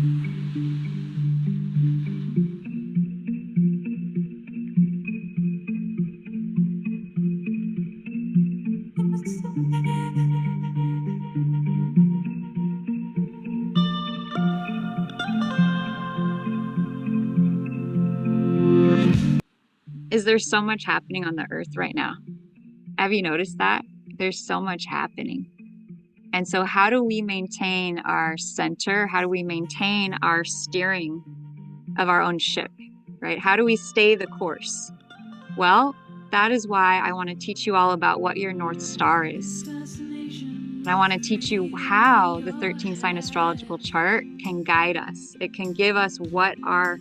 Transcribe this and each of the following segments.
Is there so much happening on the earth right now? Have you noticed that? There's so much happening. And so how do we maintain our center? How do we maintain our steering of our own ship, right? How do we stay the course? Well, that is why I want to teach you all about what your North Star is. And I want to teach you how the 13 sign astrological chart can guide us. It can give us what our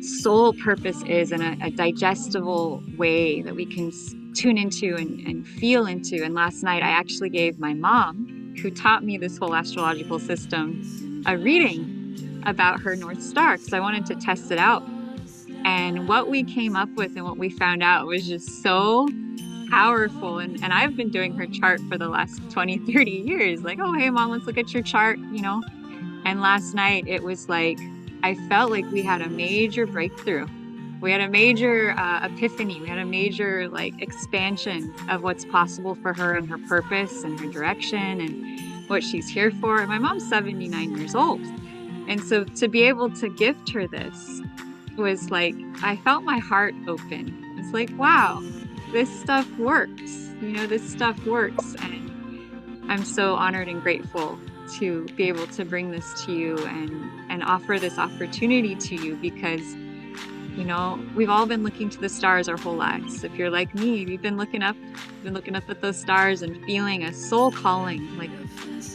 soul purpose is in a digestible way that we can tune into and feel into. And last night I actually gave my mom, who taught me this whole astrological system, a reading about her North Star because I wanted to test it out. And what we came up with and what we found out was just so powerful. And I've been doing her chart for the last 20, 30 years. Like, oh, hey, mom, let's look at your chart, you know? And last night it was like, I felt like we had a major breakthrough. We had a major epiphany. We had a major like expansion of what's possible for her and her purpose and her direction and what she's here for. And my mom's 79 years old. And so to be able to gift her this was like, I felt my heart open. It's like, wow, this stuff works. You know, this stuff works. And I'm so honored and grateful to be able to bring this to you and offer this opportunity to you because, you know, we've all been looking to the stars our whole lives. If you're like me, you've been looking up at those stars and feeling a soul calling,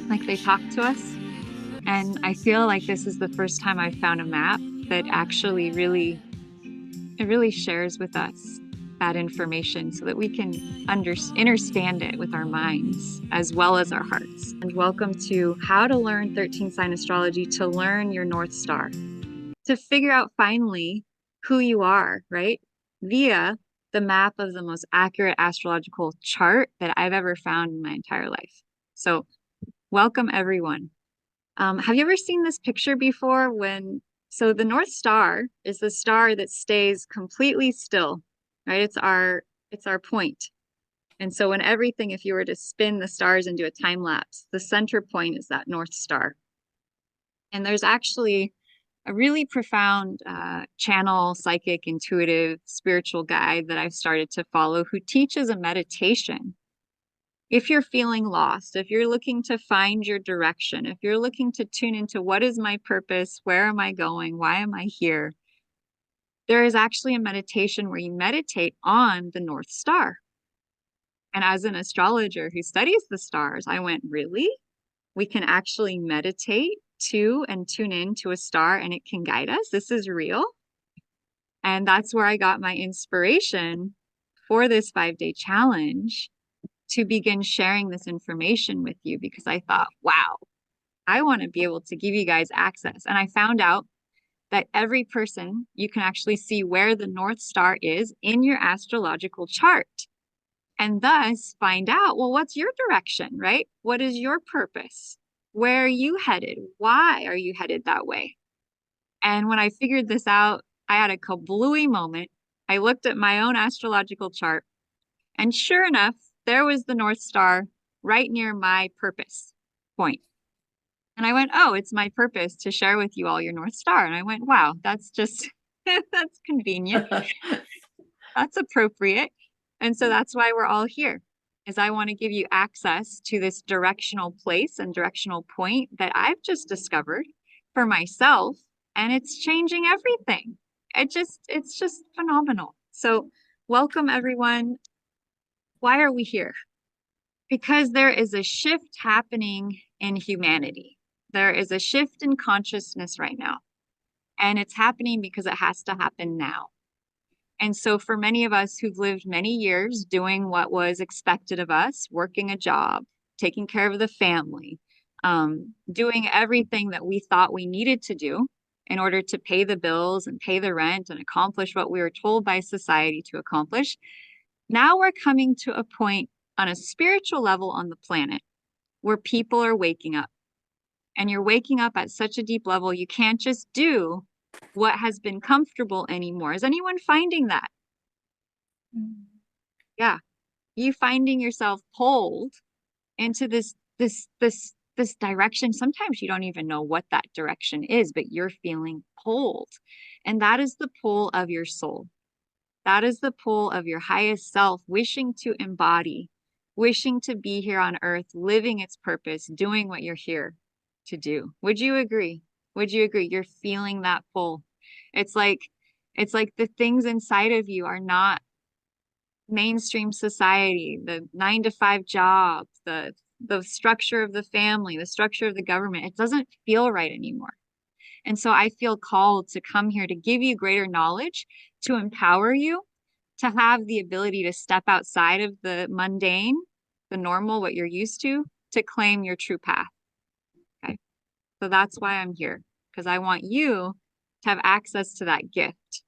like they talk to us. And I feel like this is the first time I've found a map that actually really shares with us that information so that we can understand it with our minds as well as our hearts. And welcome to How to Learn 13 Sign Astrology to learn your North Star, to figure out finally who you are, right? Via the map of the most accurate astrological chart that I've ever found in my entire life. So welcome everyone. Have you ever seen this picture before? So the North Star is the star that stays completely still, right? It's our point. And so if you were to spin the stars and do a time lapse, the center point is that North Star. And there's actually a really profound channel, psychic, intuitive, spiritual guide that I've started to follow who teaches a meditation. If you're feeling lost, if you're looking to find your direction, if you're looking to tune into what is my purpose, where am I going, why am I here, there is actually a meditation where you meditate on the North Star. And as an astrologer who studies the stars, I went, really? We can actually meditate to and tune in to a star and it can guide us? This is real? And that's where I got my inspiration for this 5-day challenge to begin sharing this information with you because I thought, wow, I want to be able to give you guys access. And I found out that every person, you can actually see where the North Star is in your astrological chart and thus find out, well, what's your direction, right? What is your purpose? Where are you headed? Why are you headed that way? And when I figured this out, I had a kablooey moment. I looked at my own astrological chart and sure enough, there was the North Star right near my purpose point. And I went, oh, it's my purpose to share with you all your North Star. And I went, wow, that's just, that's convenient. That's appropriate. And so that's why we're all here, is I want to give you access to this directional place and directional point that I've just discovered for myself. And it's changing everything. It's just phenomenal. So welcome everyone. Why are we here? Because there is a shift happening in humanity. There is a shift in consciousness right now. And it's happening because it has to happen now. And so for many of us who've lived many years doing what was expected of us, working a job, taking care of the family, doing everything that we thought we needed to do in order to pay the bills and pay the rent and accomplish what we were told by society to accomplish, now we're coming to a point on a spiritual level on the planet where people are waking up And you're waking up at such a deep level, you can't just do what has been comfortable anymore. Is anyone finding that? Yeah. You finding yourself pulled into this direction. Sometimes you don't even know what that direction is, but you're feeling pulled. And that is the pull of your soul. That is the pull of your highest self, wishing to embody, wishing to be here on earth, living its purpose, doing what you're here to do. Would you agree? Would you agree? You're feeling that pull. It's like the things inside of you are not mainstream society, the 9 to 5 job, the structure of the family, the structure of the government. It doesn't feel right anymore. And so I feel called to come here to give you greater knowledge, to empower you, to have the ability to step outside of the mundane, the normal, what you're used to claim your true path. Okay. So that's why I'm here, because I want you to have access to that gift,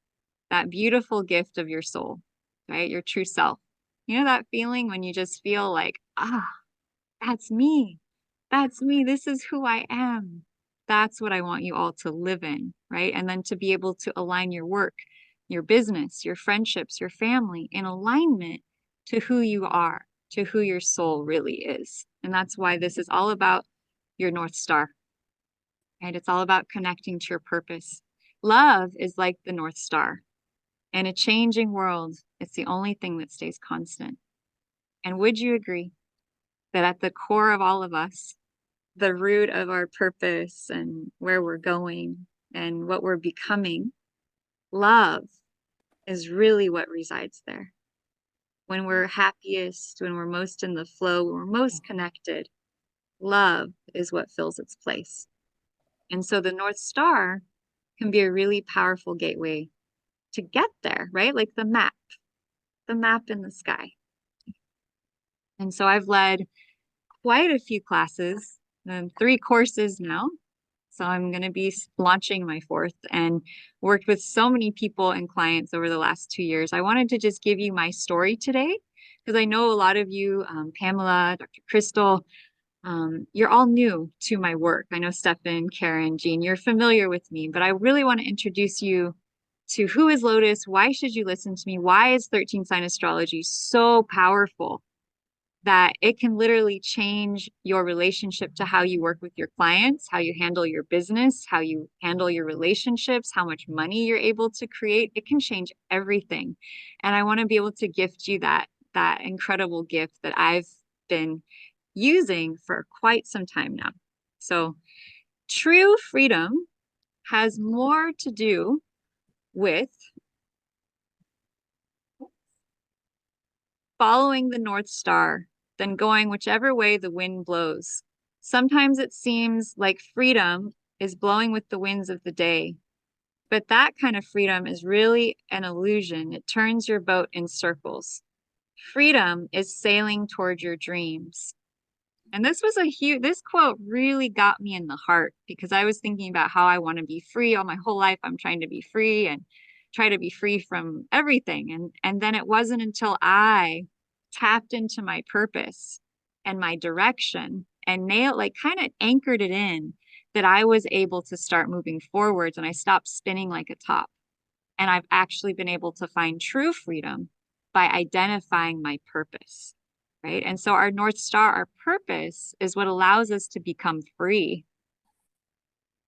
that beautiful gift of your soul, right? Your true self. You know that feeling when you just feel like, that's me. That's me. This is who I am. That's what I want you all to live in, right? And then to be able to align your work, your business, your friendships, your family in alignment to who you are, to who your soul really is. And that's why this is all about your North Star, right? It's all about connecting to your purpose. Love is like the North Star. In a changing world, it's the only thing that stays constant. And would you agree that at the core of all of us, the root of our purpose and where we're going and what we're becoming, love is really what resides there. When we're happiest, when we're most in the flow, when we're most connected, love is what fills its place. And so the North Star can be a really powerful gateway to get there, right? Like the map in the sky. And so I've led quite a few classes, 3 courses now. So I'm going to be launching my 4th and worked with so many people and clients over the last 2 years. I wanted to just give you my story today because I know a lot of you, Pamela, Dr. Crystal, you're all new to my work. I know Stefan, Karen, Jean, you're familiar with me, but I really want to introduce you to who is Lotus, why should you listen to me, why is 13 sign astrology so powerful that it can literally change your relationship to how you work with your clients, how you handle your business, how you handle your relationships, how much money you're able to create. It can change everything. And I want to be able to gift you that incredible gift that I've been using for quite some time now. So true freedom has more to do with following the North Star than going whichever way the wind blows. Sometimes it seems like freedom is blowing with the winds of the day, but that kind of freedom is really an illusion. It turns your boat in circles. Freedom is sailing toward your dreams. And this was this quote really got me in the heart because I was thinking about how I want to be free all my whole life. I'm trying to be free and try to be free from everything. And then it wasn't until I tapped into my purpose and my direction and kind of anchored it in that I was able to start moving forwards and I stopped spinning like a top. And I've actually been able to find true freedom by identifying my purpose. Right. And so our North Star, our purpose is what allows us to become free.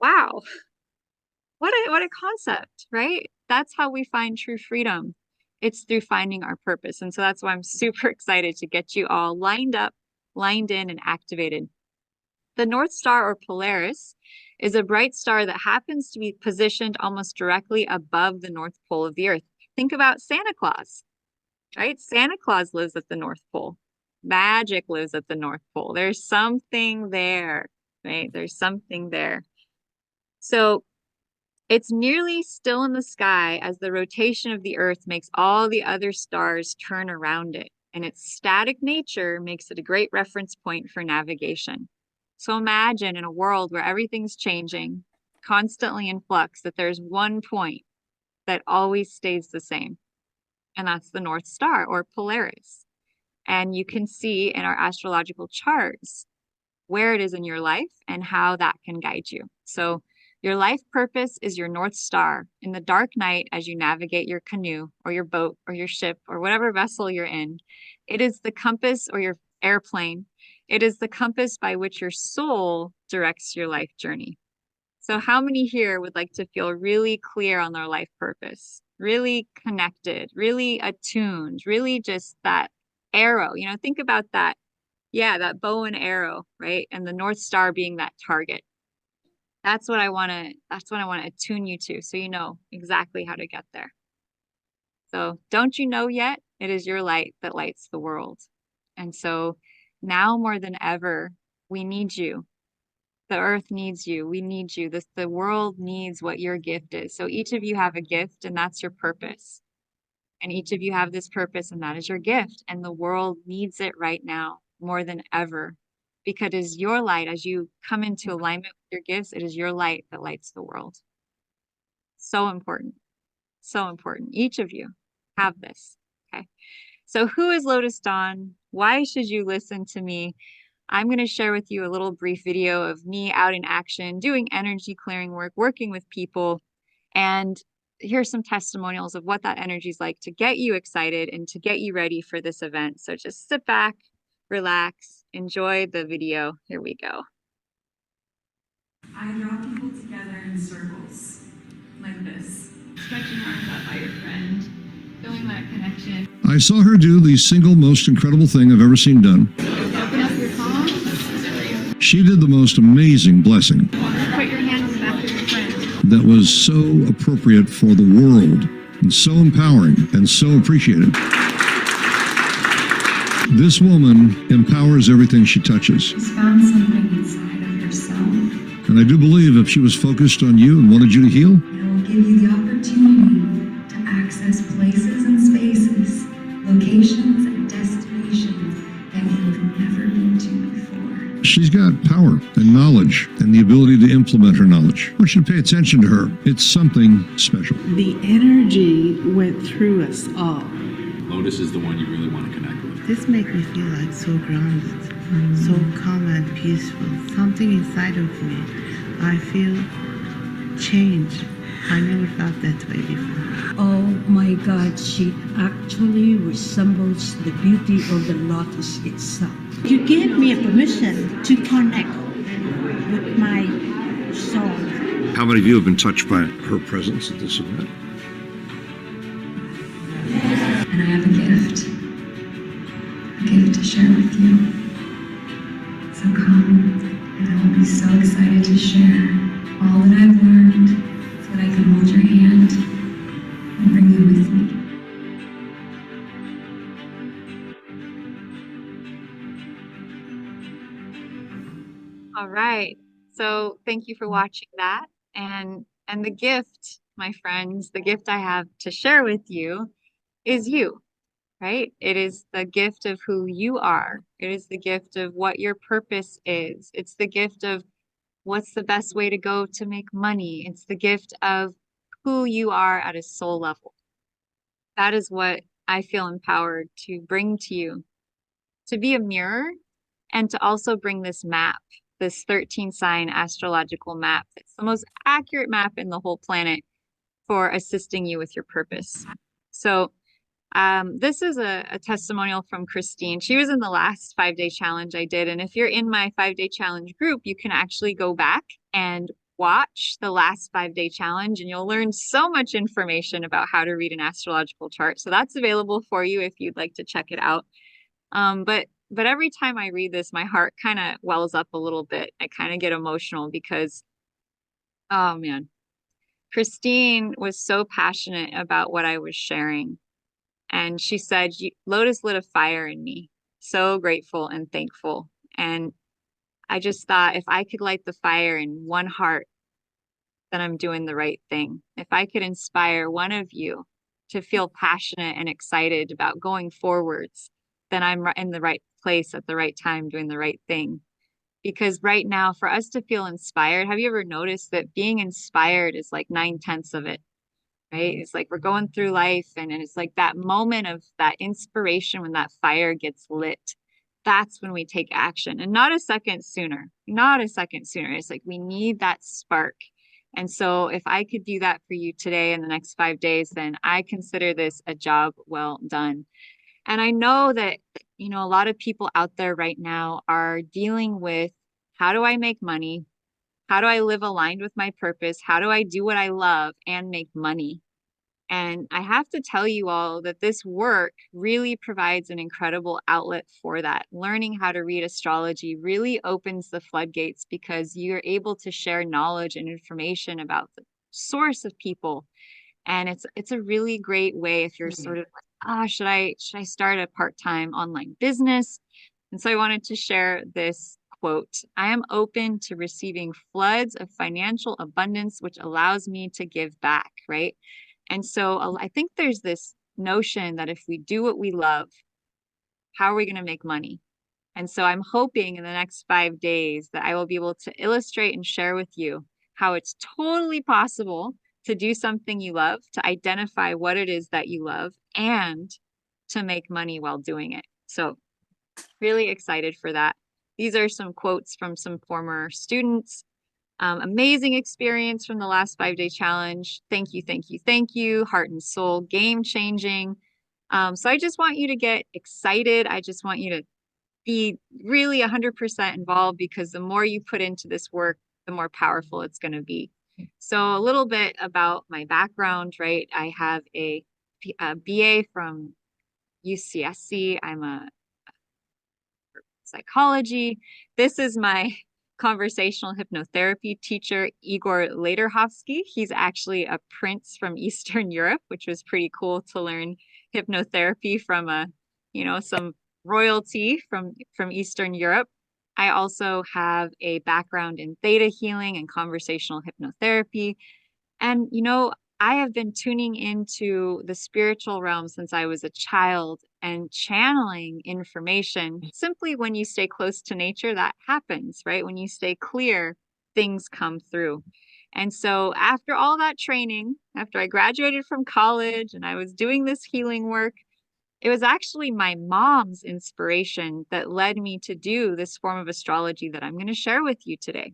Wow. What a concept, right? That's how we find true freedom. It's through finding our purpose. And so that's why I'm super excited to get you all lined up, lined in, and activated. The North Star or Polaris is a bright star that happens to be positioned almost directly above the North Pole of the Earth. Think about Santa Claus, right? Santa Claus lives at the North Pole. Magic lives at the North Pole. There's something there, right? There's something there. So it's nearly still in the sky as the rotation of the Earth makes all the other stars turn around it. And its static nature makes it a great reference point for navigation. So imagine in a world where everything's changing, constantly in flux, that there's one point that always stays the same. And that's the North Star or Polaris. And you can see in our astrological charts where it is in your life and how that can guide you. So your life purpose is your North Star in the dark night as you navigate your canoe or your boat or your ship or whatever vessel you're in. It is the compass or your airplane. It is the compass by which your soul directs your life journey. So how many here would like to feel really clear on their life purpose, really connected, really attuned, really just that arrow? You know, think about that. Yeah, that bow and arrow, right? And the North Star being that target. That's what I want to attune you to, so you know exactly how to get there. So don't you know yet? It is your light that lights the world. And so now more than ever, we need you. The earth needs you. We need you. The world needs what your gift is. So each of you have a gift, and that's your purpose. And each of you have this purpose, and that is your gift. And the world needs it right now more than ever, because it is your light. As you come into alignment with your gifts, it is your light that lights the world. So important. So important. Each of you have this. Okay. So who is Lotus Dawn? Why should you listen to me? I'm going to share with you a little brief video of me out in action, doing energy clearing work, working with people. And here's some testimonials of what that energy is like to get you excited and to get you ready for this event. So just sit back, relax, enjoy the video. Here we go. I draw people together in circles, like this. Stretching arms out by your friend, feeling that connection. I saw her do the single most incredible thing I've ever seen done. Open up your palm. She did the most amazing blessing Put your hand on the back of your friend. that was so appropriate for the world and so empowering and so appreciated. This woman empowers everything she touches. She's found something inside of herself. And I do believe if she was focused on you and wanted you to heal, It will give you the opportunity to access places and spaces, locations and destinations that you have never been to before. she's got power and knowledge and the ability to implement her knowledge. I want you to pay attention to her. It's something special. The energy went through us all. Lotus is the one you really want to connect with. This makes me feel like so grounded, so calm and peaceful. Something inside of me, I feel change. I never felt that way before. Oh my God, she actually resembles the beauty of the lotus itself. You gave me a permission to connect with my soul. How many of you have been touched by her presence at this event? And I have a gift to share with you. So come, and I will be so excited to share all that I've learned so that I can hold your hand and bring you with me. All right. So thank you for watching that. And the gift, my friends, the gift I have to share with you is you, right? It is the gift of who you are. It is the gift of what your purpose is. It's the gift of what's the best way to go to make money. It's the gift of who you are at a soul level. That is what I feel empowered to bring to you, to be a mirror and to also bring this map, this 13 sign astrological map. It's the most accurate map in the whole planet for assisting you with your purpose. So this is a testimonial from Christine. She was in the last 5-day challenge I did. And if you're in my 5-day challenge group, you can actually go back and watch the last 5-day challenge, and you'll learn so much information about how to read an astrological chart. So that's available for you if you'd like to check it out. But every time I read this, my heart kind of wells up a little bit. I kind of get emotional because, oh man, Christine was so passionate about what I was sharing. And she said, Lotus lit a fire in me. So grateful and thankful. And I just thought, if I could light the fire in one heart, then I'm doing the right thing. If I could inspire one of you to feel passionate and excited about going forwards, then I'm in the right place at the right time, doing the right thing. Because right now, for us to feel inspired, have you ever noticed that being inspired is like 9/10 of it? Right? It's like we're going through life and it's like that moment of that inspiration when that fire gets lit. that's when we take action, and not a second sooner, not a second sooner. It's like we need that spark. And so if I could do that for you today in the next 5 days, then I consider this a job well done. And I know that, a lot of people out there right now are dealing with, how do I make money? How do I live aligned with my purpose? How do I do what I love and make money? And I have to tell you all that this work really provides an incredible outlet for that. Learning how to read astrology really opens the floodgates because you're able to share knowledge and information about the source of people. And it's a really great way if you're sort of like, should I start a part-time online business? And so I wanted to share this quote. I am open to receiving floods of financial abundance, which allows me to give back, right? And so I think there's this notion that if we do what we love, how are we going to make money? And so I'm hoping in the next 5 days that I will be able to illustrate and share with you how it's totally possible to do something you love, to identify what it is that you love, and to make money while doing it. So really excited for that. These are some quotes from some former students. Amazing experience from the last 5-day challenge. Thank you, thank you, thank you. Heart and soul, game changing. So I just want you to get excited. I just want you to be really 100% involved, because the more you put into this work, the more powerful it's going to be. So a little bit about my background, right? I have a BA from UCSC. I'm a psychology. This is my conversational hypnotherapy teacher, Igor Lederhovsky. He's actually a prince from Eastern Europe, which was pretty cool to learn hypnotherapy from some royalty from Eastern Europe. I also have a background in theta healing and conversational hypnotherapy. And, I have been tuning into the spiritual realm since I was a child and channeling information. Simply when you stay close to nature, that happens, right? When you stay clear, things come through. And so after all that training, after I graduated from college and I was doing this healing work, it was actually my mom's inspiration that led me to do this form of astrology that I'm going to share with you today.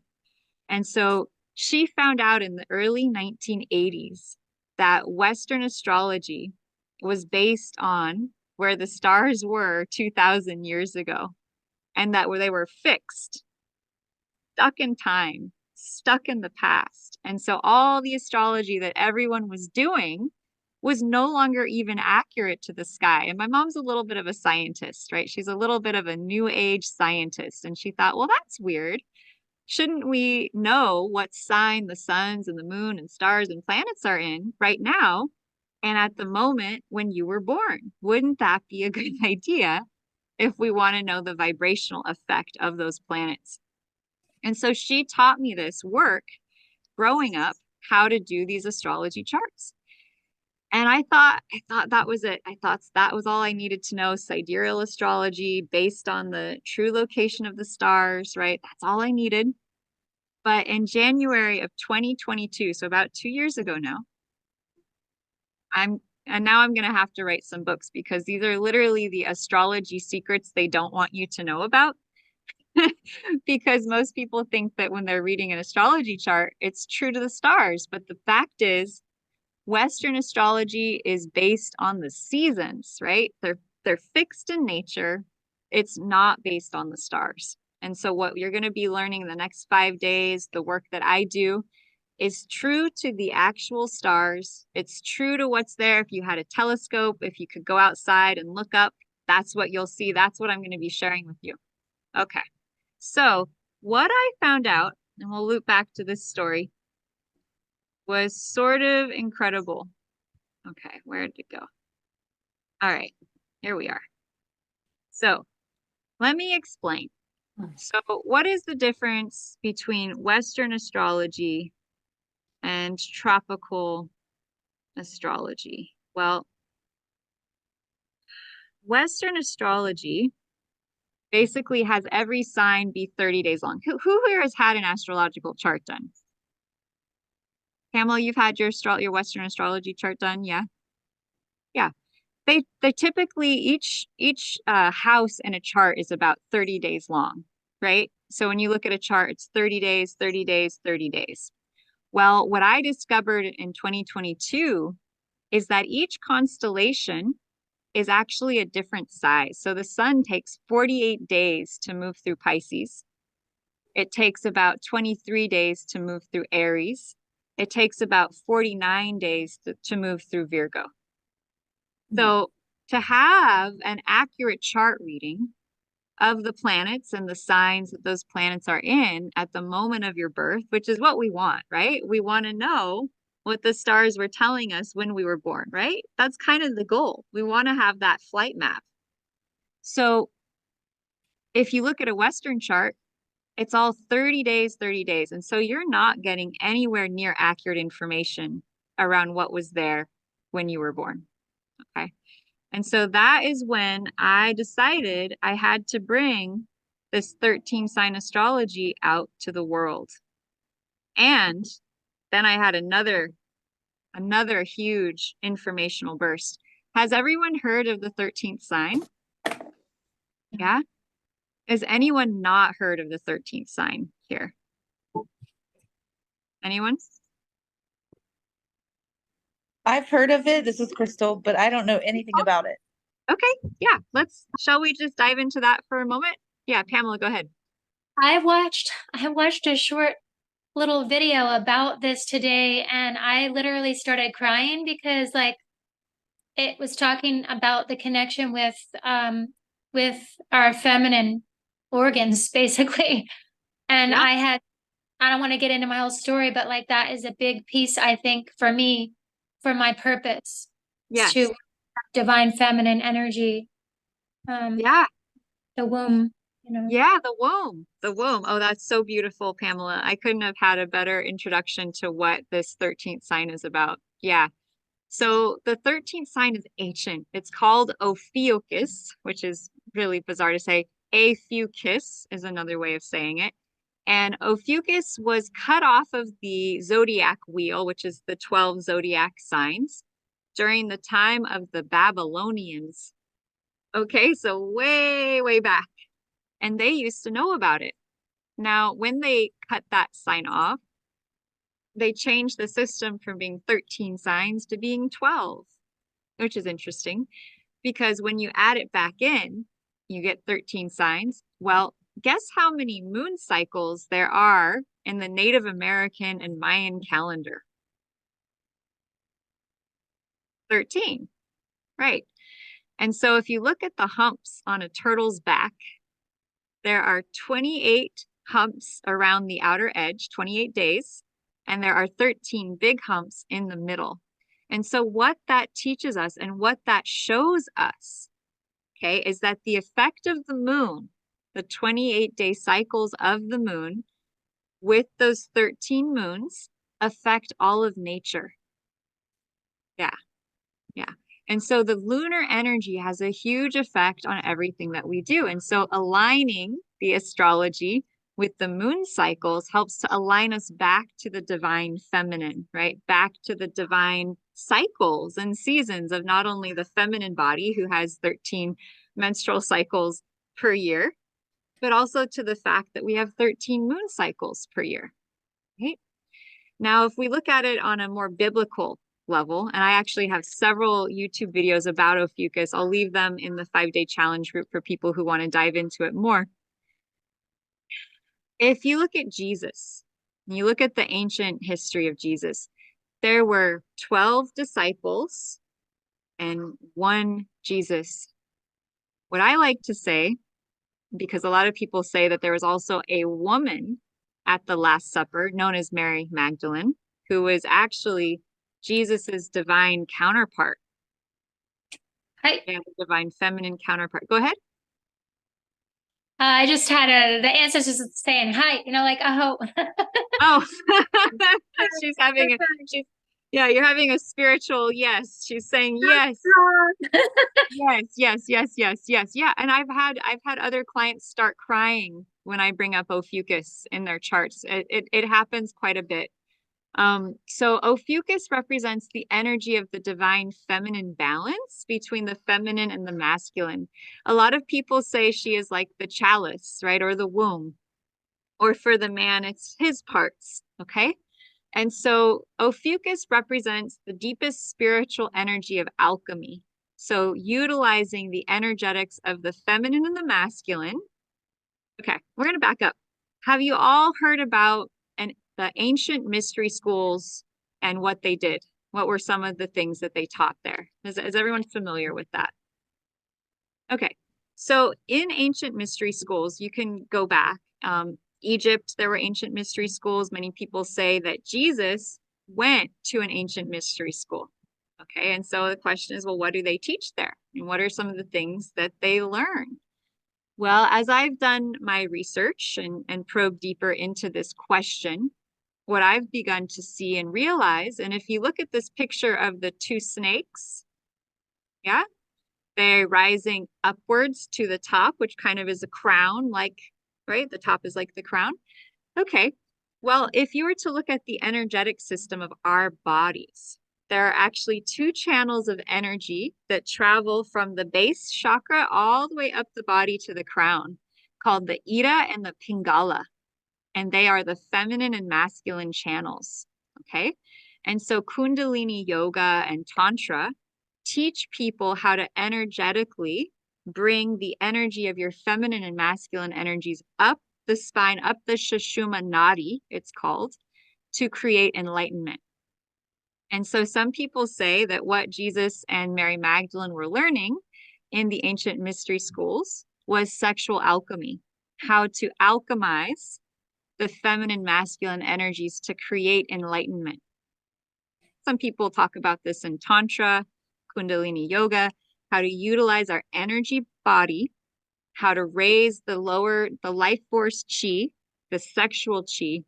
And so she found out in the early 1980s that Western astrology was based on where the stars were 2,000 years ago, and that where they were fixed, stuck in time, stuck in the past. And so all the astrology that everyone was doing was no longer even accurate to the sky. And my mom's a little bit of a scientist, right? She's a little bit of a new age scientist. And she thought, well, that's weird. Shouldn't we know what sign the suns and the moon and stars and planets are in right now and at the moment when you were born? Wouldn't that be a good idea if we want to know the vibrational effect of those planets? And so she taught me this work growing up, how to do these astrology charts. And I thought that was it. I thought that was all I needed to know. Sidereal astrology based on the true location of the stars, right? That's all I needed. But in January of 2022, so about 2 years ago now, I'm going to have to write some books, because these are literally the astrology secrets they don't want you to know about. Because most people think that when they're reading an astrology chart, it's true to the stars. But the fact is, Western astrology is based on the seasons, right? They're fixed in nature. It's not based on the stars. And so what you're going to be learning in the next 5 days, the work that I do, is true to the actual stars. It's true to what's there. If you had a telescope, if you could go outside and look up, that's what you'll see. That's what I'm going to be sharing with you. Okay. So what I found out, and we'll loop back to this story, was sort of incredible. Okay, where did it go? All right, here we are. So let me explain. So what is the difference between Western astrology and tropical astrology? Well, Western astrology basically has every sign be 30 days long. Who here has had an astrological chart done? Pamela, you've had your Western astrology chart done, yeah? Yeah. they typically each house in a chart is about 30 days long, right? So when you look at a chart, it's 30 days, 30 days, 30 days. Well, what I discovered in 2022 is that each constellation is actually a different size. So the sun takes 48 days to move through Pisces. It takes about 23 days to move through Aries. It takes about 49 days to move through Virgo. So to have an accurate chart reading of the planets and the signs that those planets are in at the moment of your birth, which is what we want, right? We want to know what the stars were telling us when we were born, right? That's kind of the goal. We want to have that flight map. So if you look at a Western chart, it's all 30 days, 30 days. And so you're not getting anywhere near accurate information around what was there when you were born. Okay. And so that is when I decided I had to bring this 13 sign astrology out to the world. And then I had another huge informational burst. Has everyone heard of the 13th sign? Yeah. Has anyone not heard of the 13th sign here? Anyone? I've heard of it. This is Crystal, but I don't know anything about it. Okay. Yeah. Shall we just dive into that for a moment? Yeah, Pamela, go ahead. I watched a short little video about this today, and I literally started crying because like it was talking about the connection with our feminine organs basically. And Yeah. I don't want to get into my whole story, but like that is a big piece, I think, for me, for my purpose. Yes. To divine feminine energy. Yeah. The womb, you know. Yeah, the womb. The womb. Oh, that's so beautiful, Pamela. I couldn't have had a better introduction to what this 13th sign is about. Yeah. So the 13th sign is ancient. It's called Ophiuchus, which is really bizarre to say. Aphiuchus is another way of saying it. And Ophiuchus was cut off of the zodiac wheel, which is the 12 zodiac signs, during the time of the Babylonians. Okay, so way, way back. And they used to know about it. Now, when they cut that sign off, they changed the system from being 13 signs to being 12, which is interesting because when you add it back in, you get 13 signs. Well, guess how many moon cycles there are in the Native American and Mayan calendar? 13, right? And so if you look at the humps on a turtle's back, there are 28 humps around the outer edge, 28 days, and there are 13 big humps in the middle. And so what that teaches us and what that shows us, okay, is that the effect of the moon, the 28-day cycles of the moon with those 13 moons affect all of nature. Yeah, yeah. And so the lunar energy has a huge effect on everything that we do. And so aligning the astrology with the moon cycles helps to align us back to the divine feminine, right? Back to the divine cycles and seasons of not only the feminine body, who has 13 menstrual cycles per year, but also to the fact that we have 13 moon cycles per year, right? Now, if we look at it on a more biblical level, and I actually have several YouTube videos about Ophiuchus. I'll leave them in the 5-day challenge group for people who want to dive into it more. If you look at Jesus, and you look at the ancient history of Jesus, there were 12 disciples and one Jesus. What I like to say, because a lot of people say that there was also a woman at the Last Supper known as Mary Magdalene, who was actually Jesus's divine counterpart. Hi. Yeah, the divine feminine counterpart. Go ahead. I just had the ancestors saying hi, you know, like, oh. Oh, yeah, you're having a spiritual yes. She's saying yes. Yes. Yeah. And I've had other clients start crying when I bring up Ophiuchus in their charts. It happens quite a bit. So Ophiuchus represents the energy of the divine feminine balance between the feminine and the masculine. A lot of people say she is like the chalice, right? Or the womb. Or for the man, it's his parts, okay? And so Ophiuchus represents the deepest spiritual energy of alchemy. So utilizing the energetics of the feminine and the masculine. Okay, we're going to back up. Have you all heard about the ancient mystery schools and what they did? What were some of the things that they taught there? Is everyone familiar with that? Okay, so in ancient mystery schools, you can go back. Egypt, there were ancient mystery schools. Many people say that Jesus went to an ancient mystery school. Okay, and so the question is, well, what do they teach there? And what are some of the things that they learn? Well, as I've done my research and probed deeper into this question, what I've begun to see and realize, and if you look at this picture of the two snakes, yeah, they're rising upwards to the top, which kind of is a crown, like, right? The top is like the crown. Okay, well, if you were to look at the energetic system of our bodies, there are actually two channels of energy that travel from the base chakra all the way up the body to the crown, called the Ida and the Pingala. And they are the feminine and masculine channels. Okay. And so Kundalini yoga and Tantra teach people how to energetically bring the energy of your feminine and masculine energies up the spine, up the Sushumna Nadi, it's called, to create enlightenment. And so some people say that what Jesus and Mary Magdalene were learning in the ancient mystery schools was sexual alchemy, how to alchemize the feminine, masculine energies to create enlightenment. Some people talk about this in Tantra, Kundalini yoga, how to utilize our energy body, how to raise the life force chi, the sexual chi,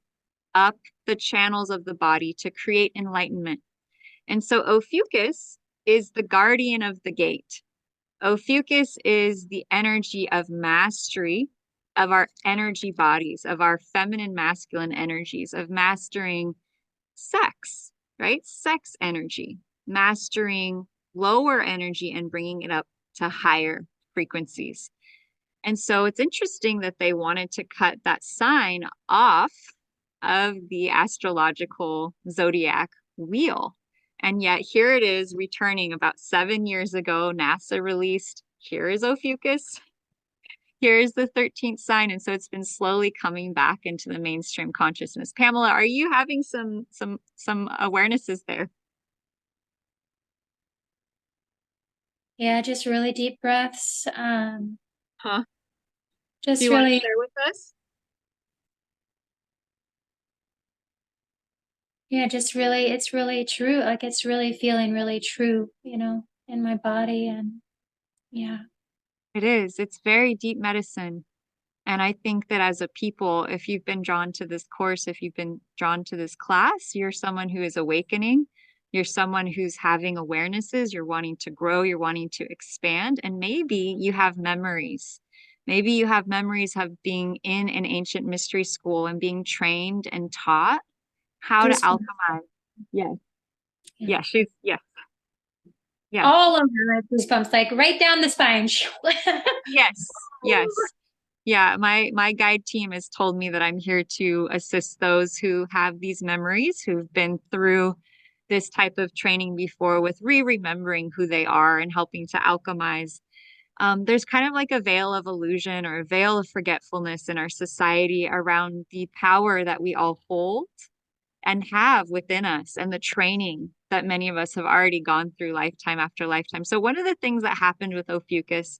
up the channels of the body to create enlightenment. And so Ophiuchus is the guardian of the gate. Ophiuchus is the energy of mastery of our energy bodies, of our feminine, masculine energies, of mastering sex, right? Sex energy, mastering lower energy and bringing it up to higher frequencies. And so it's interesting that they wanted to cut that sign off of the astrological zodiac wheel. And yet here it is returning about 7 years ago. NASA released, here is Ophiuchus. Here's the 13th sign. And so it's been slowly coming back into the mainstream consciousness. Pamela, are you having some awarenesses there? Yeah, just really deep breaths. Just Do you really want to share with us? Yeah, just really, it's really true. Like it's really feeling really true, you know, in my body. And yeah. It is. It's very deep medicine. And I think that as a people, if you've been drawn to this course, if you've been drawn to this class, you're someone who is awakening. You're someone who's having awarenesses. You're wanting to grow. You're wanting to expand. And maybe you have memories. Maybe you have memories of being in an ancient mystery school and being trained and taught how to alchemize. Yes. Yeah, yes. Yeah. All of them goosebumps, like right down the spine. Yes. Yes. Yeah, my guide team has told me that I'm here to assist those who have these memories, who've been through this type of training before, with remembering who they are and helping to alchemize. There's kind of like a veil of illusion or a veil of forgetfulness in our society around the power that we all hold and have within us, and the training that many of us have already gone through lifetime after lifetime. So one of the things that happened with Ophiuchus,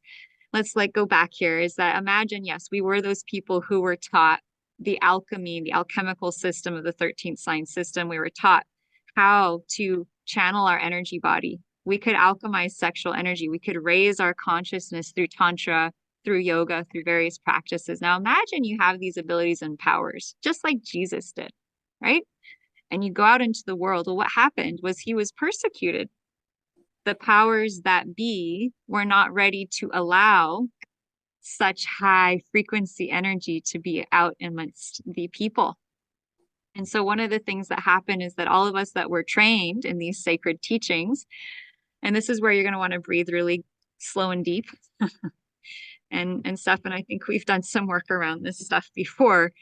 let's go back here, is that imagine, yes, we were those people who were taught the alchemy, the alchemical system of the 13th sign system. We were taught how to channel our energy body. We could alchemize sexual energy. We could raise our consciousness through Tantra, through yoga, through various practices. Now imagine you have these abilities and powers, just like Jesus did, right? And you go out into the world. Well, what happened was he was persecuted. The powers that be were not ready to allow such high frequency energy to be out amongst the people. And so one of the things that happen is that all of us that were trained in these sacred teachings, and this is where you're going to want to breathe really slow and deep and stuff. And I think we've done some work around this stuff before.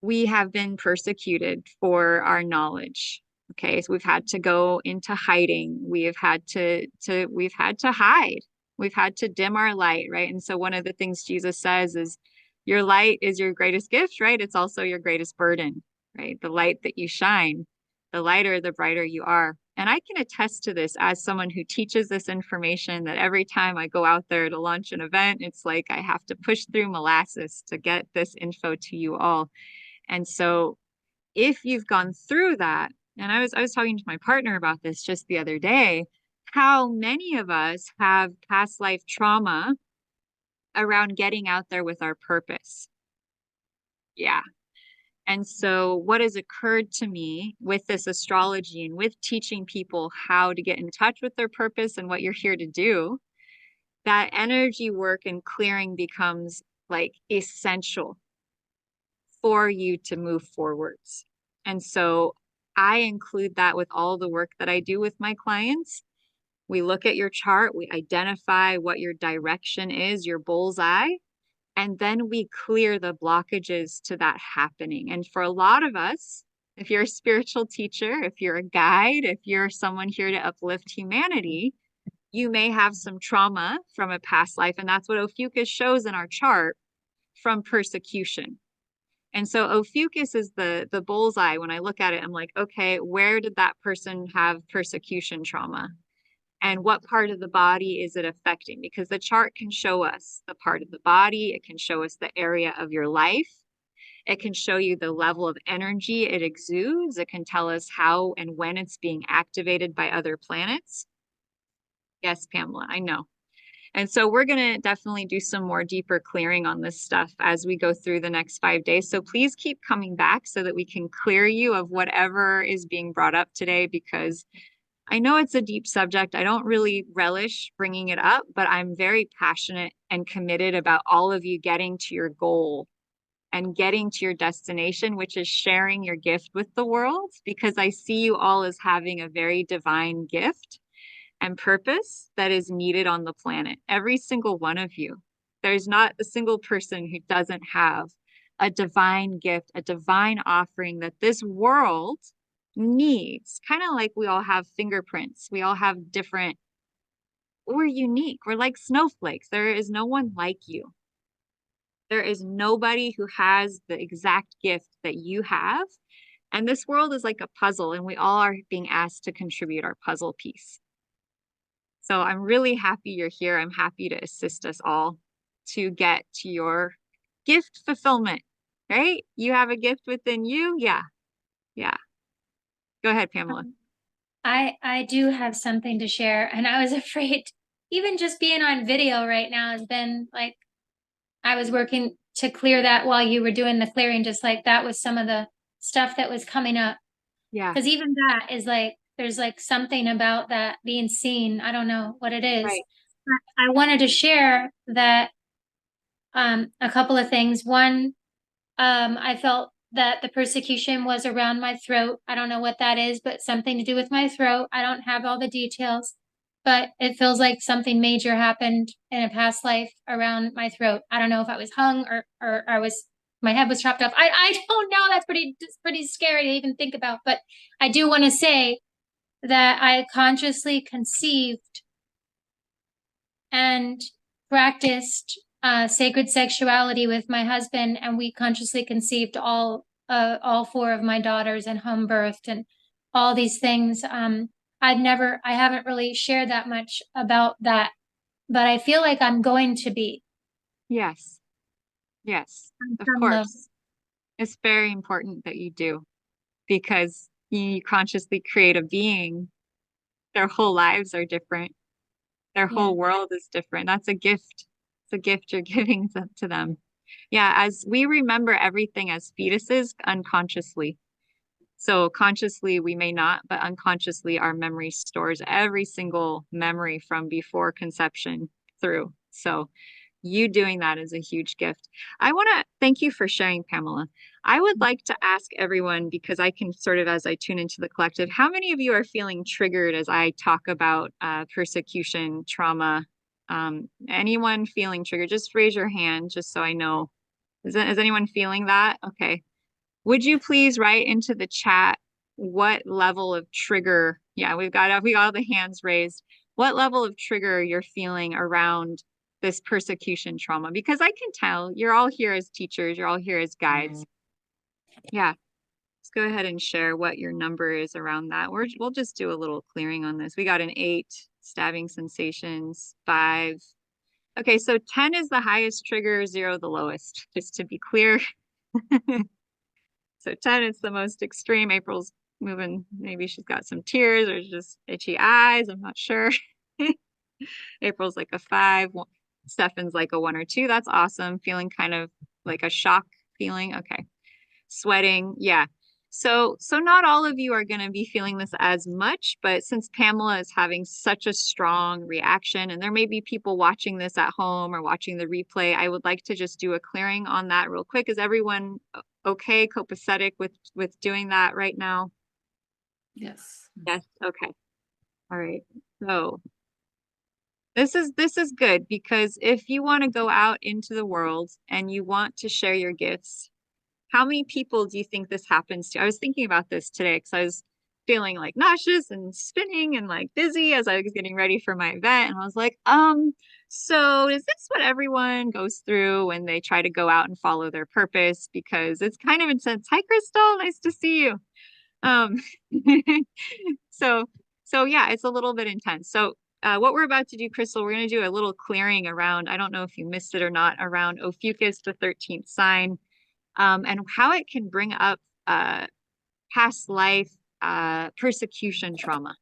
We have been persecuted for our knowledge. Okay, so we've had to go into hiding. We've had to hide. We've had to dim our light, right? And so one of the things Jesus says is, your light is your greatest gift, right? It's also your greatest burden, right? The light that you shine, the lighter, the brighter you are. And I can attest to this as someone who teaches this information, that every time I go out there to launch an event, it's like I have to push through molasses to get this info to you all. And so if you've gone through that, and I was talking to my partner about this just the other day, how many of us have past life trauma around getting out there with our purpose? Yeah. And so what has occurred to me with this astrology and with teaching people how to get in touch with their purpose and what you're here to do, that energy work and clearing becomes like essential for you to move forwards. And so I include that with all the work that I do with my clients. We look at your chart, we identify what your direction is, your bullseye, and then we clear the blockages to that happening. And for a lot of us, if you're a spiritual teacher, if you're a guide, if you're someone here to uplift humanity, you may have some trauma from a past life. And that's what Ophiuchus shows in our chart, from persecution. And so Ophiuchus is the bullseye. When I look at it, I'm like, okay, where did that person have persecution trauma? And what part of the body is it affecting? Because the chart can show us the part of the body. It can show us the area of your life. It can show you the level of energy it exudes. It can tell us how and when it's being activated by other planets. Yes, Pamela, I know. And so we're going to definitely do some more deeper clearing on this stuff as we go through the next 5 days. So please keep coming back so that we can clear you of whatever is being brought up today, because I know it's a deep subject. I don't really relish bringing it up, but I'm very passionate and committed about all of you getting to your goal and getting to your destination, which is sharing your gift with the world, because I see you all as having a very divine gift and purpose that is needed on the planet. Every single one of you. There's not a single person who doesn't have a divine gift, a divine offering that this world needs. Kind of like we all have fingerprints. We all have different, we're unique. We're like snowflakes. There is no one like you. There is nobody who has the exact gift that you have. And this world is like a puzzle, and we all are being asked to contribute our puzzle piece. So I'm really happy you're here. I'm happy to assist us all to get to your gift fulfillment, right? You have a gift within you. Yeah. Yeah. Go ahead, Pamela. I do have something to share, and I was afraid, even just being on video right now has been like, I was working to clear that while you were doing the clearing, just like that was some of the stuff that was coming up. Yeah. Because even that is like, there's like something about that being seen. I don't know what it is. Right. I wanted to share that a couple of things. One, I felt that the persecution was around my throat. I don't know what that is, but something to do with my throat. I don't have all the details, but it feels like something major happened in a past life around my throat. I don't know if I was hung or I was, my head was chopped off. I don't know. That's pretty scary to even think about. But I do want to say that I consciously conceived and practiced sacred sexuality with my husband, and we consciously conceived all 4 of my daughters and home birthed and all these things. I haven't really shared that much about that, but I feel like I'm going to be. Yes. Yes, of From course. love. It's very important that you do, because you consciously create a being. Their whole lives are different. Their whole world is different. That's a gift. It's a gift you're giving to them. Yeah, as we remember everything as fetuses unconsciously. So consciously we may not, but unconsciously our memory stores every single memory from before conception through. So you doing that is a huge gift. I want to thank you for sharing, Pamela. I would like to ask everyone, because I can sort of, as I tune into the collective, how many of you are feeling triggered as I talk about persecution, trauma? Anyone feeling triggered? Just raise your hand, just so I know. Is anyone feeling that? Okay. Would you please write into the chat what level of trigger? Yeah, we got all the hands raised. What level of trigger you're feeling around this persecution trauma? Because I can tell you're all here as teachers, you're all here as guides. Yeah, let's go ahead and share what your number is around that. We'll just do a little clearing on this. We got an 8, stabbing sensations, 5. Okay, so 10 is the highest trigger, 0 the lowest, just to be clear. So 10 is the most extreme. April's moving. Maybe she's got some tears or just itchy eyes. I'm not sure. April's like a 5. Stefan's like a 1 or 2. That's awesome. Feeling kind of like a shock feeling. Okay. Sweating. Yeah. So not all of you are going to be feeling this as much, but since Pamela is having such a strong reaction, and there may be people watching this at home or watching the replay, I would like to just do a clearing on that real quick. Is everyone okay, copacetic with doing that right now? Yes. Yes. Okay. All right. So this is good, because if you want to go out into the world and you want to share your gifts, how many people do you think this happens to? I was thinking about this today because I was feeling like nauseous and spinning and like dizzy as I was getting ready for my event. And I was like, so is this what everyone goes through when they try to go out and follow their purpose? Because it's kind of intense. Hi, Crystal. Nice to see you. Um, so yeah, it's a little bit intense. So what we're about to do, Crystal, we're going to do a little clearing around, I don't know if you missed it or not, around Ophiuchus, the 13th sign. And how it can bring up past life persecution trauma.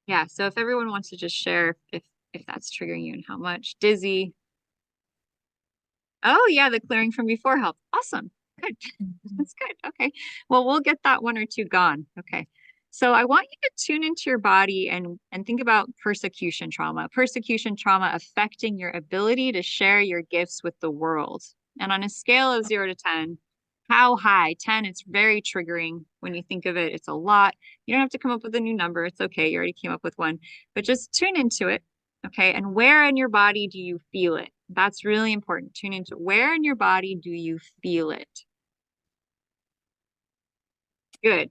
Yeah, so if everyone wants to just share if that's triggering you and how much. Dizzy. Oh yeah, the clearing from before helped. Awesome. Good. That's good. Okay. Well, we'll get that 1 or 2 gone. Okay. So I want you to tune into your body and think about persecution trauma. Persecution trauma affecting your ability to share your gifts with the world. And on a scale of 0 to 10, how high? 10, it's very triggering. When you think of it, it's a lot. You don't have to come up with a new number. It's okay. You already came up with one. But just tune into it. Okay. And where in your body do you feel it? That's really important. Tune into where in your body do you feel it? Good.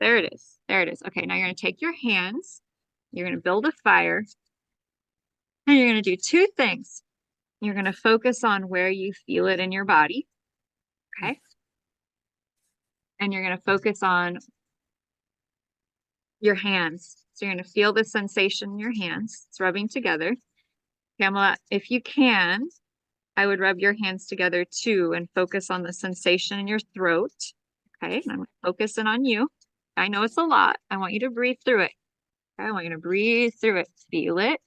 There it is. There it is. Okay, now you're going to take your hands. You're going to build a fire. And you're going to do 2 things. You're going to focus on where you feel it in your body. Okay. And you're going to focus on your hands. So you're going to feel the sensation in your hands. It's rubbing together. Pamela, if you can, I would rub your hands together too and focus on the sensation in your throat. Okay, and I'm focusing on you. I know it's a lot. I want you to breathe through it. Okay, I want you to breathe through it. Feel it.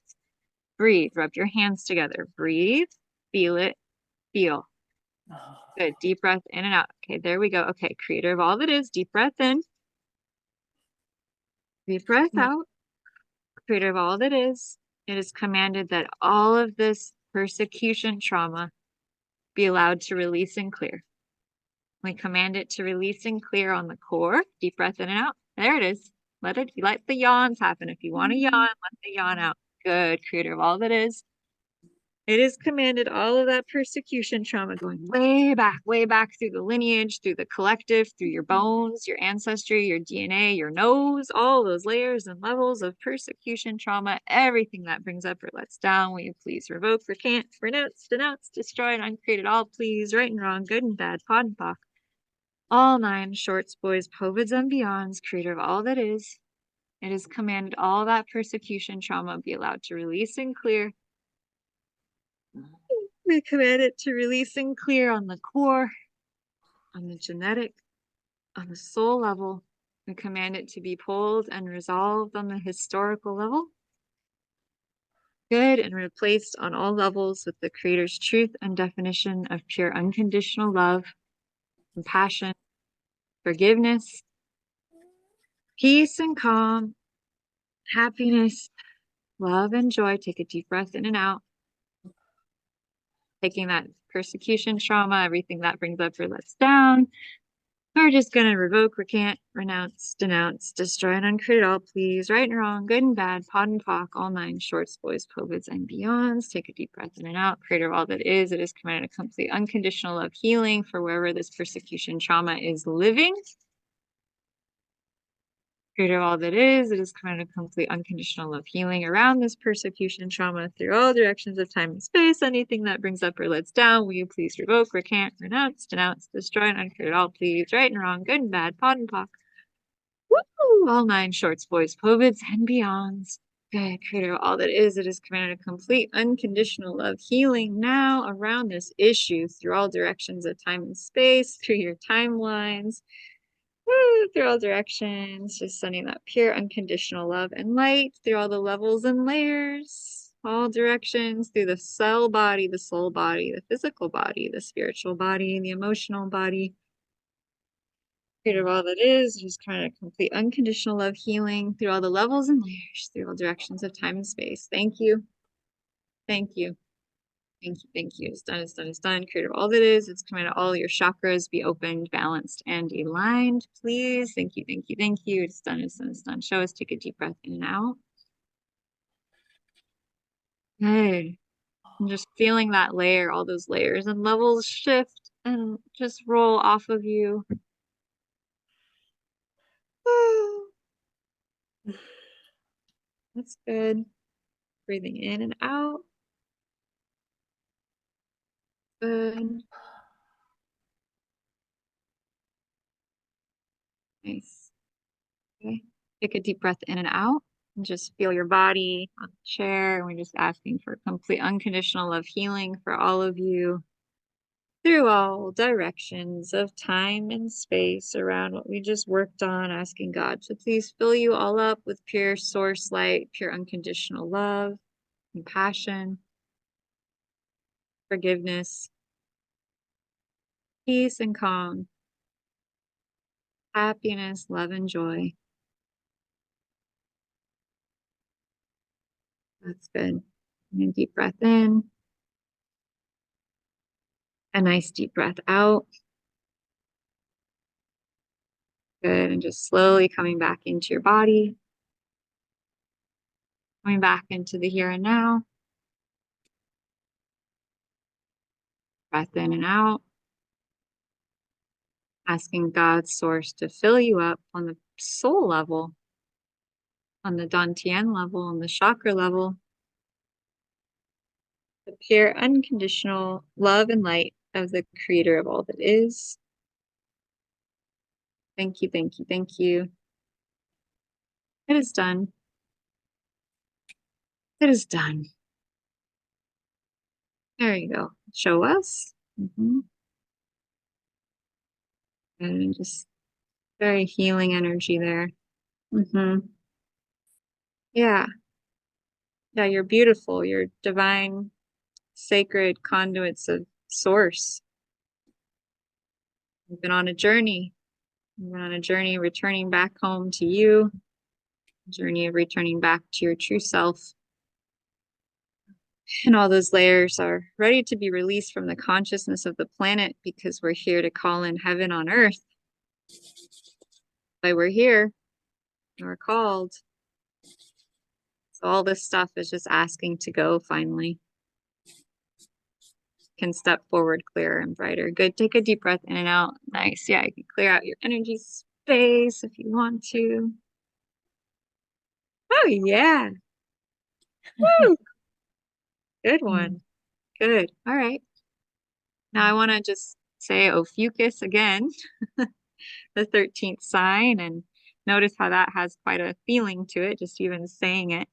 Breathe. Rub your hands together. Breathe. Feel it. Feel. Good. Deep breath in and out. Okay, there we go. Okay, creator of all that is. Deep breath in. Deep breath out. Creator of all that is. It is commanded that all of this persecution trauma be allowed to release and clear. We command it to release and clear on the core. Deep breath in and out. There it is. Let the yawns happen. If you want to yawn, let the yawn out. Good. Creator of all that is. It is commanded all of that persecution trauma going way back through the lineage, through the collective, through your bones, your ancestry, your DNA, your nose, all those layers and levels of persecution trauma, everything that brings up or lets down, will you please revoke, recant, renounce, denounce, destroy, and uncreate all, please, right and wrong, good and bad, pod and pock. All 9 shorts, boys, povids, and beyonds, creator of all that is. It is commanded all that persecution trauma be allowed to release and clear. We command it to release and clear on the core, on the genetic, on the soul level. We command it to be pulled and resolved on the historical level. Good, and replaced on all levels with the Creator's truth and definition of pure unconditional love, compassion, forgiveness, peace and calm, happiness, love and joy. Take a deep breath in and out. taking that persecution trauma, everything that brings up or lets down. We're just going to revoke, recant, renounce, denounce, destroy, and uncreate all, please. Right and wrong, good and bad, pod and pock, all nine shorts, boys, povids, and beyonds. Take a deep breath in and out. Creator of all that is, it is commanded a complete unconditional love healing for wherever this persecution trauma is living. Creator of all that is, it is commanded a complete unconditional love healing around this persecution trauma through all directions of time and space. Anything that brings up or lets down, will you please revoke, recant, renounce, denounce, destroy, and uncreate all, please. Right and wrong, good and bad, pod and pock. Woo! All nine shorts, boys, povids, and beyonds. Good. Creator of all that is, it is commanded a complete unconditional love healing now around this issue through all directions of time and space, through your timelines. Woo, through all directions, just sending that pure unconditional love and light through all the levels and layers, all directions, through the cell body, the soul body, the physical body, the spiritual body, the emotional body. Creator of all that is, just kind of complete unconditional love healing through all the levels and layers, through all directions of time and space. Thank you. Thank you. Thank you, thank you. It's done, it's done, it's done. Creator of all that is, it's commanded all your chakras be opened, balanced, and aligned, please. Thank you, thank you, thank you. It's done, it's done, it's done. Show us, take a deep breath in and out. Good. I'm just feeling that layer, all those layers and levels shift and just roll off of you. That's good. Breathing in and out. Good. Nice. Okay. Take a deep breath in and out. And just feel your body on the chair. And we're just asking for complete unconditional love healing for all of you through all directions of time and space around what we just worked on, asking God to please fill you all up with pure source light, pure unconditional love, compassion, forgiveness, peace and calm, happiness, love, and joy. That's good. And a deep breath in. A nice deep breath out. Good. And just slowly coming back into your body. Coming back into the here and now. Breath in and out. Asking God's source to fill you up on the soul level, on the Dantian level, on the chakra level. The pure unconditional love and light of the creator of all that is. Thank you, thank you, thank you. It is done. It is done. There you go. Show us. And just very healing energy there. Yeah. Yeah, you're beautiful. You're divine, sacred conduits of source. You've been on a journey. You've been on a journey returning back home to you. A journey of returning back to your true self. And all those layers are ready to be released from the consciousness of the planet because we're here to call in heaven on earth. Why we're here. And we're called. So all this stuff is just asking to go finally. Can step forward clearer and brighter. Good. Take a deep breath in and out. Nice. Yeah, you can clear out your energy space if you want to. Oh, yeah. Woo! Good one. Good. All right. Now I want to just say Ophiuchus again, the 13th sign, and notice how that has quite a feeling to it, just even saying it.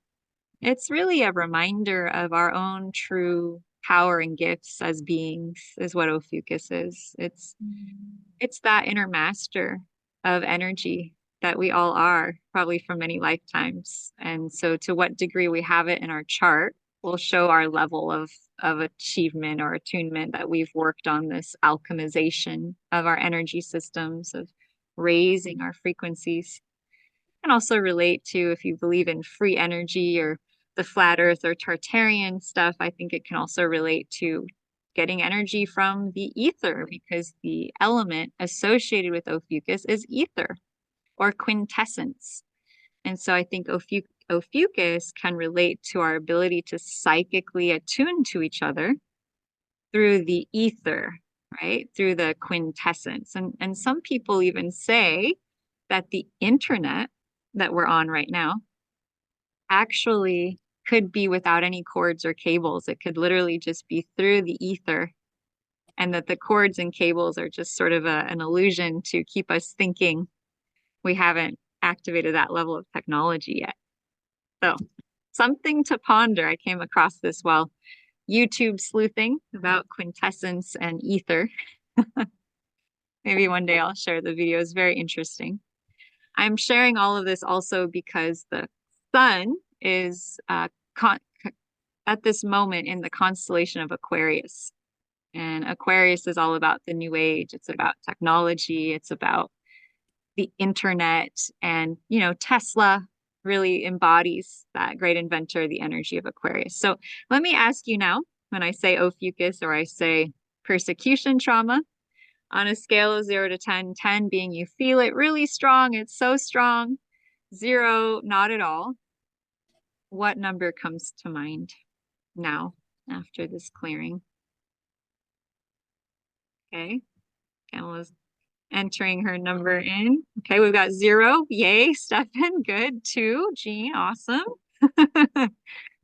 It's really a reminder of our own true power and gifts as beings, is what Ophiuchus is. It's that inner master of energy that we all are, probably from many lifetimes. And so to what degree we have it in our chart will show our level of achievement or attunement that we've worked on this alchemization of our energy systems, of raising our frequencies. And also relate to, if you believe in free energy or the flat earth or Tartarian stuff, I think it can also relate to getting energy from the ether because the element associated with Ophiuchus is ether or quintessence. And so I think Ophiuchus can relate to our ability to psychically attune to each other through the ether, right? Through the quintessence. And some people even say that the internet that we're on right now actually could be without any cords or cables. It could literally just be through the ether, and that the cords and cables are just sort of an illusion to keep us thinking we haven't activated that level of technology yet. So something to ponder. I came across this while YouTube sleuthing about quintessence and ether. Maybe one day I'll share the video. It's very interesting. I'm sharing all of this also because the sun is at this moment in the constellation of Aquarius. And Aquarius is all about the new age. It's about technology. It's about the internet. And, you know, Tesla really embodies that great inventor, the energy of Aquarius. So let me ask you now, when I say Ophiuchus or I say persecution trauma, on a scale of 0 to 10, 10 being you feel it really strong, it's so strong, 0, not at all. What number comes to mind now after this clearing? Okay, Pamela's entering her number in. Okay, we've got 0. Yay, Stefan. Good. 2. Jean. Awesome.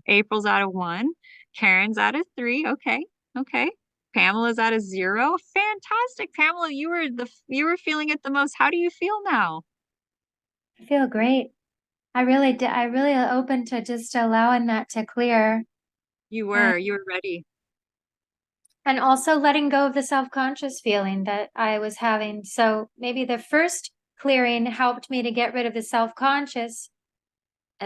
April's out of 1. Karen's out of 3. Okay. Okay. Pamela's at a 0. Fantastic. Pamela, you were feeling it the most. How do you feel now? I feel great. I really did. I really open to just allowing that to clear. You were ready. And also letting go of the self-conscious feeling that I was having. So maybe the first clearing helped me to get rid of the self-conscious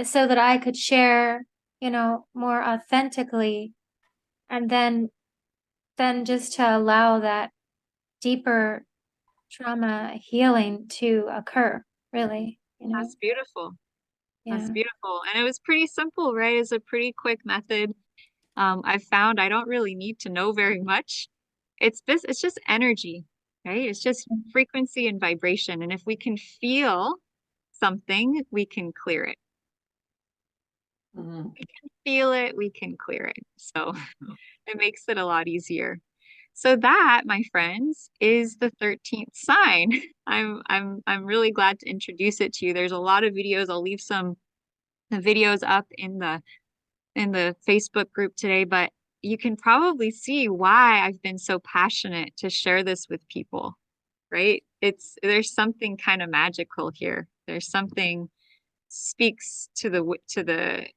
so that I could share, you know, more authentically. And then just to allow that deeper trauma healing to occur, really, you know. That's beautiful. Yeah. That's beautiful. And it was pretty simple, right? It's a pretty quick method. I've found I don't really need to know very much. It's just energy, right? It's just frequency and vibration. And if we can feel something, we can clear it. We can feel it, we can clear it. So it makes it a lot easier. So that, my friends, is the 13th sign. I'm really glad to introduce it to you. There's a lot of videos. I'll leave some videos up in the Facebook group today, but you can probably see why I've been so passionate to share this with people, right? There's something kind of magical here. There's something speaks to the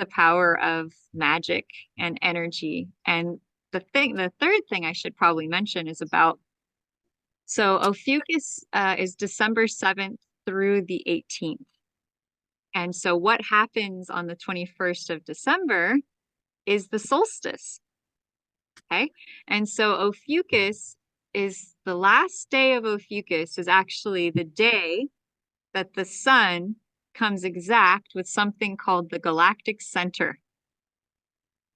power of magic and energy. And the third thing I should probably mention is so Ophiuchus is December 7th through the 18th. And so what happens on the 21st of December is the solstice. Okay. And so Ophiuchus is the last day of Ophiuchus is actually the day that the sun comes exact with something called the galactic center.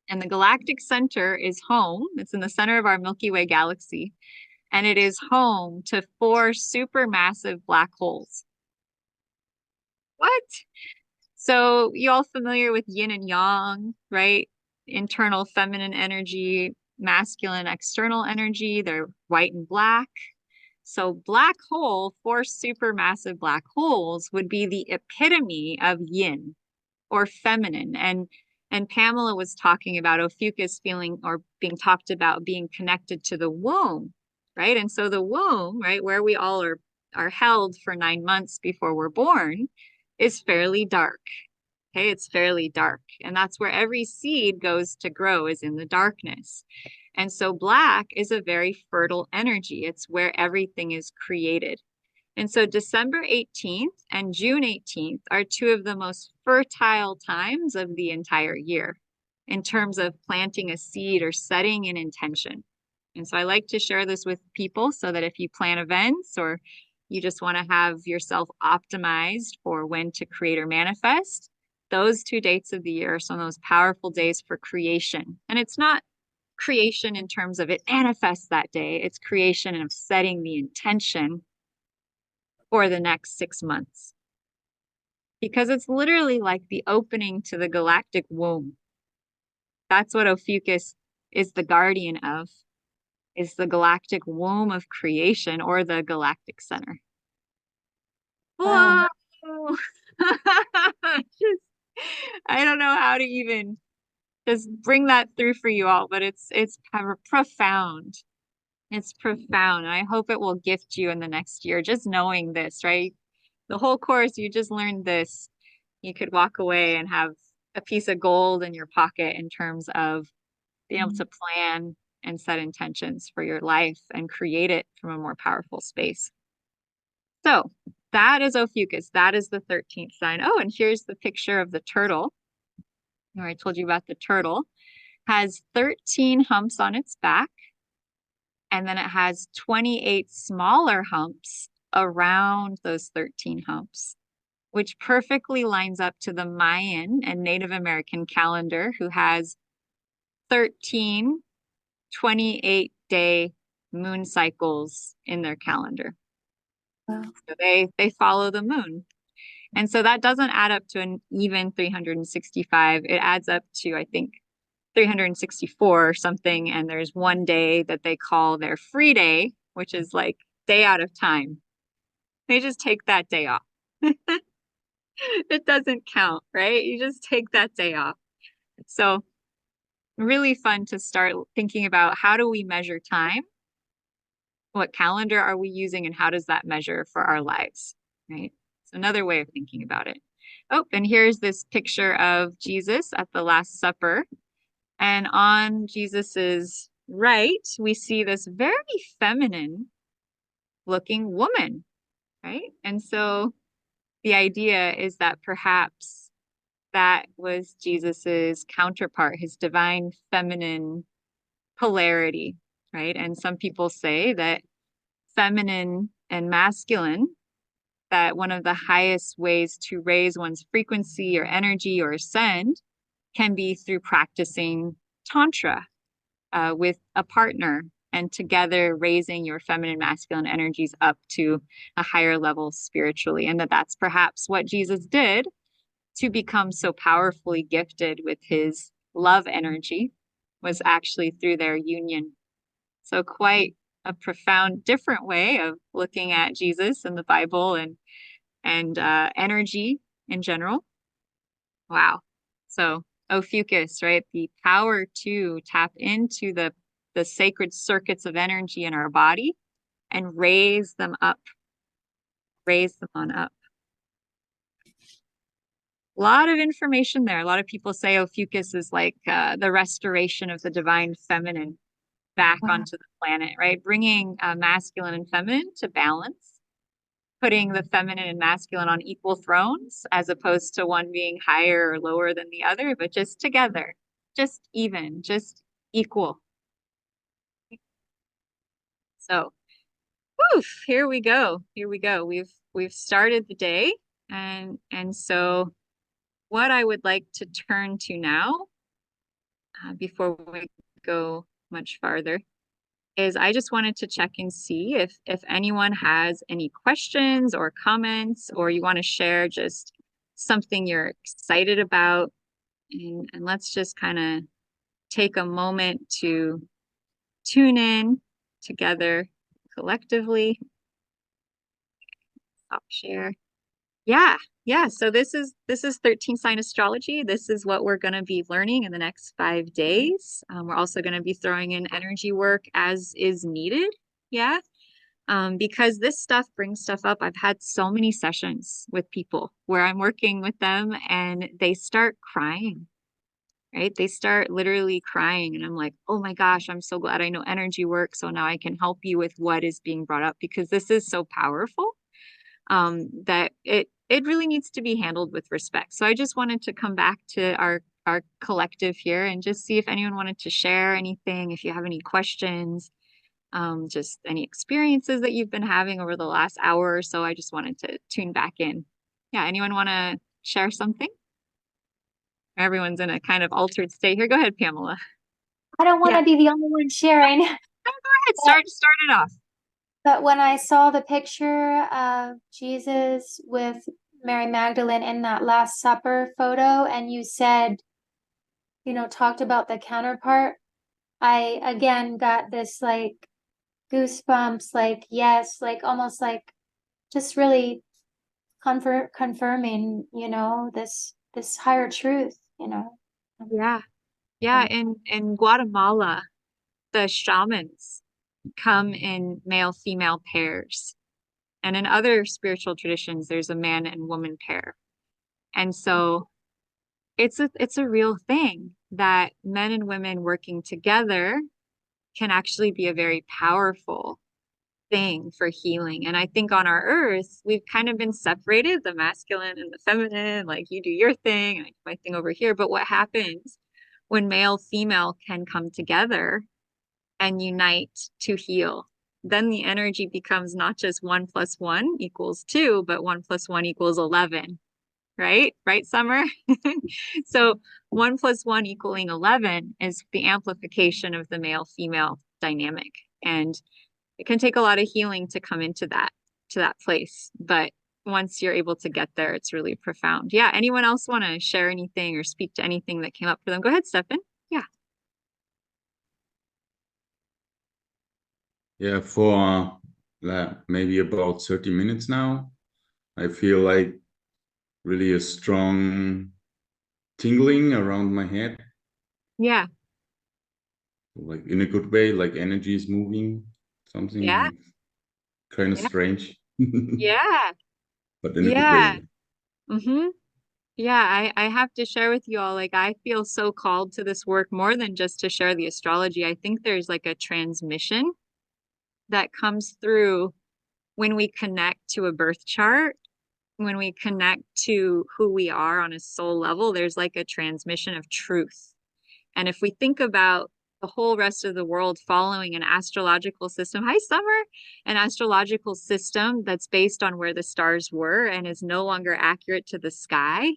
And the galactic center is home. It's in the center of our Milky Way galaxy. And it is home to 4 supermassive black holes. What? So you all familiar with yin and yang, right? Internal feminine energy, masculine external energy. They're white and black. So black hole, 4 supermassive black holes would be the epitome of yin or feminine. And Pamela was talking about Ophiuchus feeling or being talked about being connected to the womb, right? And so the womb, right, where we all are held for 9 months before we're born, is fairly dark. Okay, it's fairly dark. And that's where every seed goes to grow, is in the darkness. And so black is a very fertile energy. It's where everything is created. And so December 18th and June 18th are 2 of the most fertile times of the entire year in terms of planting a seed or setting an intention. And so I like to share this with people so that if you plan events or you just want to have yourself optimized for when to create or manifest, those 2 dates of the year are some of those powerful days for creation. And it's not creation in terms of it manifests that day. It's creation of setting the intention for the next 6 months. Because it's literally like the opening to the galactic womb. That's what Ophiuchus is the guardian of, is the galactic womb of creation, or the galactic center. Wow. Whoa! Just, I don't know how to even just bring that through for you all, but it's profound. It's profound. And I hope it will gift you in the next year, just knowing this, right? The whole course, you just learned this. You could walk away and have a piece of gold in your pocket in terms of being able to plan and set intentions for your life and create it from a more powerful space. So that is Ophiuchus. That is the 13th sign. Oh, and here's the picture of the turtle. I told you about the turtle. Has 13 humps on its back, and then it has 28 smaller humps around those 13 humps, which perfectly lines up to the Mayan and Native American calendar, who has 13 28-day moon cycles in their calendar. Wow. So they follow the moon. And so that doesn't add up to an even 365. It adds up to, I think, 364 or something. And there's one day that they call their free day, which is like day out of time. They just take that day off. It doesn't count, right? You just take that day off. So really fun to start thinking about, how do we measure time? What calendar are we using, and how does that measure for our lives, right? It's another way of thinking about it. Oh, and here's this picture of Jesus at the Last Supper. And on Jesus's right, we see this very feminine looking woman, right? And so the idea is that perhaps that was Jesus's counterpart, his divine feminine polarity, right? And some people say that feminine and masculine, that one of the highest ways to raise one's frequency or energy or ascend can be through practicing Tantra with a partner, and together raising your feminine, masculine energies up to a higher level spiritually. And that's perhaps what Jesus did to become so powerfully gifted with his love energy, was actually through their union. So quite a profound, different way of looking at Jesus and the Bible and energy in general. Wow. So Ophiuchus, right? The power to tap into the sacred circuits of energy in our body and raise them up, raise them on up. A lot of information there. A lot of people say Ophiuchus is like the restoration of the divine feminine back onto the planet, right? Bringing masculine and feminine to balance, putting the feminine and masculine on equal thrones, as opposed to one being higher or lower than the other, but just together, just even, just equal. So, woof, here we go. Here we go. We've started the day, and so what I would like to turn to now, before we go much farther, is I just wanted to check and see if anyone has any questions or comments, or you want to share just something you're excited about. And let's just kind of take a moment to tune in together collectively. Stop share. Yeah. So this is 13 sign astrology. This is what we're going to be learning in the next 5 days. We're also going to be throwing in energy work as is needed. Yeah. Because this stuff brings stuff up. I've had so many sessions with people where I'm working with them and they start crying, right? They start literally crying. And I'm like, oh my gosh, I'm so glad I know energy work. So now I can help you with what is being brought up, because this is so powerful. That it really needs to be handled with respect. So I just wanted to come back to our collective here and just see if anyone wanted to share anything, if you have any questions, just any experiences that you've been having over the last hour or so. I just wanted to tune back in. Yeah, anyone want to share something? Everyone's in a kind of altered state here. Go ahead, Pamela. I don't want Yeah. to be the only one sharing. Go ahead, start it off. But when I saw the picture of Jesus with Mary Magdalene in that Last Supper photo, and you said, talked about the counterpart, I again got this like goosebumps, like, yes, like almost like just really confirming, this higher truth, Yeah. Yeah. In Guatemala, the shamans come in male female pairs. And in other spiritual traditions, there's a man and woman pair. And so it's a real thing that men and women working together can actually be a very powerful thing for healing. And I think on our earth, we've kind of been separated, the masculine and the feminine, like you do your thing and I do my thing over here. But what happens when male, female can come together and unite to heal? Then the energy becomes not just 1+1 = 2, but 1+1 = 11, right? Right, Summer? So 1+1 = 11 is the amplification of the male female dynamic. And it can take a lot of healing to come into that place. But once you're able to get there, it's really profound. Yeah. Anyone else want to share anything or speak to anything that came up for them? Go ahead, Stefan. Yeah. Yeah, for maybe about 30 minutes now, I feel like really a strong tingling around my head. Yeah. Like in a good way, like energy is moving, something Yeah. kind of Yeah. strange. Yeah. But in a good Yeah. way. Mm-hmm. Yeah, I have to share with you all, like, I feel so called to this work more than just to share the astrology. I think there's like a transmission that comes through when we connect to a birth chart, when we connect to who we are on a soul level, there's like a transmission of truth. And if we think about the whole rest of the world following an astrological system, hi, Summer, an astrological system that's based on where the stars were and is no longer accurate to the sky.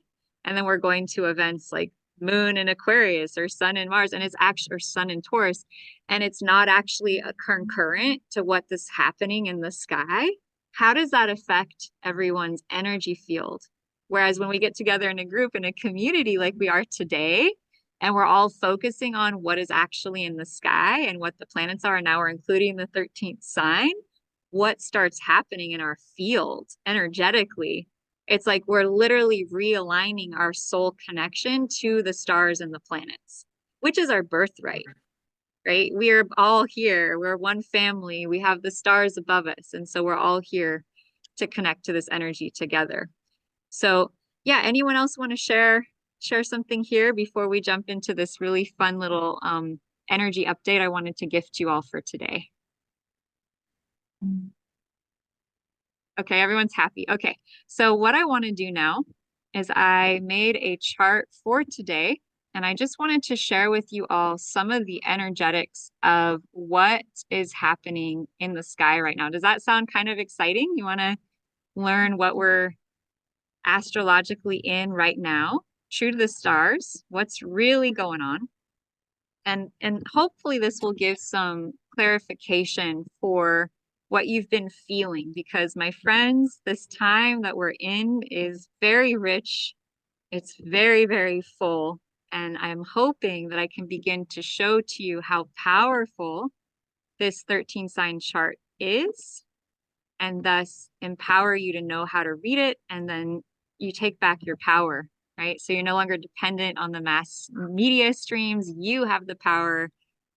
And then we're going to events like Moon in Aquarius or Sun in Mars, and it's actually, or Sun in Taurus, and it's not actually a concurrent to what is happening in the sky. How does that affect everyone's energy field? Whereas when we get together in a group, in a community like we are today, and we're all focusing on what is actually in the sky and what the planets are, and now we're including the 13th sign, what starts happening in our field energetically? It's like we're literally realigning our soul connection to the stars and the planets, which is our birthright, right? We are all here. We're one family. We have the stars above us. And so we're all here to connect to this energy together. So yeah, anyone else want to share something here before we jump into this really fun little energy update I wanted to gift you all for today? Okay, everyone's happy. Okay, so what I want to do now is I made a chart for today, and I just wanted to share with you all some of the energetics of what is happening in the sky right now. Does that sound kind of exciting? You want to learn what we're astrologically in right now, true to the stars, what's really going on. And hopefully this will give some clarification for what you've been feeling, because my friends, this time that we're in is very rich. It's very, very full. And I'm hoping that I can begin to show to you how powerful this 13 sign chart is, and thus empower you to know how to read it, and then you take back your power, right? So you're no longer dependent on the mass media streams. You have the power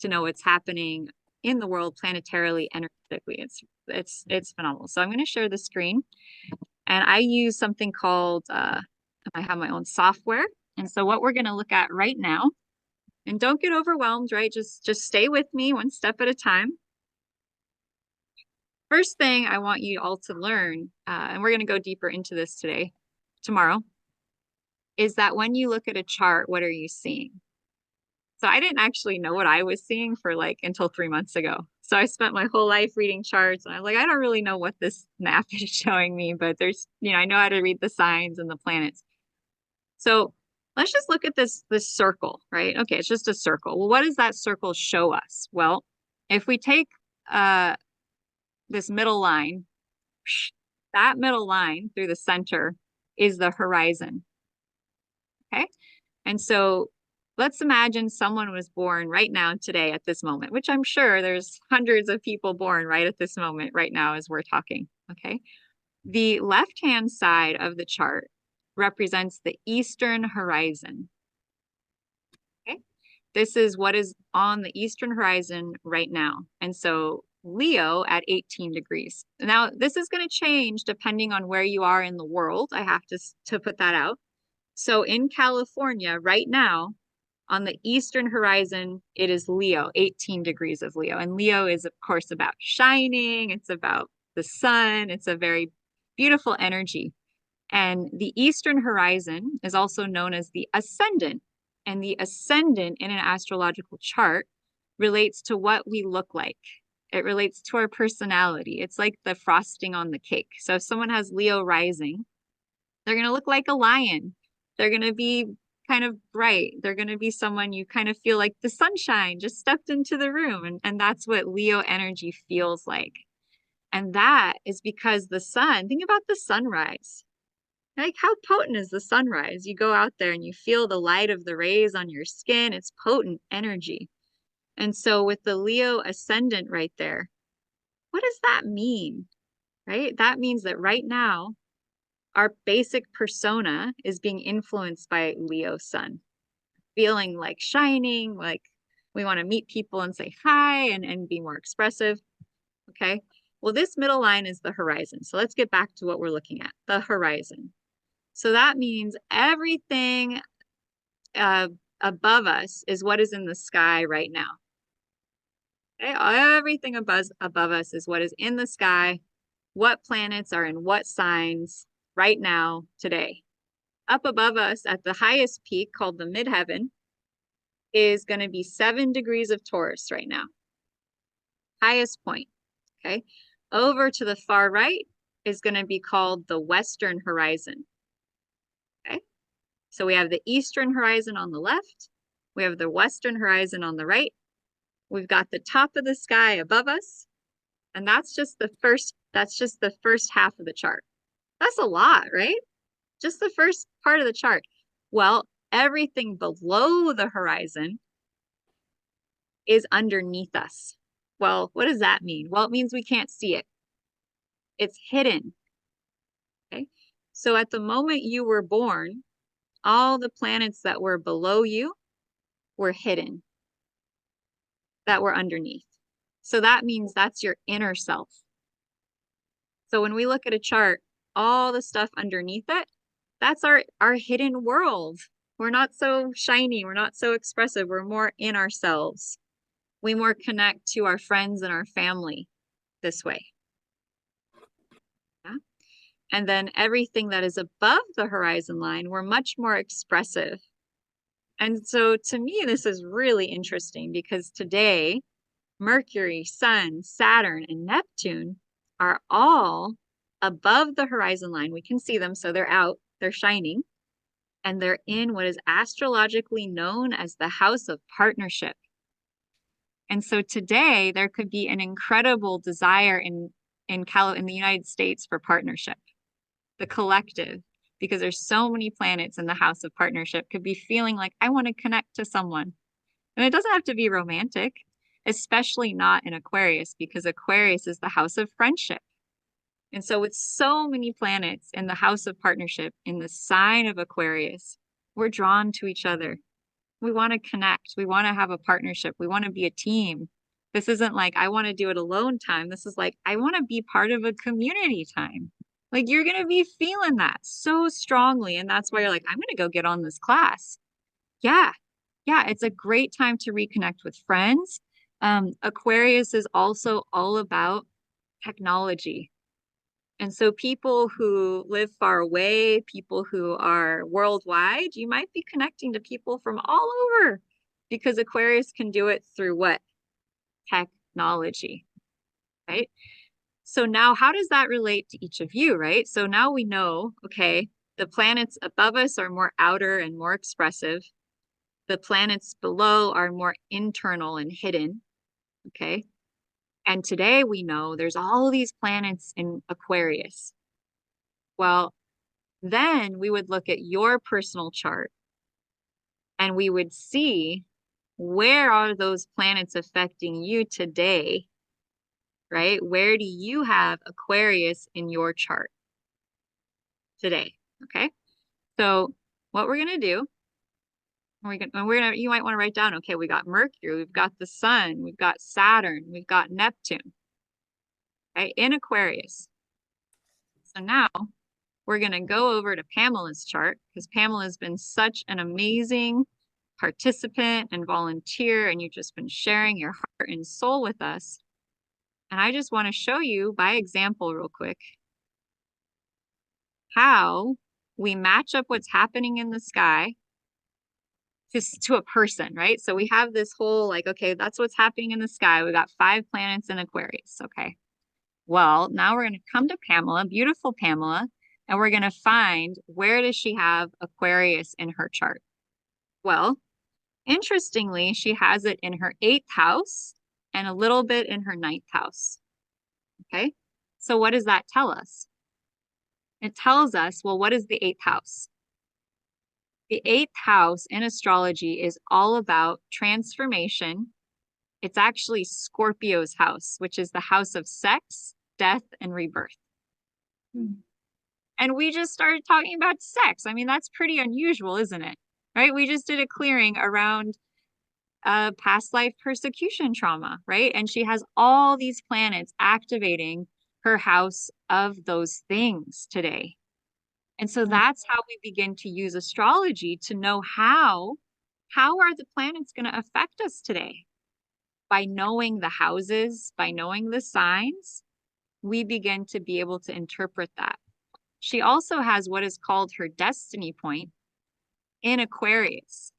to know what's happening in the world planetarily, energetically. It's phenomenal. So I'm going to share the screen, and I use something called I have my own software. And so what we're going to look at right now, and don't get overwhelmed, right? Just stay with me one step at a time. First thing I want you all to learn, and we're going to go deeper into this tomorrow, is that when you look at a chart, what are you seeing? So I didn't actually know what I was seeing for until 3 months ago. So I spent my whole life reading charts, and I'm like, I don't really know what this map is showing me, but there's, I know how to read the signs and the planets. So let's just look at this circle, right? Okay, it's just a circle. Well, what does that circle show us? Well, if we take this middle line, that middle line through the center is the horizon. Okay. And so let's imagine someone was born right now, today, at this moment, which I'm sure there's hundreds of people born right at this moment, right now, as we're talking. Okay. The left-hand side of the chart represents the eastern horizon. Okay. This is what is on the eastern horizon right now. And so Leo at 18 degrees. Now, this is going to change depending on where you are in the world. I have to put that out. So in California right now, on the eastern horizon, it is Leo, 18 degrees of Leo. And Leo is, of course, about shining. It's about the sun. It's a very beautiful energy. And the eastern horizon is also known as the ascendant. And the ascendant in an astrological chart relates to what we look like. It relates to our personality. It's like the frosting on the cake. So if someone has Leo rising, they're going to look like a lion. They're going to be kind of bright. They're going to be someone you kind of feel like the sunshine just stepped into the room. And that's what Leo energy feels like. And that is because the sun, think about the sunrise. Like, how potent is the sunrise? You go out there and you feel the light of the rays on your skin. It's potent energy. And so with the Leo ascendant right there, what does that mean? Right? That means that right now, our basic persona is being influenced by Leo sun, feeling like shining, like we want to meet people and say hi and be more expressive. Okay. Well, this middle line is the horizon. So let's get back to what we're looking at, the horizon. So that means everything above us is what is in the sky right now. Okay? Everything above us is what is in the sky, what planets are in what signs right now, today. Up above us at the highest peak, called the midheaven, is going to be 7 degrees of Taurus right now. Highest point. Okay. Over to the far right is going to be called the western horizon. Okay. So we have the eastern horizon on the left. We have the western horizon on the right. We've got the top of the sky above us. And that's just the first half of the chart. That's a lot, right? Just the first part of the chart. Well, everything below the horizon is underneath us. Well, what does that mean? Well, it means we can't see it. It's hidden. Okay. So at the moment you were born, all the planets that were below you were hidden, that were underneath. So that means that's your inner self. So when we look at a chart, all the stuff underneath it, that's our hidden world. We're not so shiny. We're not so expressive. We're more in ourselves. We more connect to our friends and our family this way. Yeah. And then everything that is above the horizon line, we're much more expressive. And so to me, this is really interesting because today, Mercury, Sun, Saturn, and Neptune are all above the horizon line. We can see them, so they're out, they're shining, and they're in what is astrologically known as the house of partnership. And so today there could be an incredible desire in the United States for partnership, the collective, because there's so many planets in the house of partnership, could be feeling like, I want to connect to someone. And it doesn't have to be romantic, especially not in Aquarius, because Aquarius is the house of friendship. And so with so many planets in the house of partnership, in the sign of Aquarius, we're drawn to each other. We want to connect. We want to have a partnership. We want to be a team. This isn't like, I want to do it alone time. This is like, I want to be part of a community time. Like, you're going to be feeling that so strongly. And that's why you're like, I'm going to go get on this class. Yeah. Yeah. It's a great time to reconnect with friends. Aquarius is also all about technology. And so people who live far away, people who are worldwide, you might be connecting to people from all over, because Aquarius can do it through what? Technology, right? So now how does that relate to each of you, right? So now we know, okay, The planets above us are more outer and more expressive. The planets below are more internal and hidden. Okay. And today we know there's all these planets in Aquarius. Well, then we would look at your personal chart and we would see where are those planets affecting you today, right? Where do you have Aquarius in your chart today? Okay. So what we're going to do, you might want to write down, okay, we got Mercury, we've got the Sun, we've got Saturn, we've got Neptune, right, in Aquarius. So now we're going to go over to Pamela's chart because Pamela's been such an amazing participant and volunteer, and you've just been sharing your heart and soul with us. And I just want to show you by example real quick how we match up what's happening in the sky to a person, right? So we have this whole like, okay, that's what's happening in the sky. We got 5 planets in Aquarius. Okay. Well, now we're going to come to Pamela, beautiful Pamela, and we're going to find where does she have Aquarius in her chart? Well, interestingly, she has it in her 8th house and a little bit in her 9th house. Okay. So what does that tell us? It tells us, well, what is the 8th house? The 8th house in astrology is all about transformation. It's actually Scorpio's house, which is the house of sex, death, and rebirth. And we just started talking about sex. I mean, that's pretty unusual, isn't it? Right? We just did a clearing around past life persecution trauma, right? And she has all these planets activating her house of those things today. And so that's how we begin to use astrology to know how are the planets going to affect us today? By knowing the houses, by knowing the signs, we begin to be able to interpret that. She also has what is called her destiny point in Aquarius.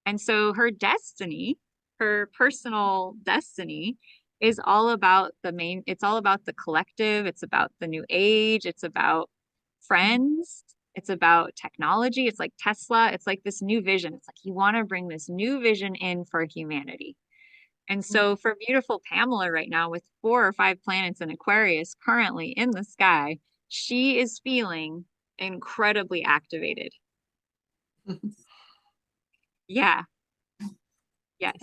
And so her destiny, her personal destiny, is all about it's all about the collective, it's about the new age, it's about friends, it's about technology, it's like Tesla, it's like this new vision. It's like you want to bring this new vision in for humanity. And so for beautiful Pamela right now with 4 or 5 planets in Aquarius currently in the sky, she is feeling incredibly activated. Yeah. Yes.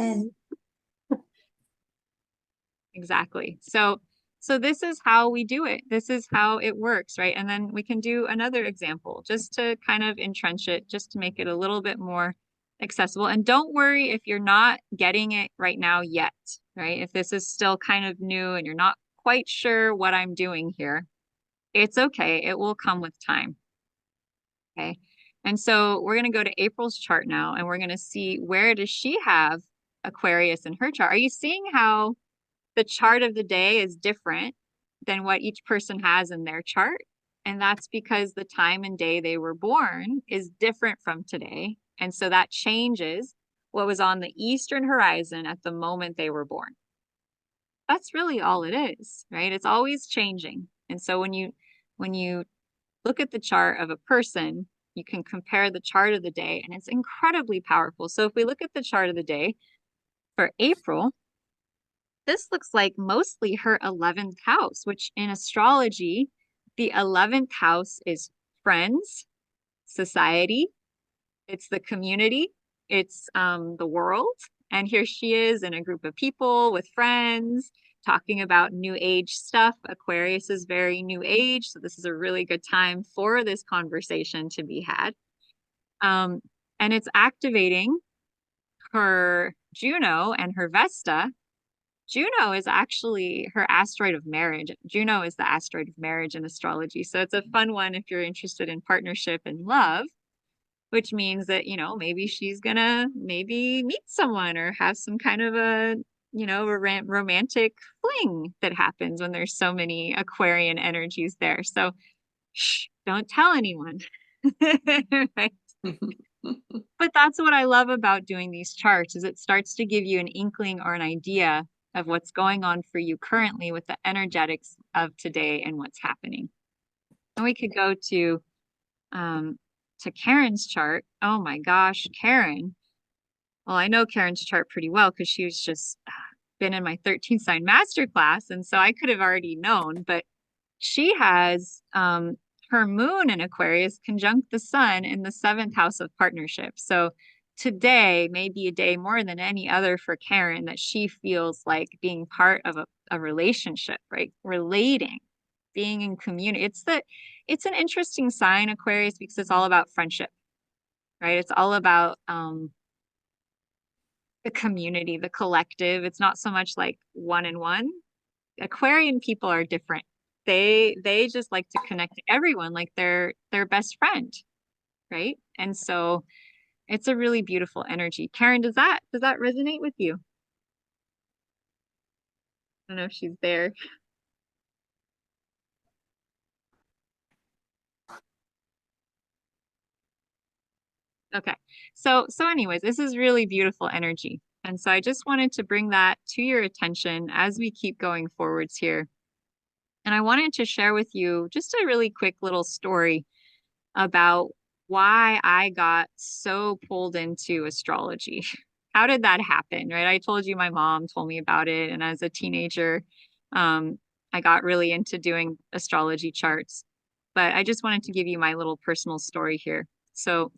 Exactly. So this is how we do it. This is how it works, right? And then we can do another example just to kind of entrench it, just to make it a little bit more accessible. And don't worry if you're not getting it right now yet, right? If this is still kind of new and you're not quite sure what I'm doing here, it's okay. It will come with time. Okay. And so we're going to go to April's chart now, and we're going to see where does she have Aquarius in her chart. Are you seeing how the chart of the day is different than what each person has in their chart? And that's because the time and day they were born is different from today. And so that changes what was on the eastern horizon at the moment they were born. That's really all it is, right? It's always changing. And so when you look at the chart of a person, you can compare the chart of the day, and it's incredibly powerful. So if we look at the chart of the day for April, this looks like mostly her 11th house, which in astrology, the 11th house is friends, society, it's the community, it's the world. And here she is in a group of people with friends talking about new age stuff. Aquarius is very new age, so this is a really good time for this conversation to be had. And it's activating her Juno and her Vesta. Juno is actually her asteroid of marriage. Juno is the asteroid of marriage in astrology. So it's a fun one if you're interested in partnership and love, which means that, you know, maybe she's gonna maybe meet someone or have some kind of a, you know, a romantic fling that happens when there's so many Aquarian energies there. So shh, don't tell anyone. Right? But that's what I love about doing these charts is it starts to give you an inkling or an idea of what's going on for you currently with the energetics of today and what's happening. And we could go to to Karen's chart. Oh my gosh, Karen. Well, I know Karen's chart pretty well because she was just been in my 13 sign masterclass. And so I could have already known, but she has her moon in Aquarius conjunct the sun in the 7th house of partnership. So today may be a day more than any other for Karen that she feels like being part of a relationship, right? Relating, being in community. It's an interesting sign, Aquarius, because it's all about friendship, right? It's all about the community, the collective. It's not so much like one and one. Aquarian people are different. They just like to connect to everyone like their best friend, right? And so it's a really beautiful energy. Karen, does that resonate with you? I don't know if she's there. Okay. So anyways, this is really beautiful energy. And so I just wanted to bring that to your attention as we keep going forwards here. And I wanted to share with you just a really quick little story about why I got so pulled into astrology. How did that happen, right? I told you my mom told me about it. And as a teenager, I got really into doing astrology charts. But I just wanted to give you my little personal story here. So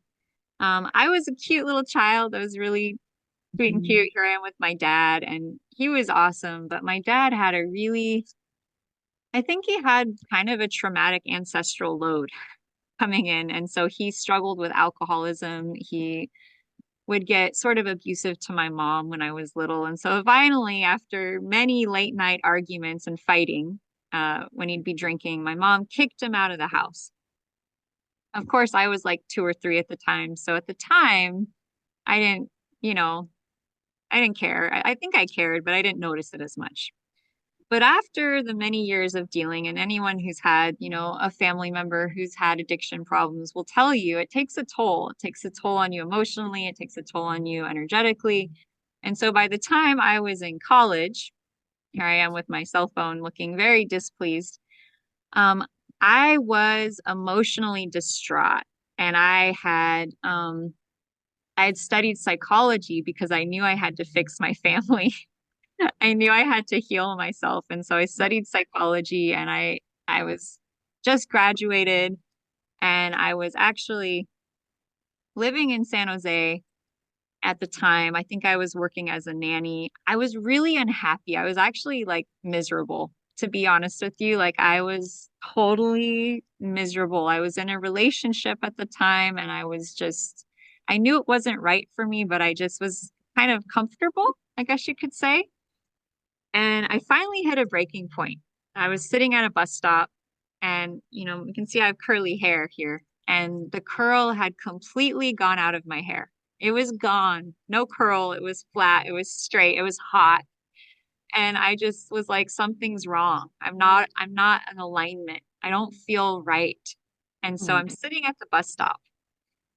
I was a cute little child. I was really sweet and cute. Here I am with my dad, and he was awesome. But my dad had I think he had kind of a traumatic ancestral load coming in. And so he struggled with alcoholism. He would get sort of abusive to my mom when I was little. And so finally, after many late night arguments and fighting, when he'd be drinking, my mom kicked him out of the house. Of course, I was like 2 or 3 at the time. So at the time, I didn't, I didn't care. I think I cared, but I didn't notice it as much. But after the many years of dealing, and anyone who's had, a family member who's had addiction problems will tell you it takes a toll. It takes a toll on you emotionally. It takes a toll on you energetically. And so by the time I was in college, here I am with my cell phone looking very displeased. I was emotionally distraught, and I had studied psychology because I knew I had to fix my family. I knew I had to heal myself. And so I studied psychology, and I was just graduated, and I was actually living in San Jose at the time. I think I was working as a nanny. I was really unhappy. I was actually like miserable, to be honest with you. Like I was totally miserable. I was in a relationship at the time, and I knew it wasn't right for me, but I just was kind of comfortable, I guess you could say. And I finally hit a breaking point. I was sitting at a bus stop, and, you can see I have curly hair here, and the curl had completely gone out of my hair. It was gone. No curl. It was flat. It was straight. It was hot. And I just was like, something's wrong. I'm not in alignment. I don't feel right. And so I'm sitting at the bus stop,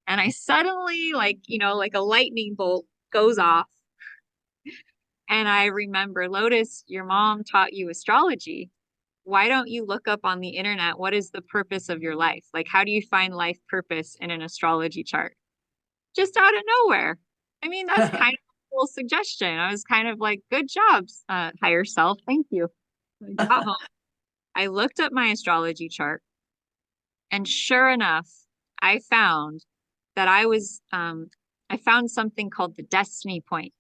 and I suddenly like a lightning bolt goes off. And I remember, Lotus, your mom taught you astrology. Why don't you look up on the internet, what is the purpose of your life? Like, how do you find life purpose in an astrology chart? Just out of nowhere. I mean, that's kind of a cool suggestion. I was kind of like, good job, higher self. Thank you. I got home. I looked up my astrology chart, and sure enough, I found that I found something called the destiny point.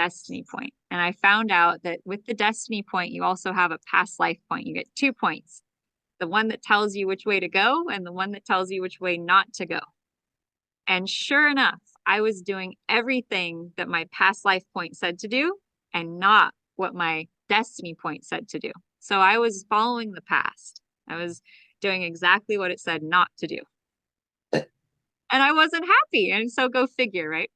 And I found out that with the destiny point, you also have a past life point. You get 2 points, the one that tells you which way to go and the one that tells you which way not to go. And sure enough, I was doing everything that my past life point said to do and not what my destiny point said to do. So I was following the past. I was doing exactly what it said not to do. And I wasn't happy. And so go figure, right?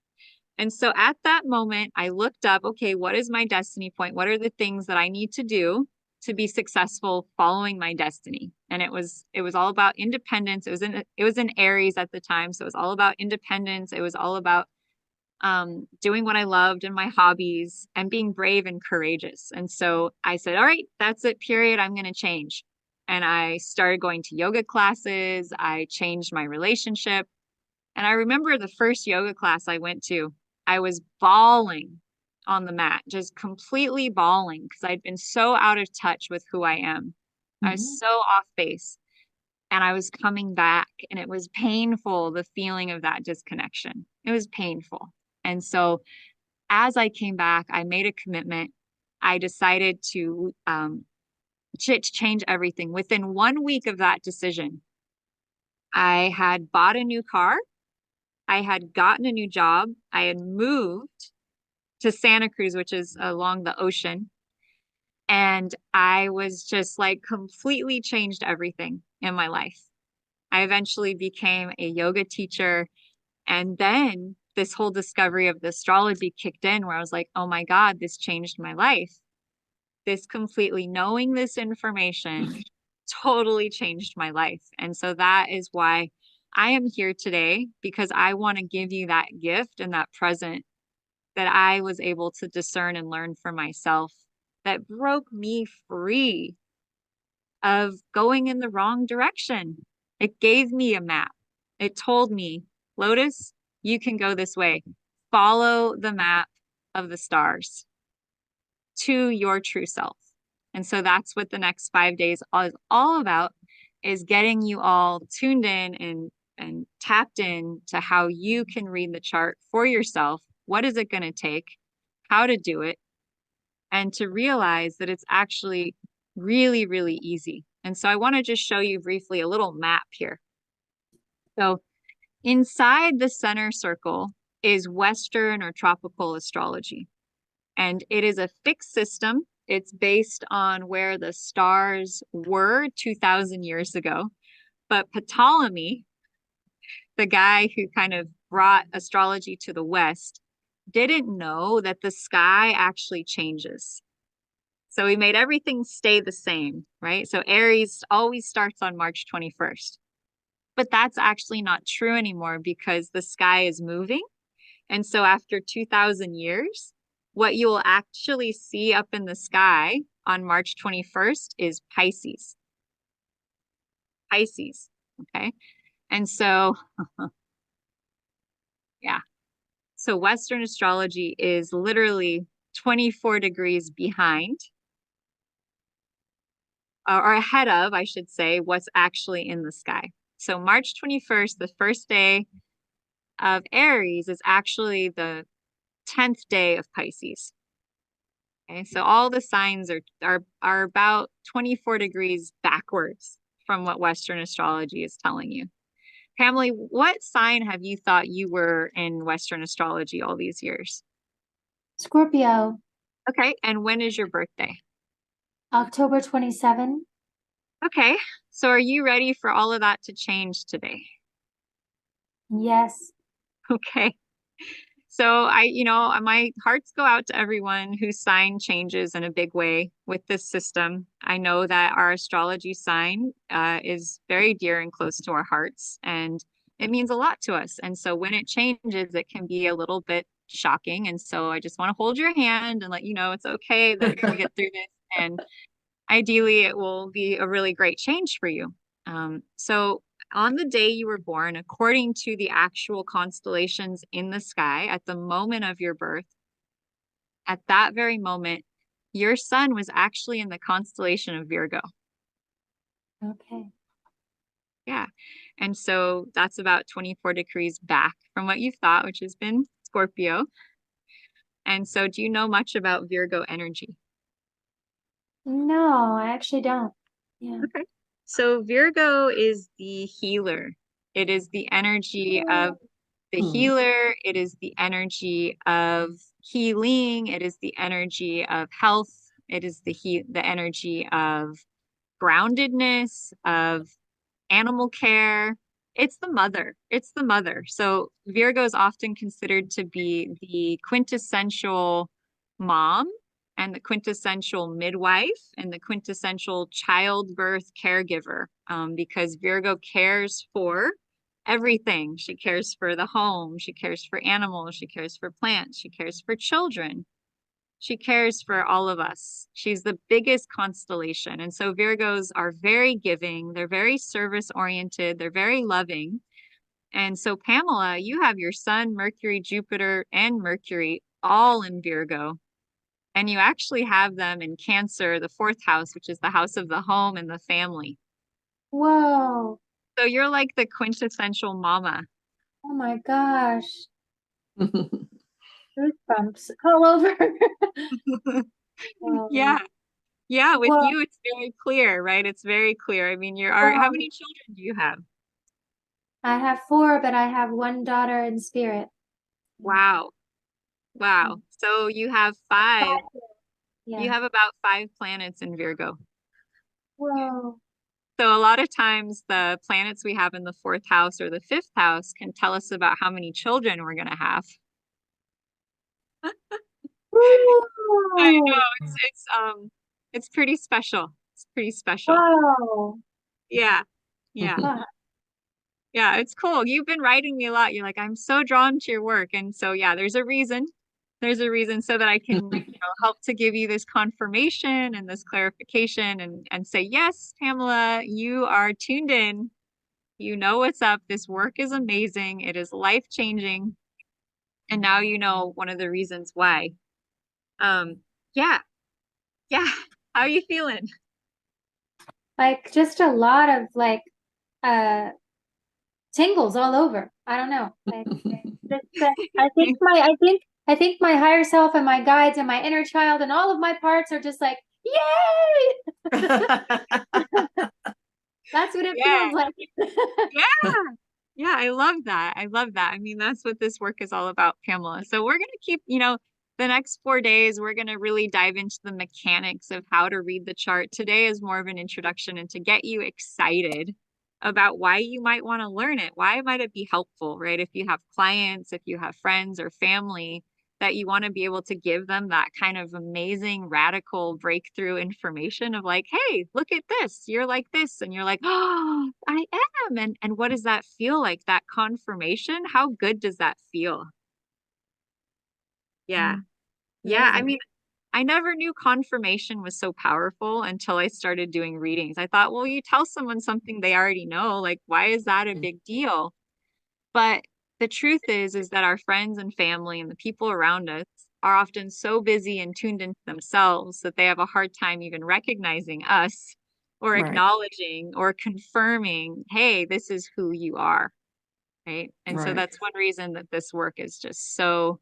And so at that moment, I looked up, okay, what is my destiny point? What are the things that I need to do to be successful following my destiny? And it was all about independence. It was in Aries at the time. So it was all about independence. It was all about doing what I loved and my hobbies and being brave and courageous. And so I said, all right, that's it, period. I'm going to change. and I started going to yoga classes. I changed my relationship. And I remember the first yoga class I went to, I was bawling on the mat, just completely bawling because I'd been so out of touch with who I am. I was so off base, and I was coming back, and it was painful, the feeling of that disconnection. It was painful. And so as I came back, I made a commitment. I decided to change everything. Within 1 week of that decision, I had bought a new car. I had gotten a new job. I had moved to Santa Cruz, which is along the ocean. And I was just like completely changed everything in my life. I eventually became a yoga teacher. And then this whole discovery of the astrology kicked in where I was like, oh my God, this changed my life. This completely knowing this information totally changed my life. And so that is why I am here today, because I want to give you that gift and that present that I was able to discern and learn for myself that broke me free of going in the wrong direction. It gave me a map. It told me, Lotus, you can go this way. Follow the map of the stars to your true self. And so that's what the next 5 days is all about, is getting you all tuned in and tapped in to how you can read the chart for yourself. What is it going to take? How to do it? And to realize that it's actually really, really easy. And so I want to just show you briefly a little map here. So inside the center circle is Western or tropical astrology. And it is a fixed system. It's based on where the stars were 2,000 years ago. But Ptolemy, the guy who kind of brought astrology to the West, didn't know that the sky actually changes. So he made everything stay the same, right? So Aries always starts on March 21st. But that's actually not true anymore because the sky is moving. And so after 2,000 years, what you will actually see up in the sky on March 21st is Pisces. Pisces, okay? And so, yeah. So Western astrology is literally 24 degrees behind, or ahead of, I should say, what's actually in the sky. So March 21st, the first day of Aries, is actually the 10th day of Pisces. Okay, so all the signs are about 24 degrees backwards from what Western astrology is telling you. Pamela, what sign have you thought you were in Western astrology all these years? Scorpio, Okay, and when is your birthday? October 27. Okay, so are you ready for all of that to change today? Yes. Okay. So my hearts go out to everyone whose sign changes in a big way with this system. I know that our astrology sign is very dear and close to our hearts, and it means a lot to us. And so when it changes, it can be a little bit shocking. And so I just want to hold your hand and let you know it's okay that you're going to get through this. And ideally, it will be a really great change for you. So on the day you were born, according to the actual constellations in the sky at the moment of your birth, at that very moment, your sun was actually in the constellation of Virgo. Okay. Yeah. And so that's about 24 degrees back from what you've thought, which has been Scorpio. And so do you know much about Virgo energy? No, I actually don't. Yeah. Okay. So Virgo is the healer. It is the energy of the healer. It is the energy of healing. It is the energy of health. It is the energy of groundedness, of animal care. It's the mother. It's the mother. So Virgo is often considered to be the quintessential mom and the quintessential midwife and the quintessential childbirth caregiver, because Virgo cares for everything. She cares for the home. She cares for animals. She cares for plants. She cares for children. She cares for all of us. She's the biggest constellation. And so Virgos are very giving. They're very service oriented. They're very loving. And so Pamela, you have your Sun, Mercury, Jupiter, and Mercury all in Virgo. And you actually have them in Cancer, the fourth house, which is the house of the home and the family. Whoa. So you're like the quintessential mama. Oh my gosh. Goosebumps all over. Yeah. Yeah, with Well, you, it's very clear, right? It's very clear. I mean, how many children do you have? I have 4, but I have 1 daughter in spirit. Wow. Wow. So you have 5. Yeah. You have about 5 planets in Virgo. Whoa. So a lot of times the planets we have in the 4th house or the 5th house can tell us about how many children we're going to have. I know it's pretty special. It's pretty special. Wow. Yeah. Yeah. Yeah, it's cool. You've been writing me a lot. You're like, I'm so drawn to your work. And so, yeah, there's a reason. There's a reason so that I can help to give you this confirmation and this clarification and say, yes, Pamela, you are tuned in. You know what's up. This work is amazing. It is life-changing. And now you know one of the reasons why. Yeah. Yeah. How are you feeling? Like just a lot of like tingles all over. I don't know. I think my higher self and my guides and my inner child and all of my parts are just like, yay! That's what it feels like. Yeah. Yeah, I love that. I love that. I mean, that's what this work is all about, Pamela. So we're going to keep, the next 4 days, we're going to really dive into the mechanics of how to read the chart. Today is more of an introduction and to get you excited about why you might want to learn it. Why might it be helpful, right? If you have clients, if you have friends or family, that you want to be able to give them that kind of amazing, radical breakthrough information of like, hey, look at this. You're like this. And you're like, oh, I am. And what does that feel like? That confirmation? How good does that feel? Yeah. Yeah. I mean, I never knew confirmation was so powerful until I started doing readings. I thought, well, you tell someone something they already know. Like, why is that a big deal? But the truth is that our friends and family and the people around us are often so busy and tuned into themselves that they have a hard time even recognizing us or acknowledging or confirming, hey, this is who you are. Right. And so that's one reason that this work is just so,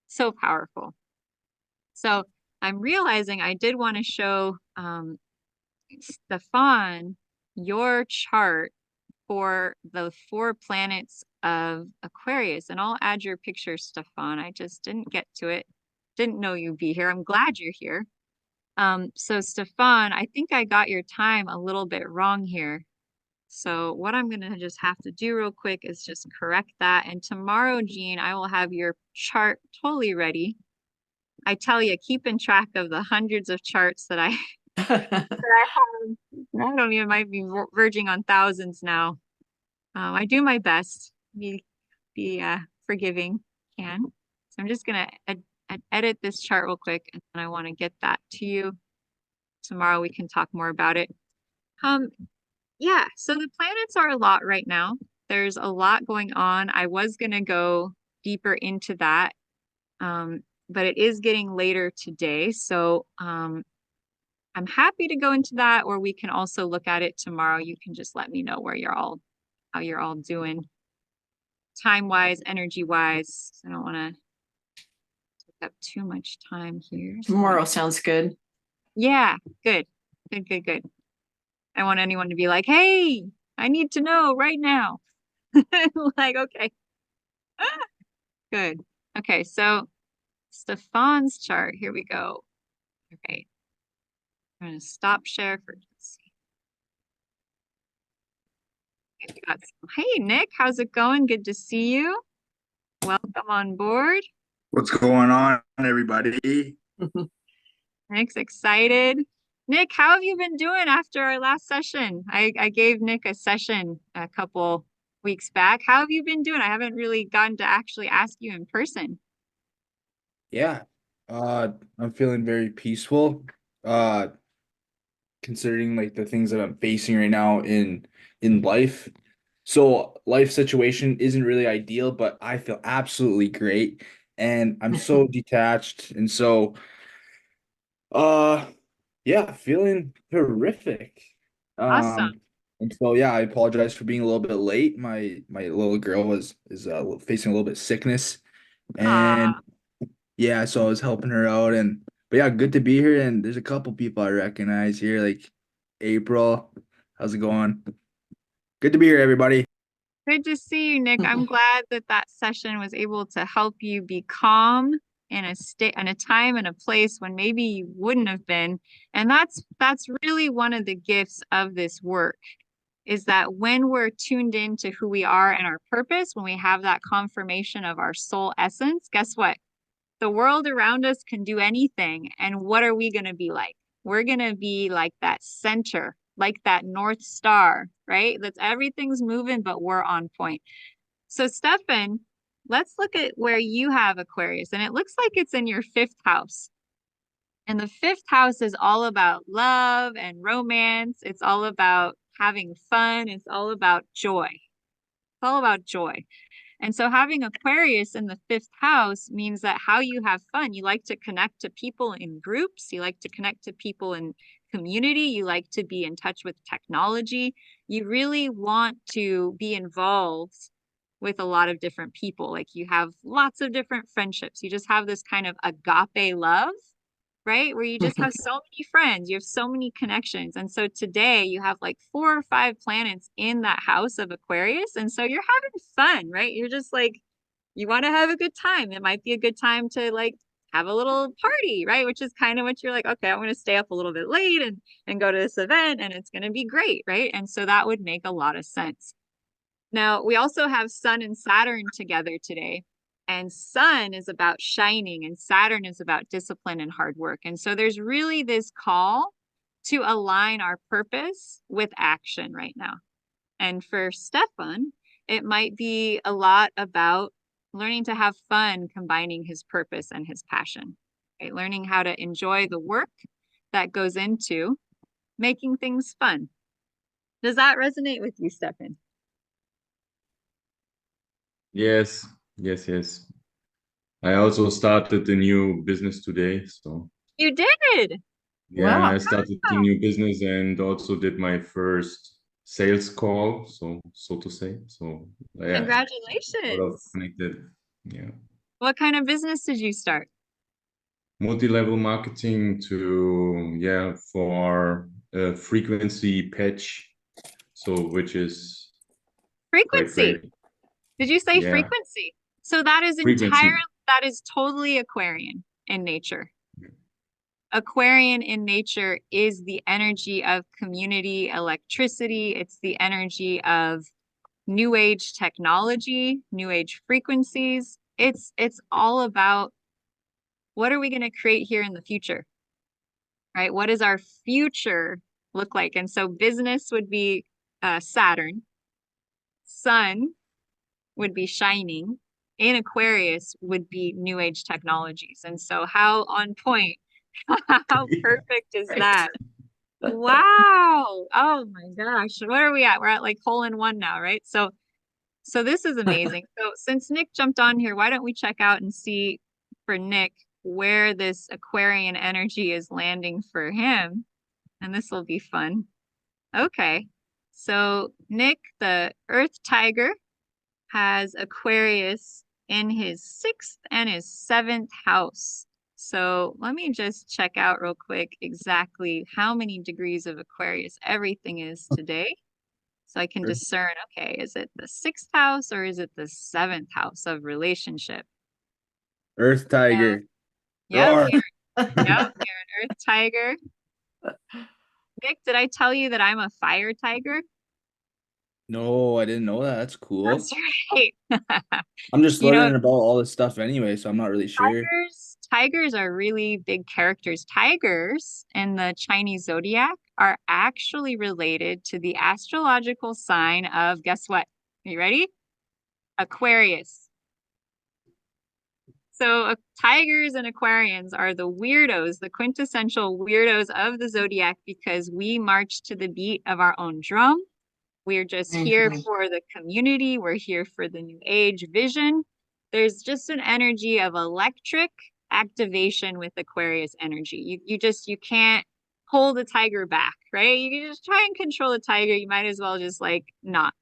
so powerful. So I'm realizing I did want to show Stefan your chart for the 4 planets of Aquarius. And I'll add your picture, Stefan. I just didn't get to it. Didn't know you'd be here. I'm glad you're here. So Stefan, I think I got your time a little bit wrong here. So what I'm going to just have to do real quick is just correct that. And tomorrow, Jean, I will have your chart totally ready. I tell you, keeping track of the hundreds of charts that I have. I don't even might be verging on thousands now. I do my best. Be forgiving, can. So I'm just gonna edit this chart real quick, and then I want to get that to you. Tomorrow we can talk more about it. Yeah. So the planets are a lot right now. There's a lot going on. I was gonna go deeper into that, but it is getting later today. So I'm happy to go into that, or we can also look at it tomorrow. You can just let me know how you're all doing time-wise, energy-wise. I don't want to take up too much time here. Tomorrow sounds good. Yeah, good. Good. I want anyone to be like, hey, I need to know right now. Like, okay. Good. Okay, so Stefan's chart. Here we go. Okay. I'm going to stop share for just Hey, Nick, how's it going? Good to see you. Welcome on board. What's going on, everybody? Nick's excited. Nick, how have you been doing after our last session? I gave Nick a session a couple weeks back. How have you been doing? I haven't really gotten to actually ask you in person. Yeah, I'm feeling very peaceful. Uh, Considering like the things that I'm facing right now in life. So life situation isn't really ideal, but I feel absolutely great, and I'm so detached, and so uh yeah, feeling terrific. Awesome. And so yeah, I apologize for being a little bit late. My little girl is facing a little bit of sickness, and Ah, yeah, so I was helping her out, and but yeah, good to be here. And there's a couple people I recognize here, like April. How's it going? Good to be here, everybody. good to see you, Nick. I'm glad that that session was able to help you be calm in a state, in a time and a place when maybe you wouldn't have been. And that's really one of the gifts of this work, is that when we're tuned into who we are and our purpose, when we have that confirmation of our soul essence, guess what? The world around us can do anything. And what are we going to be like? We're going to be like that center, like that North Star, right? That's everything's moving, but we're on point. So, Stefan, let's look at where you have Aquarius. And it looks like it's in your fifth house. And the fifth house is all about love and romance. It's all about having fun. It's all about joy. It's all about joy. And so having Aquarius in the fifth house means that how you have fun, you like to connect to people in groups, you like to connect to people in community, you like to be in touch with technology. You really want to be involved with a lot of different people. Like you have lots of different friendships. You just have this kind of agape love, right? Where you just have so many friends, you have so many connections. And so today you have like 4 or 5 planets in that house of Aquarius. And so you're having fun, right? You're just like, you want to have a good time. It might be a good time to like have a little party, right? Which is kind of what you're like, okay, I'm going to stay up a little bit late and go to this event and it's going to be great, right? And so that would make a lot of sense. Now, we also have Sun and Saturn together today. And Sun is about shining, and Saturn is about discipline and hard work. And so there's really this call to align our purpose with action right now. And for Stefan, it might be a lot about learning to have fun combining his purpose and his passion, right? Learning how to enjoy the work that goes into making things fun. Does that resonate with you, Stefan? Yes, yes, yes. I also started a new business today, so You did. yeah, Wow. I started a new business and also did my first sales call, so to say. So yeah, a lot of Congratulations. connected, yeah. What kind of business did you start? Multi-level marketing to for a frequency patch, so which is quite Frequency. great. Did you say Yeah, frequency? So that is frequency. totally Aquarian in nature. Aquarian in nature is the energy of community electricity. It's the energy of new age technology, new age frequencies. It's all about what are we going to create here in the future, right? What does our future look like? And so business would be Saturn, Sun would be shining, in Aquarius would be new age technologies. And so how on point, how perfect is that? Wow. Oh my gosh. What are we at? We're at like hole in one now, right? So this is amazing. So since Nick jumped on here, why don't we check out and see for Nick where this Aquarian energy is landing for him? And this will be fun. Okay. So Nick, the Earth Tiger, has Aquarius in his 6th and his 7th house. So let me just check out real quick exactly how many degrees of Aquarius everything is today. So I can discern, okay, is it the 6th house or is it the 7th house of relationship? Earth Tiger. Yep, Roar. yep, you're an Earth Tiger. Nick, did I tell you that I'm a fire tiger? No, I didn't know that. That's cool. That's right. I'm just You know, learning about all this stuff anyway, so I'm not really sure. tigers are really big characters. Tigers in the Chinese zodiac are actually related to the astrological sign of, guess what? Are you ready? Aquarius. So tigers and Aquarians are the weirdos, the quintessential weirdos of the zodiac, because we march to the beat of our own drum. We're just here for the community. We're here for the new age vision. There's just an energy of electric activation with Aquarius energy. You can't hold a tiger back, right? You can just try and control a tiger. You might as well just like not.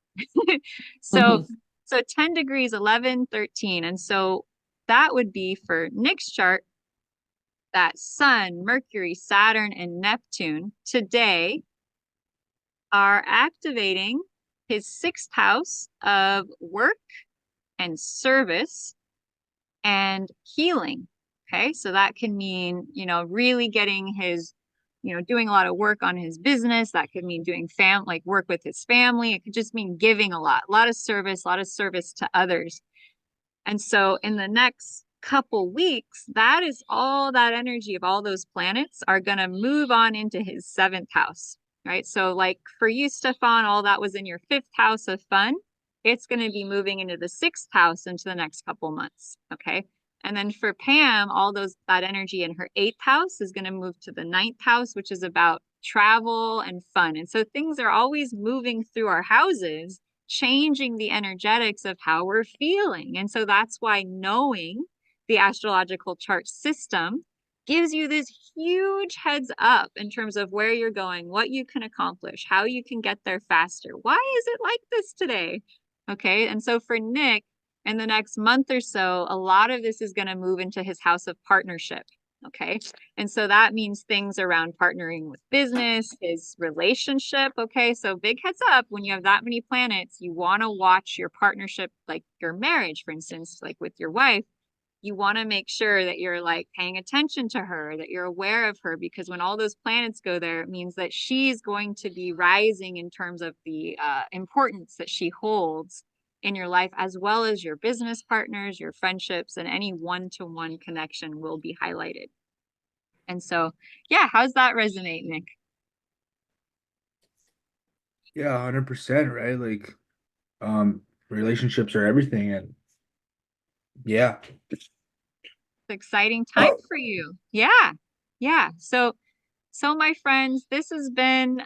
So 10 degrees, 11, 13. And so that would be for Nick's chart, that Sun, Mercury, Saturn, and Neptune today are activating his sixth house of work and service and healing. Okay, so that can mean, really getting his, doing a lot of work on his business. That could mean doing work with his family. It could just mean giving a lot of service to others. And so in the next couple weeks, that is all that energy of all those planets are going to move on into his seventh house, right? So like for you, Stefan, all that was in your fifth house of fun. It's going to be moving into the sixth house into the next couple months. Okay. And then for Pam, that energy in her eighth house is going to move to the ninth house, which is about travel and fun. And so things are always moving through our houses, changing the energetics of how we're feeling. And so that's why knowing the astrological chart system gives you this huge heads up in terms of where you're going, what you can accomplish, how you can get there faster. Why is it like this today? Okay. And so for Nick, in the next month or so, a lot of this is going to move into his house of partnership. Okay. And so that means things around partnering with business, his relationship. Okay. So big heads up, when you have that many planets, you want to watch your partnership, like your marriage, for instance, like with your wife. You want to make sure that you're like paying attention to her, that you're aware of her, because when all those planets go there, it means that she's going to be rising in terms of the importance that she holds in your life, as well as your business partners, your friendships, and any one-to-one connection will be highlighted. And so, yeah, how's that resonate, Nick? Yeah, 100%, right? Like, relationships are everything, and yeah. It's an exciting time for you. Yeah. Yeah. So my friends, this has been,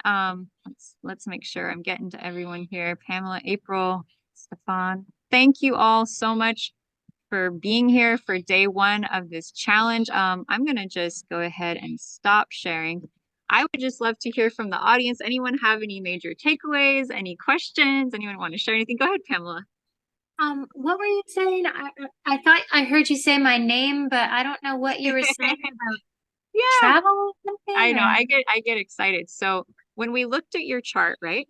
let's make sure I'm getting to everyone here. Pamela, April, Stefan, thank you all so much for being here for day one of this challenge. I'm going to just go ahead and stop sharing. I would just love to hear from the audience. Anyone have any major takeaways, any questions? Anyone want to share anything? Go ahead, Pamela. What were you saying? I thought I heard you say my name, but I don't know what you were saying about travel or something. I know, I get excited. So when we looked at your chart, right,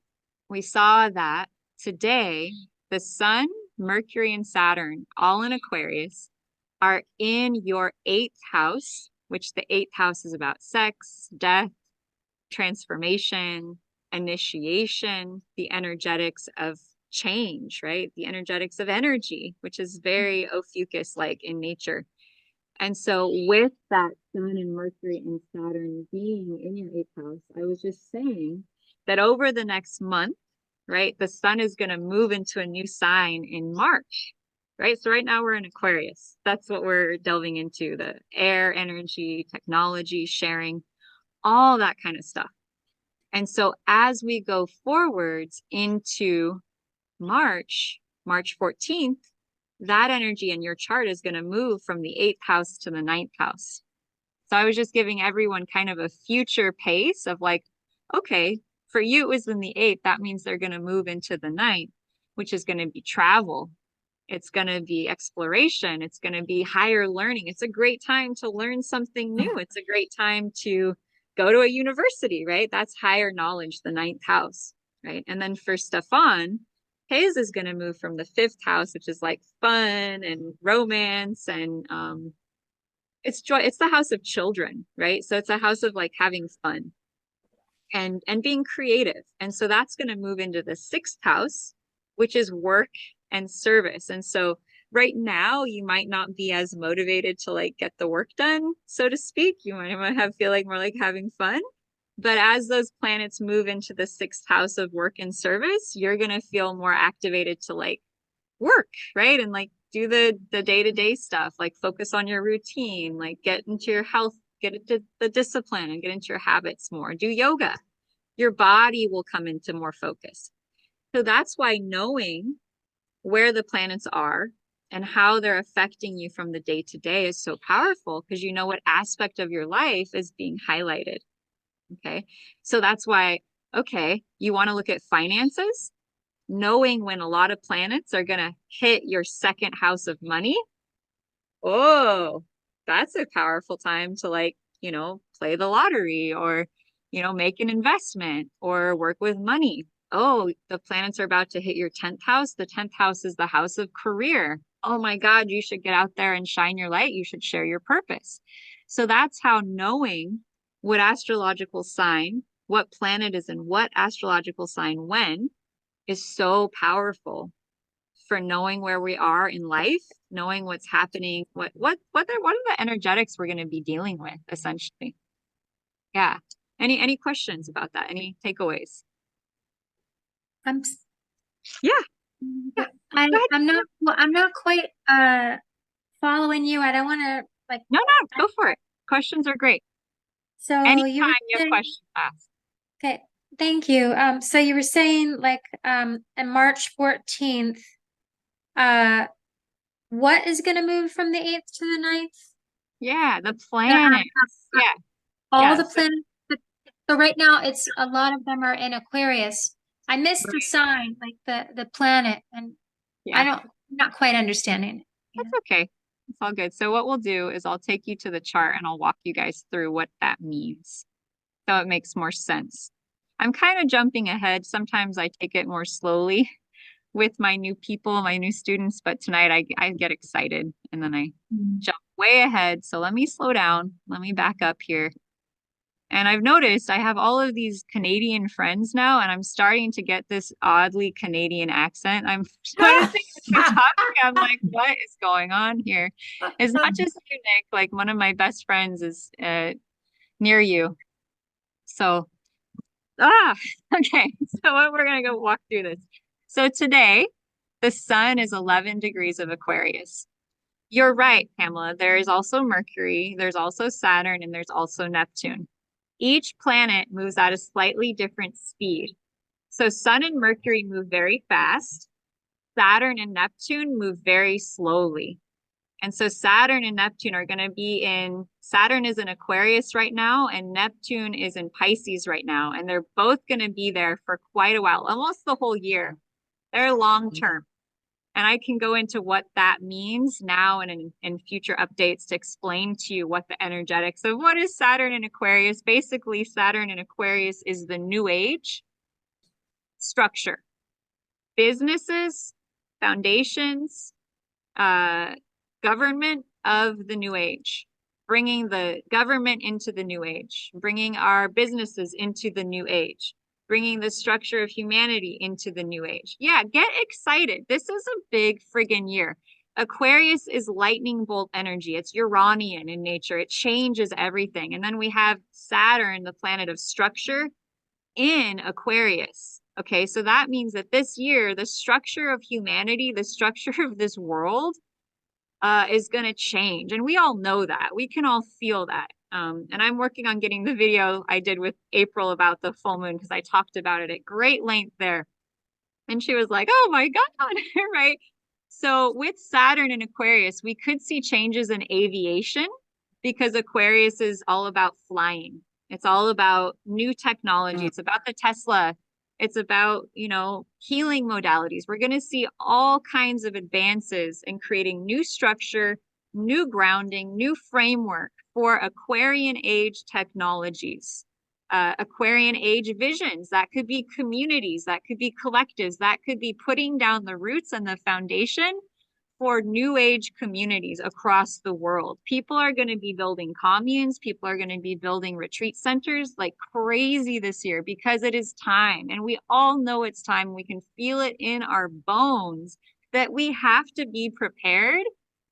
we saw that today the Sun, Mercury, and Saturn, all in Aquarius, are in your eighth house, which the eighth house is about sex, death, transformation, initiation, the energetics of change, right? The energetics of energy, which is very Ophiuchus-like in nature. And so with that Sun and Mercury and Saturn being in your eighth house, I was just saying that over the next month, right, the Sun is going to move into a new sign in March, right? So right now we're in Aquarius. That's what we're delving into, the air, energy, technology, sharing, all that kind of stuff. And so as we go forwards into March 14th, that energy in your chart is going to move from the eighth house to the ninth house. So I was just giving everyone kind of a future pace of like, okay, for you, it was in the eighth. That means they're going to move into the ninth, which is going to be travel. It's going to be exploration. It's going to be higher learning. It's a great time to learn something new. It's a great time to go to a university, right? That's higher knowledge, the ninth house, right? And then for Stefan, his is going to move from the fifth house, which is like fun and romance, and it's joy. It's the house of children, right? So it's a house of like having fun and being creative. And so that's going to move into the sixth house, which is work and service. And so right now you might not be as motivated to like get the work done, so to speak. You might feel like more like having fun. But as those planets move into the sixth house of work and service, you're going to feel more activated to like work, right? And like do the day-to-day stuff, like focus on your routine, like get into your health, get into the discipline and get into your habits more. Do yoga. Your body will come into more focus. So that's why knowing where the planets are and how they're affecting you from the day to day is so powerful, because you know what aspect of your life is being highlighted. Okay. So that's why, okay, you want to look at finances, knowing when a lot of planets are going to hit your second house of money. Oh, that's a powerful time to, like, you know, play the lottery or, you know, make an investment or work with money. Oh, the planets are about to hit your 10th house. The 10th house is the house of career. Oh my God, you should get out there and shine your light. You should share your purpose. So that's how knowing what astrological sign, what planet is in what astrological sign when, is so powerful for knowing where we are in life, knowing what's happening, what are the energetics we're going to be dealing with, essentially. Yeah. Any questions about that? Any takeaways? Yeah. I'm not quite following you. I don't want to like. No, go for it. Questions are great. So anytime you have questions, ask. Okay, thank you. So you were saying like on March 14th, what is going to move from the 8th to the 9th? Yeah, the planets. Yeah. All the planets. So right now it's a lot of them are in Aquarius. I missed the sign, like the planet, and I'm not quite understanding. That's okay. It's all good. So what we'll do is I'll take you to the chart and I'll walk you guys through what that means, so it makes more sense. I'm kind of jumping ahead. Sometimes I take it more slowly with my new people, my new students, but tonight I get excited and then I jump way ahead. So let me slow down. Let me back up here. And I've noticed I have all of these Canadian friends now, and I'm starting to get this oddly Canadian accent. I'm noticing as you're talking, I'm like, what is going on here? It's not just you, Nick. Like, one of my best friends is near you. So, okay. So we're going to go walk through this. So today, the sun is 11 degrees of Aquarius. You're right, Pamela. There is also Mercury, there's also Saturn, and there's also Neptune. Each planet moves at a slightly different speed. So Sun and Mercury move very fast. Saturn and Neptune move very slowly. And so Saturn and Neptune are going to be Saturn is in Aquarius right now, and Neptune is in Pisces right now. And they're both going to be there for quite a while, almost the whole year. They're long term. And I can go into what that means now and in future updates to explain to you what the energetics of what is Saturn in Aquarius. Basically, Saturn in Aquarius is the new age structure, businesses, foundations, government of the new age, bringing the government into the new age, bringing our businesses into the new age, bringing the structure of humanity into the new age. Yeah, get excited. This is a big friggin' year. Aquarius is lightning bolt energy. It's Uranian in nature. It changes everything. And then we have Saturn, the planet of structure, in Aquarius. Okay, so that means that this year, the structure of humanity, the structure of this world is going to change. And we all know that. We can all feel that. And I'm working on getting the video I did with April about the full moon, because I talked about it at great length there. And she was like, oh my God, right? So with Saturn and Aquarius, we could see changes in aviation, because Aquarius is all about flying. It's all about new technology. It's about the Tesla. It's about, you know, healing modalities. We're going to see all kinds of advances in creating new structure, new grounding, new framework for Aquarian age technologies, Aquarian age visions. That could be communities, that could be collectives, that could be putting down the roots and the foundation for new age communities across the world. People are going to be building communes. People are going to be building retreat centers like crazy this year, because it is time. And we all know it's time. We can feel it in our bones that we have to be prepared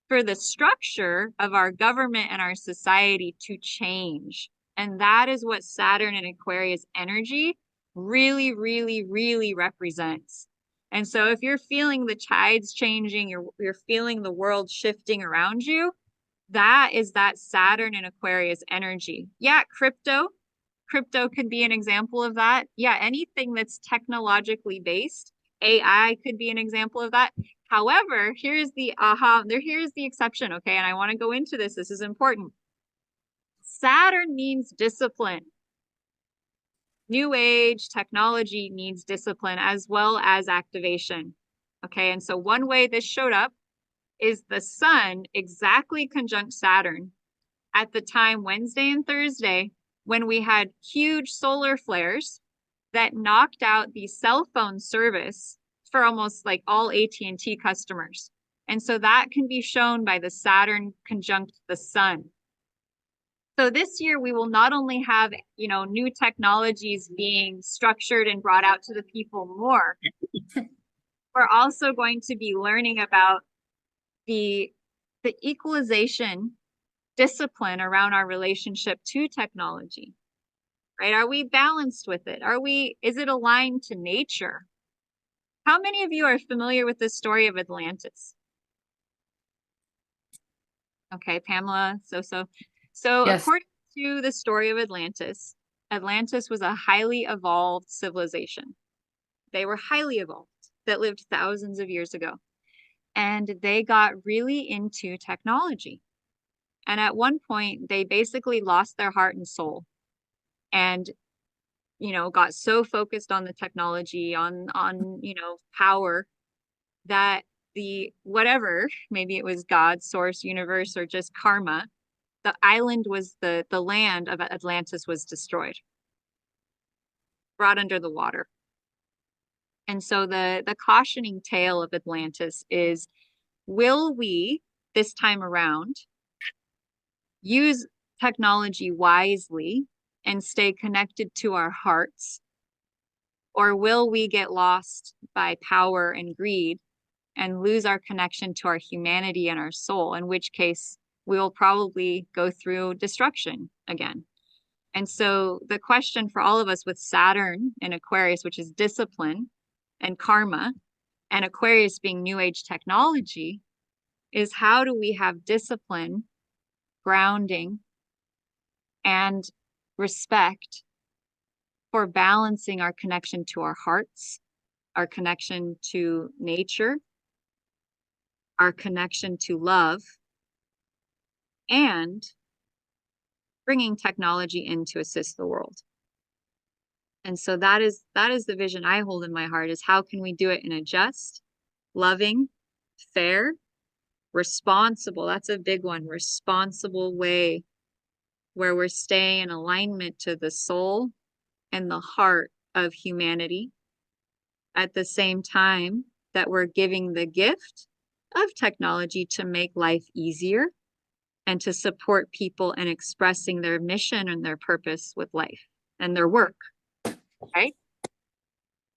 for the structure of our government and our society to change. And that is what Saturn and Aquarius energy really, really, really represents. And so if you're feeling the tides changing, you're feeling the world shifting around you, that is that Saturn and Aquarius energy. Yeah, crypto could be an example of that. Yeah, anything that's technologically based. AI could be an example of that. However, here's the exception, okay? And I want to go into this. This is important. Saturn means discipline. New age technology needs discipline as well as activation. Okay, and so one way this showed up is the sun exactly conjunct Saturn at the time Wednesday and Thursday when we had huge solar flares that knocked out the cell phone service for almost like all AT&T customers. And so that can be shown by the Saturn conjunct the sun. So this year we will not only have, new technologies being structured and brought out to the people more, we're also going to be learning about the equalization discipline around our relationship to technology, right? Are we balanced with it? Is it aligned to nature? How many of you are familiar with the story of Atlantis? Okay, Pamela, so Yes. according to the story of Atlantis, Atlantis was a highly evolved civilization. They were highly evolved that lived thousands of years ago. And they got really into technology. And at one point, they basically lost their heart and soul and, got so focused on the technology, on power, that whatever, maybe it was God, source, universe, or just karma, the island was the land of Atlantis was destroyed, brought under the water. And so the cautioning tale of Atlantis is, will we, this time around, use technology wisely and stay connected to our hearts? Or will we get lost by power and greed and lose our connection to our humanity and our soul, in which case we will probably go through destruction again? And so the question for all of us with Saturn in Aquarius, which is discipline and karma, and Aquarius being new age technology, is how do we have discipline, grounding, and respect for balancing our connection to our hearts, our connection to nature, our connection to love, and bringing technology in to assist the world. And so that is the vision I hold in my heart, is how can we do it in a just, loving, fair, responsible, that's a big one, responsible way, where we're staying in alignment to the soul and the heart of humanity, at the same time that we're giving the gift of technology to make life easier and to support people in expressing their mission and their purpose with life and their work, right?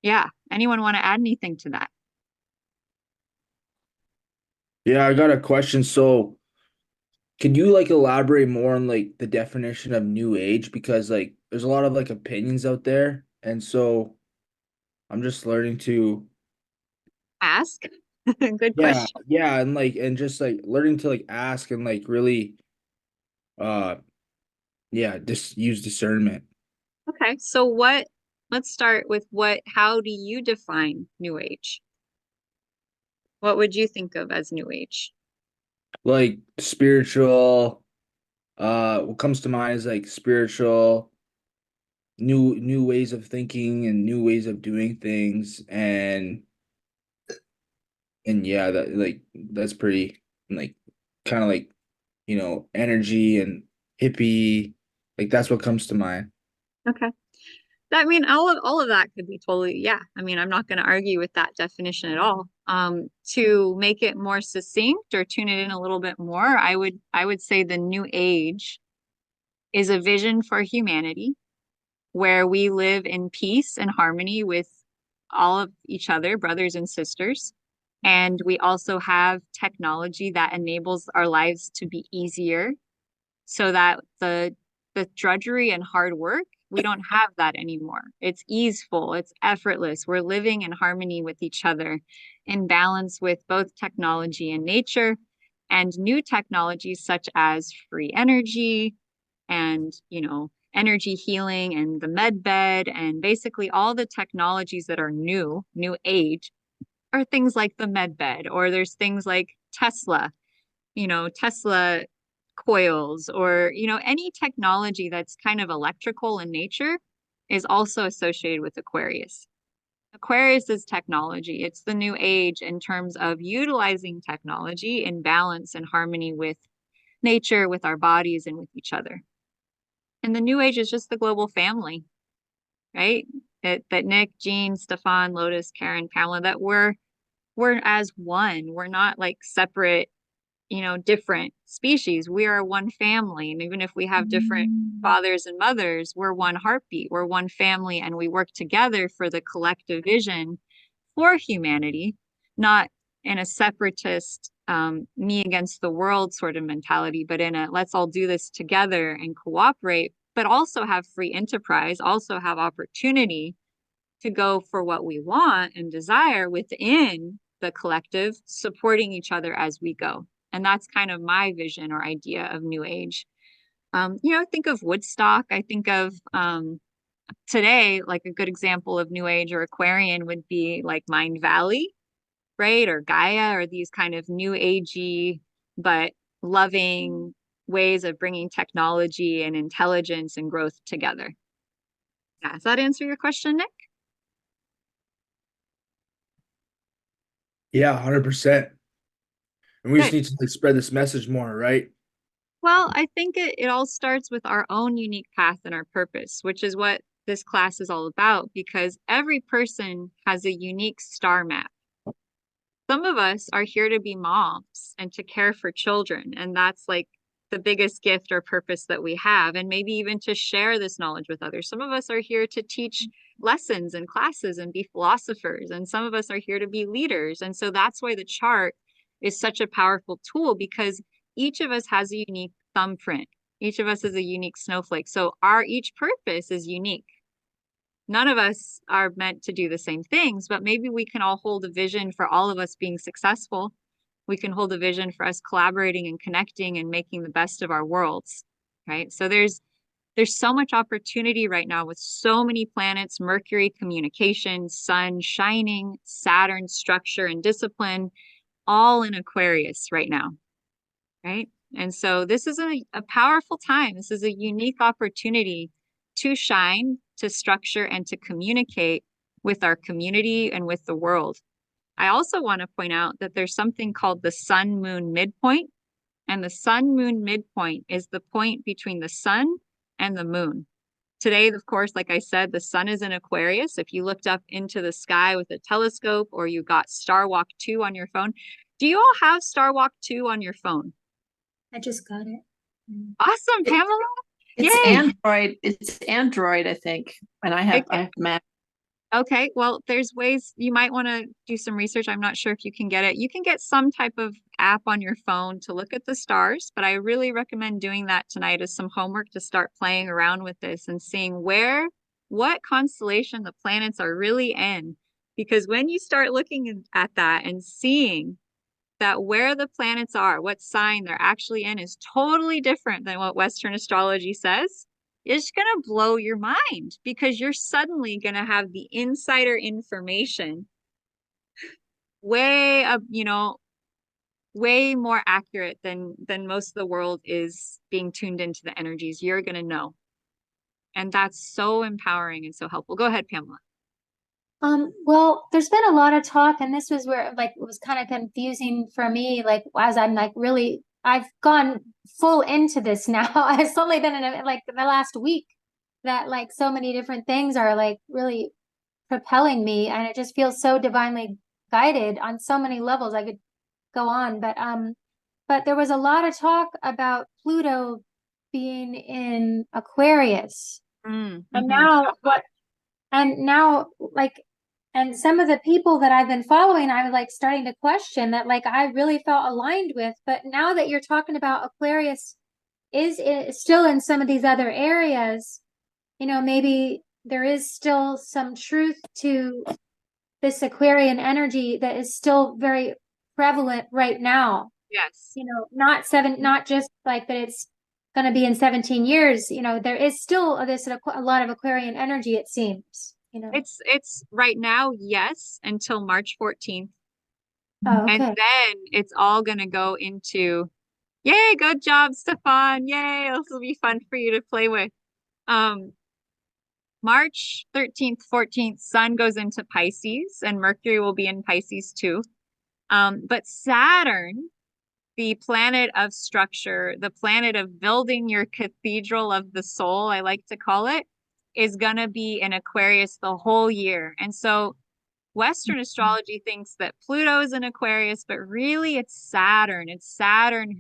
Yeah. Anyone want to add anything to that? Yeah, I got a question. So can you elaborate more on the definition of new age? Because there's a lot of opinions out there. And so I'm just learning to Ask. Good question. Yeah, and just learning to ask and really uh just use discernment. Okay. So let's start with how do you define new age? What would you think of as new age? Spiritual, what comes to mind is spiritual, new ways of thinking and new ways of doing things, and yeah, that's pretty kind of energy and hippie, that's what comes to mind. Okay. I mean, all of that could be totally, yeah. I mean, I'm not going to argue with that definition at all. To make it more succinct or tune it in a little bit more, I would say the new age is a vision for humanity where we live in peace and harmony with all of each other, brothers and sisters. And we also have technology that enables our lives to be easier so that the drudgery and hard work We don't have that anymore. It's easeful, it's effortless. We're living in harmony with each other, in balance with both technology and nature, and new technologies such as free energy and, energy healing and the med bed, and basically all the technologies that are new age, are things like the med bed, or there's things like Tesla coils, or, any technology that's kind of electrical in nature is also associated with Aquarius. Aquarius is technology. It's the new age in terms of utilizing technology in balance and harmony with nature, with our bodies, and with each other. And the new age is just the global family, right? That Nick, Jean, Stefan, Lotus, Karen, Pamela, that we're as one. We're not like separate, different species. We are one family. And even if we have different fathers and mothers, we're one heartbeat, we're one family, and we work together for the collective vision for humanity, not in a separatist, me against the world sort of mentality, but in a let's all do this together and cooperate, but also have free enterprise, also have opportunity to go for what we want and desire within the collective, supporting each other as we go. And that's kind of my vision or idea of New Age. Think of Woodstock. I think of today, like a good example of New Age or Aquarian would be like Mind Valley, right? Or Gaia, or these kind of New Agey, but loving ways of bringing technology and intelligence and growth together. Yeah, does that answer your question, Nick? Yeah, 100%. And we just Good. need to like spread this message more, right? Well, I think it all starts with our own unique path and our purpose, which is what this class is all about, because every person has a unique star map. Some of us are here to be moms and to care for children, and that's like the biggest gift or purpose that we have, and maybe even to share this knowledge with others. Some of us are here to teach lessons and classes and be philosophers, and some of us are here to be leaders. And so that's why the chart is such a powerful tool, because each of us has a unique thumbprint. Each of us is a unique snowflake. So our each purpose is unique. None of us are meant to do the same things, but maybe we can all hold a vision for all of us being successful. We can hold a vision for us collaborating and connecting and making the best of our worlds, right? So there's so much opportunity right now with so many planets: Mercury, communication; Sun, shining; Saturn, structure and discipline, all in Aquarius right now, right? And so this is a powerful time. This is a unique opportunity to shine, to structure, and to communicate with our community and with the world. I also want to point out that there's something called the sun-moon midpoint, and the sun-moon midpoint is the point between the sun and the moon. Today, of course, like I said, the sun is in Aquarius. If you looked up into the sky with a telescope, or you got Star Walk 2 on your phone. Do you all have Star Walk 2 on your phone? I just got it. Awesome, Pamela. It's Yay. Android. It's Android, I think. And I have Mac. Okay, well, there's ways you might want to do some research. I'm not sure if you can get it. You can get some type of app on your phone to look at the stars, but I really recommend doing that tonight as some homework to start playing around with this and seeing what constellation the planets are really in. Because when you start looking at that and seeing that where the planets are, what sign they're actually in, is totally different than what Western astrology says, it's going to blow your mind, because you're suddenly going to have the insider information way up, way more accurate than most of the world is being tuned into the energies. You're going to know. And that's so empowering and so helpful. Go ahead, Pamela. Well, there's been a lot of talk, and this was where like it was kind of confusing for me, like as I'm like really I've gone full into this now. It's only been in like the last week that like so many different things are like really propelling me, and it just feels so divinely guided on so many levels. I could go on, but there was a lot of talk about Pluto being in Aquarius. And now like and some of the people that I've been following, I was like starting to question that, like I really felt aligned with. But now that you're talking about Aquarius is still in some of these other areas, you know, maybe there is still some truth to this Aquarian energy that is still very prevalent right now. Yes. You know, not just like that it's going to be in 17 years, you know, there is still a lot of Aquarian energy, it seems, you know. It's right now, yes, until March 14th. Oh, And okay. then it's all going to go into, yay, good job, Stefan. Yay, this will be fun for you to play with. March 13th, 14th, Sun goes into Pisces and Mercury will be in Pisces too. But Saturn, the planet of structure, the planet of building your cathedral of the soul, I like to call it, is going to be in Aquarius the whole year. And so Western astrology thinks that Pluto is in Aquarius, but really it's Saturn. It's Saturn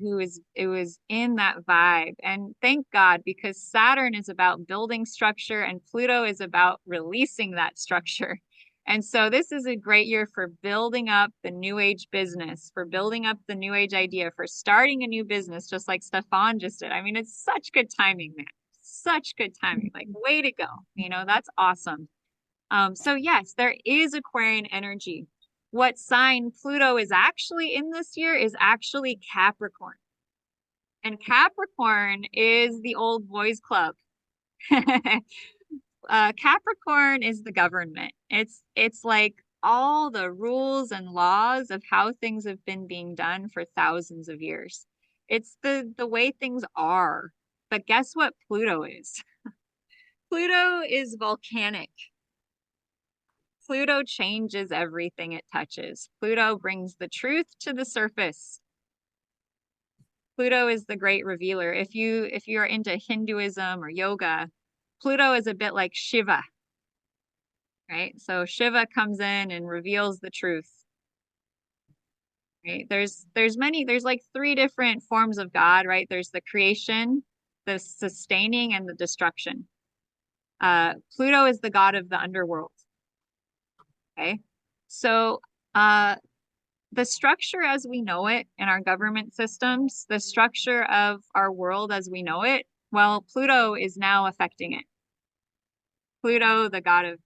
it was in that vibe. And thank God, because Saturn is about building structure and Pluto is about releasing that structure. And so this is a great year for building up the new age business, for building up the new age idea, for starting a new business, just like Stefan just did. I mean, it's such good timing, man. Such good timing. Like, way to go. You know, that's awesome. So yes, there is Aquarian energy. What sign Pluto is actually in this year is actually Capricorn. And Capricorn is the old boys club. Capricorn is the government. It's like all the rules and laws of how things have been being done for thousands of years. It's the way things are. But guess what Pluto is? Pluto is volcanic. Pluto changes everything it touches. Pluto brings the truth to the surface. Pluto is the great revealer. If you're into Hinduism or yoga, Pluto is a bit like Shiva, right? So Shiva comes in and reveals the truth. Right? There's like 3 different forms of God, right? There's the creation, the sustaining, and the destruction. Pluto is the god of the underworld. Okay. So the structure as we know it in our government systems, the structure of our world as we know it, well, Pluto is now affecting it. Pluto, the god of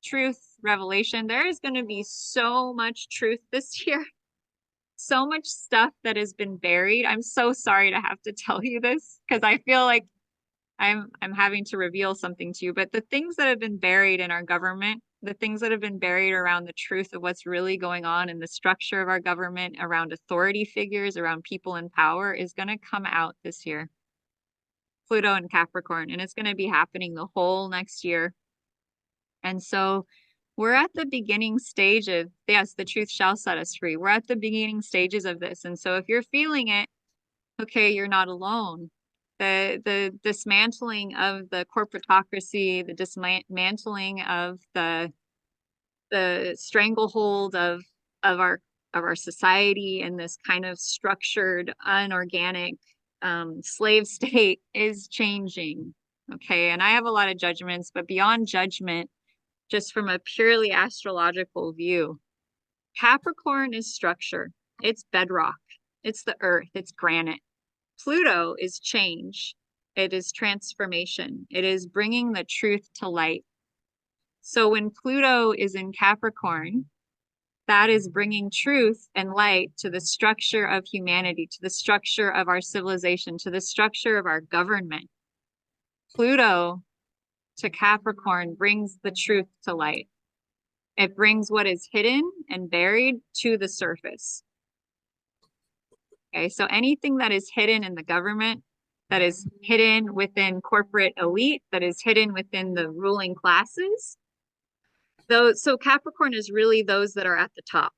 truth, revelation. There is going to be so much truth this year. So much stuff that has been buried. I'm so sorry to have to tell you this because I feel like I'm having to reveal something to you, but the things that have been buried in our government, the things that have been buried around the truth of what's really going on in the structure of our government, around authority figures, around people in power, is going to come out this year. Pluto and Capricorn, and it's going to be happening the whole next year. And so we're at the beginning stage of, yes, the truth shall set us free. We're at the beginning stages of this. And so if you're feeling it, okay, you're not alone. The dismantling of the corporatocracy, the dismantling of the stranglehold of our society and this kind of structured, unorganic slave state is changing. Okay, and I have a lot of judgments, but beyond judgment, just from a purely astrological view, Capricorn is structure. It's bedrock. It's the earth. It's granite. Pluto is change. It is transformation. It is bringing the truth to light. So when Pluto is in Capricorn, that is bringing truth and light to the structure of humanity, to the structure of our civilization, to the structure of our government. Pluto to Capricorn brings the truth to light. It brings what is hidden and buried to the surface. Okay, so anything that is hidden in the government, that is hidden within corporate elite, that is hidden within the ruling classes. So Capricorn is really those that are at the top.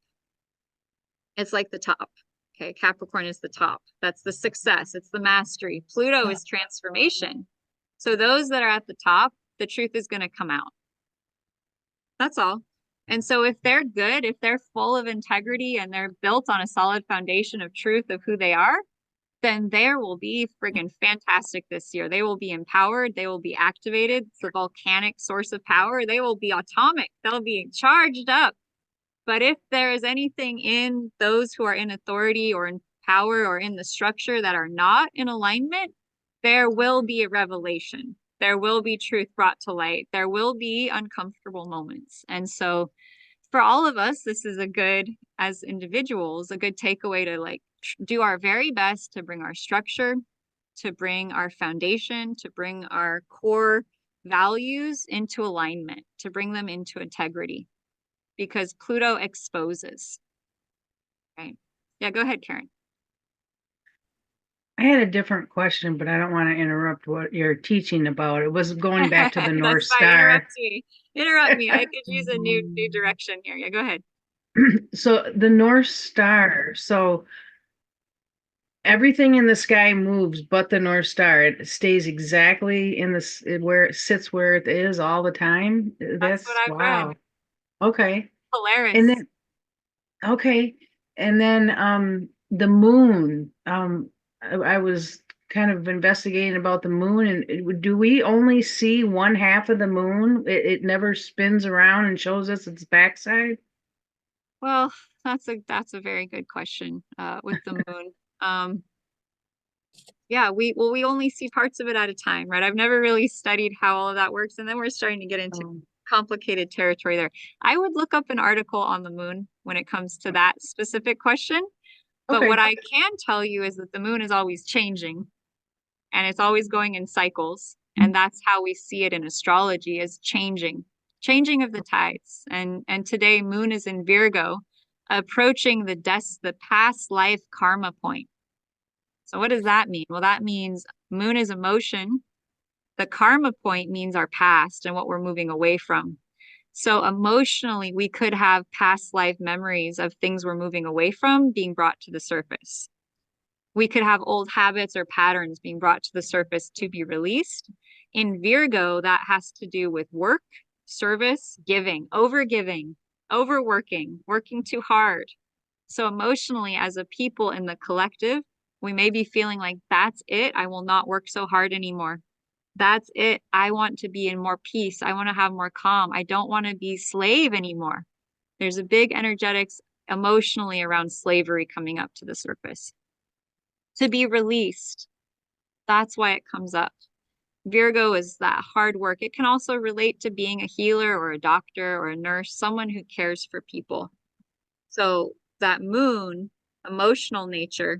It's like the top. Okay, Capricorn is the top. That's the success. It's the mastery. Pluto is transformation. So those that are at the top, the truth is going to come out. That's all. And so if they're good, if they're full of integrity and they're built on a solid foundation of truth of who they are, then there will be friggin' fantastic this year. They will be empowered. They will be activated. It's a volcanic source of power. They will be atomic. They'll be charged up. But if there is anything in those who are in authority or in power or in the structure that are not in alignment, there will be a revelation. There will be truth brought to light. There will be uncomfortable moments. And so for all of us, this is a good, as individuals, a good takeaway to like do our very best to bring our structure, to bring our foundation, to bring our core values into alignment, to bring them into integrity, because Pluto exposes. Right? Yeah, go ahead, Karen. I had a different question, but I don't want to interrupt what you're teaching about. It was going back to the North That's fine. Star. Interrupt me. I could use a new direction here. Yeah, go ahead. So the North Star. So everything in the sky moves, but the North Star. It stays exactly in where it sits, where it is all the time. That's what I've read. Okay. Polaris. And then the moon. I was kind of investigating about the moon, and do we only see one half of the moon? It never spins around and shows us its backside? Well, that's a very good question with the moon. Yeah, we only see parts of it at a time, right? I've never really studied how all of that works, and then we're starting to get into complicated territory there. I would look up an article on the moon when it comes to that specific question. But what I can tell you is that the moon is always changing, and it's always going in cycles. And that's how we see it in astrology, is changing of the tides. And today moon is in Virgo, approaching the past life karma point. So what does that mean? Well, that means moon is emotion. The karma point means our past and what we're moving away from. So emotionally, we could have past life memories of things we're moving away from being brought to the surface. We could have old habits or patterns being brought to the surface to be released. In Virgo, that has to do with work, service, giving, overworking, working too hard. So emotionally, as a people in the collective, we may be feeling like, that's it. I will not work so hard anymore. That's it. I want to be in more peace. I want to have more calm. I don't want to be slave anymore. There's a big energetics emotionally around slavery coming up to the surface. To be released. That's why it comes up. Virgo is that hard work. It can also relate to being a healer or a doctor or a nurse, someone who cares for people. So that moon, emotional nature,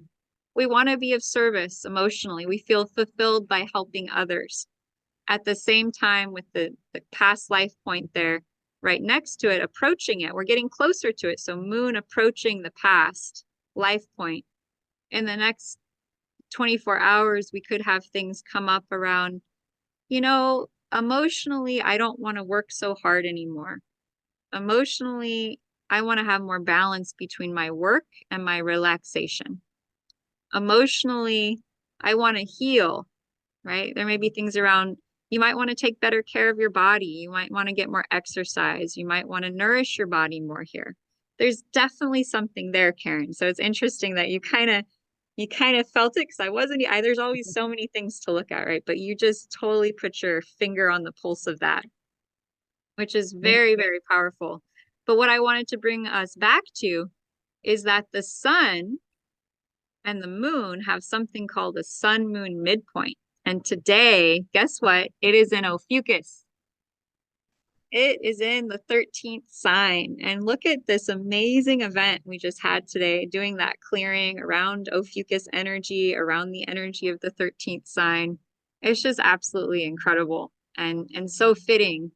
we want to be of service emotionally. We feel fulfilled by helping others. At the same time, with the past life point there, right next to it, approaching it, we're getting closer to it. So moon approaching the past life point. In the next 24 hours, we could have things come up around, emotionally, I don't want to work so hard anymore. Emotionally, I want to have more balance between my work and my relaxation. Emotionally, I want to heal, right? There may be things around, you might want to take better care of your body. You might want to get more exercise. You might want to nourish your body more here. There's definitely something there, Karen. So it's interesting that you kind of felt it, because there's always so many things to look at, right? But you just totally put your finger on the pulse of that, which is very, very powerful. But what I wanted to bring us back to is that the sun and the moon have something called a sun-moon midpoint. And today, guess what? It is in Ophiuchus. It is in the 13th sign. And look at this amazing event we just had today, doing that clearing around Ophiuchus energy, around the energy of the 13th sign. It's just absolutely incredible and so fitting.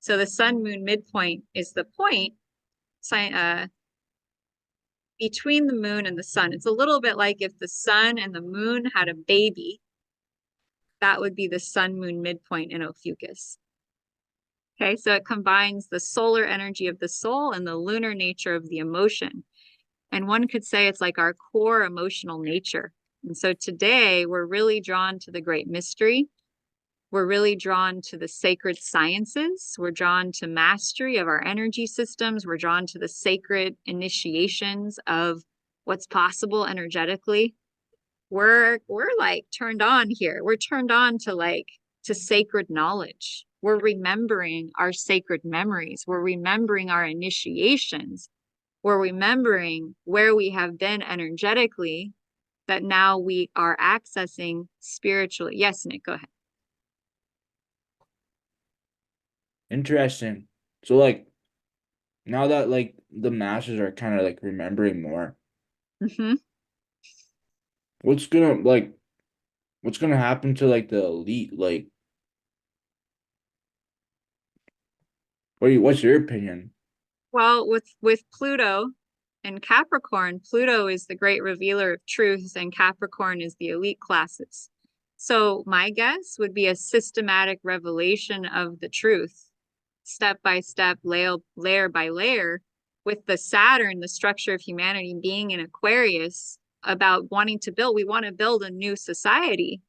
So the sun-moon midpoint is the point between the moon and the sun. It's a little bit like if the sun and the moon had a baby, that would be the sun-moon midpoint in Ophiuchus. Okay, so it combines the solar energy of the soul and the lunar nature of the emotion. And one could say it's like our core emotional nature. And so today we're really drawn to the great mystery. We're really drawn to the sacred sciences. We're drawn to mastery of our energy systems. We're drawn to the sacred initiations of what's possible energetically. We're like turned on here. We're turned on to sacred knowledge. We're remembering our sacred memories. We're remembering our initiations. We're remembering where we have been energetically that now we are accessing spiritually. Yes, Nick, go ahead. Interesting. So like now that like the masses are kind of like remembering more, Hmm. what's gonna like what's gonna happen to like the elite? Like what's your opinion? Well, with Pluto and Capricorn, Pluto is the great revealer of truths, and Capricorn is the elite classes. So my guess would be a systematic revelation of the truth, step by step, layer by layer, with the Saturn, the structure of humanity, being in Aquarius, about wanting to build. We want to build a new society.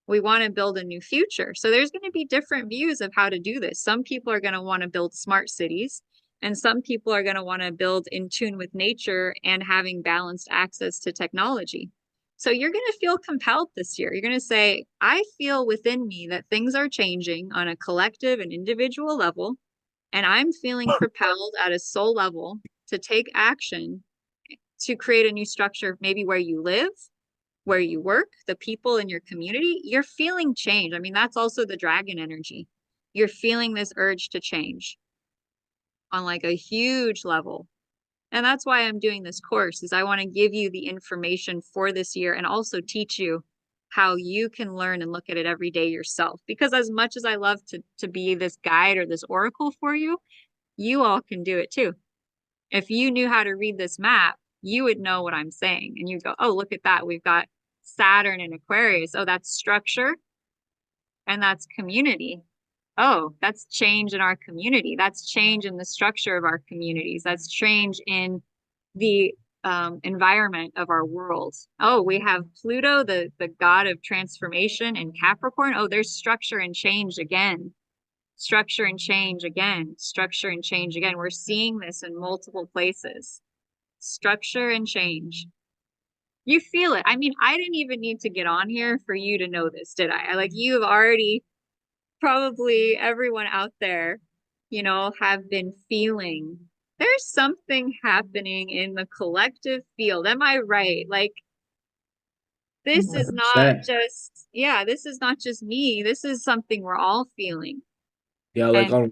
We want to build a new future. So there's going to be different views of how to do this. Some people are going to want to build smart cities, and some people are going to want to build in tune with nature and having balanced access to technology. So you're going to feel compelled this year. You're going to say, I feel within me that things are changing on a collective and individual level, and I'm feeling propelled at a soul level to take action to create a new structure, maybe where you live, where you work, the people in your community. You're feeling change. I mean, that's also the dragon energy. You're feeling this urge to change on like a huge level. And that's why I'm doing this course, is I want to give you the information for this year and also teach you how you can learn and look at it every day yourself. Because as much as I love to be this guide or this oracle for you, you all can do it too. If you knew how to read this map, you would know what I'm saying. And you go, oh, look at that. We've got Saturn in Aquarius. Oh, that's structure and that's community. Oh, that's change in our community. That's change in the structure of our communities. That's change in the environment of our world. Oh, we have Pluto, the god of transformation, in Capricorn. Oh, there's structure and change again. Structure and change again. Structure and change again. We're seeing this in multiple places. Structure and change. You feel it. I mean, I didn't even need to get on here for you to know this, did I? Like, you've already, probably everyone out there, have been feeling there's something happening in the collective field. Am I right? Like, this is not 100%. just, yeah, this is not just me. This is something we're all feeling. Yeah, like And on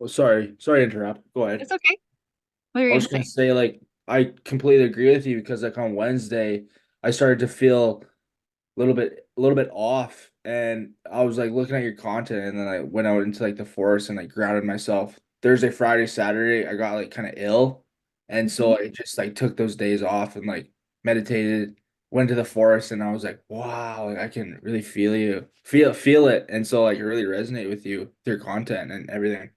oh, sorry to interrupt. Go ahead. it's okay. What are I you was gonna gonna say? say like I completely agree with you because like on Wednesday I started to feel a little bit off and I was like looking at your content and then I went out into like the forest and like grounded myself. Thursday, Friday, Saturday, I got like kind of ill. And Mhm. so I just like took those days off and like meditated, went to the forest and I was like, wow, like I can really feel you. Feel it. And so like really resonate with you, with your content and everything.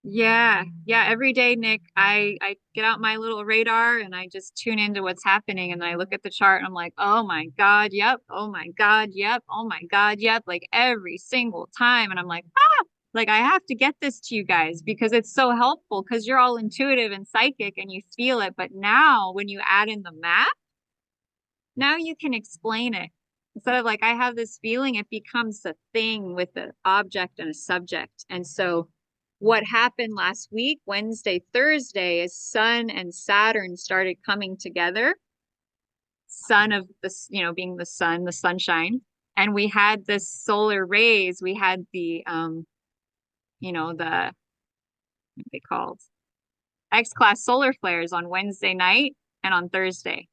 Yeah, yeah. Every day, Nick, I get out my little radar and I just tune into what's happening and I look at the chart and I'm like, oh my God, yep. Oh my God, yep. Oh my God, yep. Like every single time. And I'm like, like I have to get this to you guys because it's so helpful because you're all intuitive and psychic and you feel it. But now when you add in the map, now you can explain it. Instead of like, I have this feeling, it becomes a thing with an object and a subject. And so what happened last week, Wednesday, Thursday, is Sun and Saturn started coming together. Sun of this, being the sun, the sunshine. And we had this solar rays. We had the what are they called? X-class solar flares on Wednesday night and on Thursday.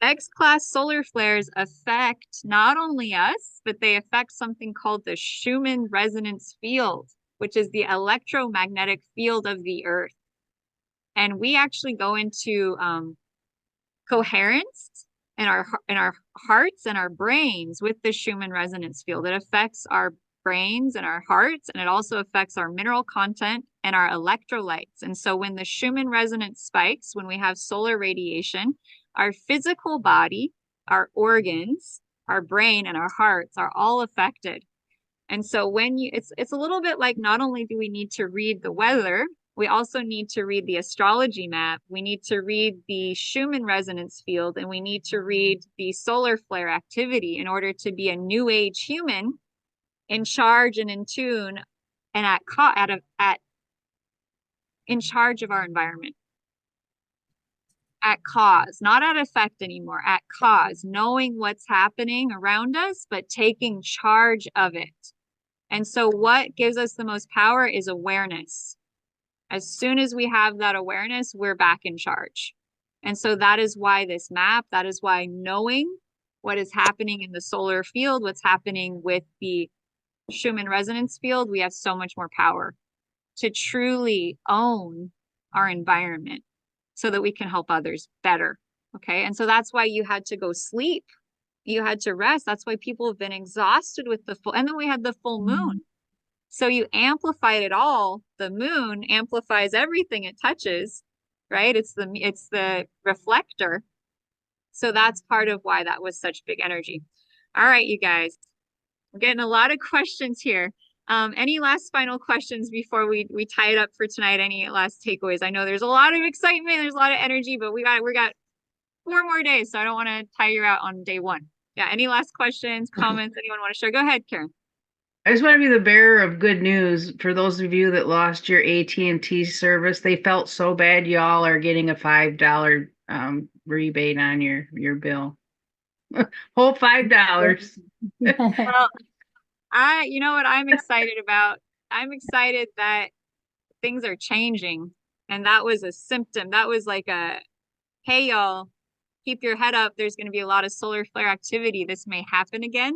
X-class solar flares affect not only us, but they affect something called the Schumann resonance field, which is the electromagnetic field of the Earth. And we actually go into coherence in our hearts and our brains with the Schumann resonance field. It affects our brains and our hearts, and it also affects our mineral content and our electrolytes. And so when the Schumann resonance spikes, when we have solar radiation, our physical body, our organs, our brain, and our hearts are all affected. And so it's a little bit like, not only do we need to read the weather, we also need to read the astrology map. We need to read the Schumann resonance field, and we need to read the solar flare activity in order to be a new age human in charge and in tune and in charge of our environment. At cause, not at effect anymore, at cause, knowing what's happening around us, but taking charge of it. And so what gives us the most power is awareness. As soon as we have that awareness, we're back in charge. And so that is why this map, that is why knowing what is happening in the solar field, what's happening with the Schumann resonance field, we have so much more power to truly own our environment so that we can help others better. Okay. And so that's why you had to go sleep. You had to rest. That's why people have been exhausted with the full, and then we had the full moon. So you amplified it all. The moon amplifies everything it touches, right? It's the reflector. So that's part of why that was such big energy. All right, you guys, we're getting a lot of questions here. Any last final questions before we tie it up for tonight? Any last takeaways? I know there's a lot of excitement, there's a lot of energy, but we got 4 more days, so I don't want to tie you out on day 1. Yeah, any last questions, comments, anyone want to share? Go ahead, Karen. I just want to be the bearer of good news for those of you that lost your AT&T service. They felt so bad. Y'all are getting a $5 rebate on your bill. Whole $5. Well, you know what I'm excited about? I'm excited that things are changing, and that was a symptom. That was like a, hey, y'all, keep your head up. There's going to be a lot of solar flare activity. This may happen again.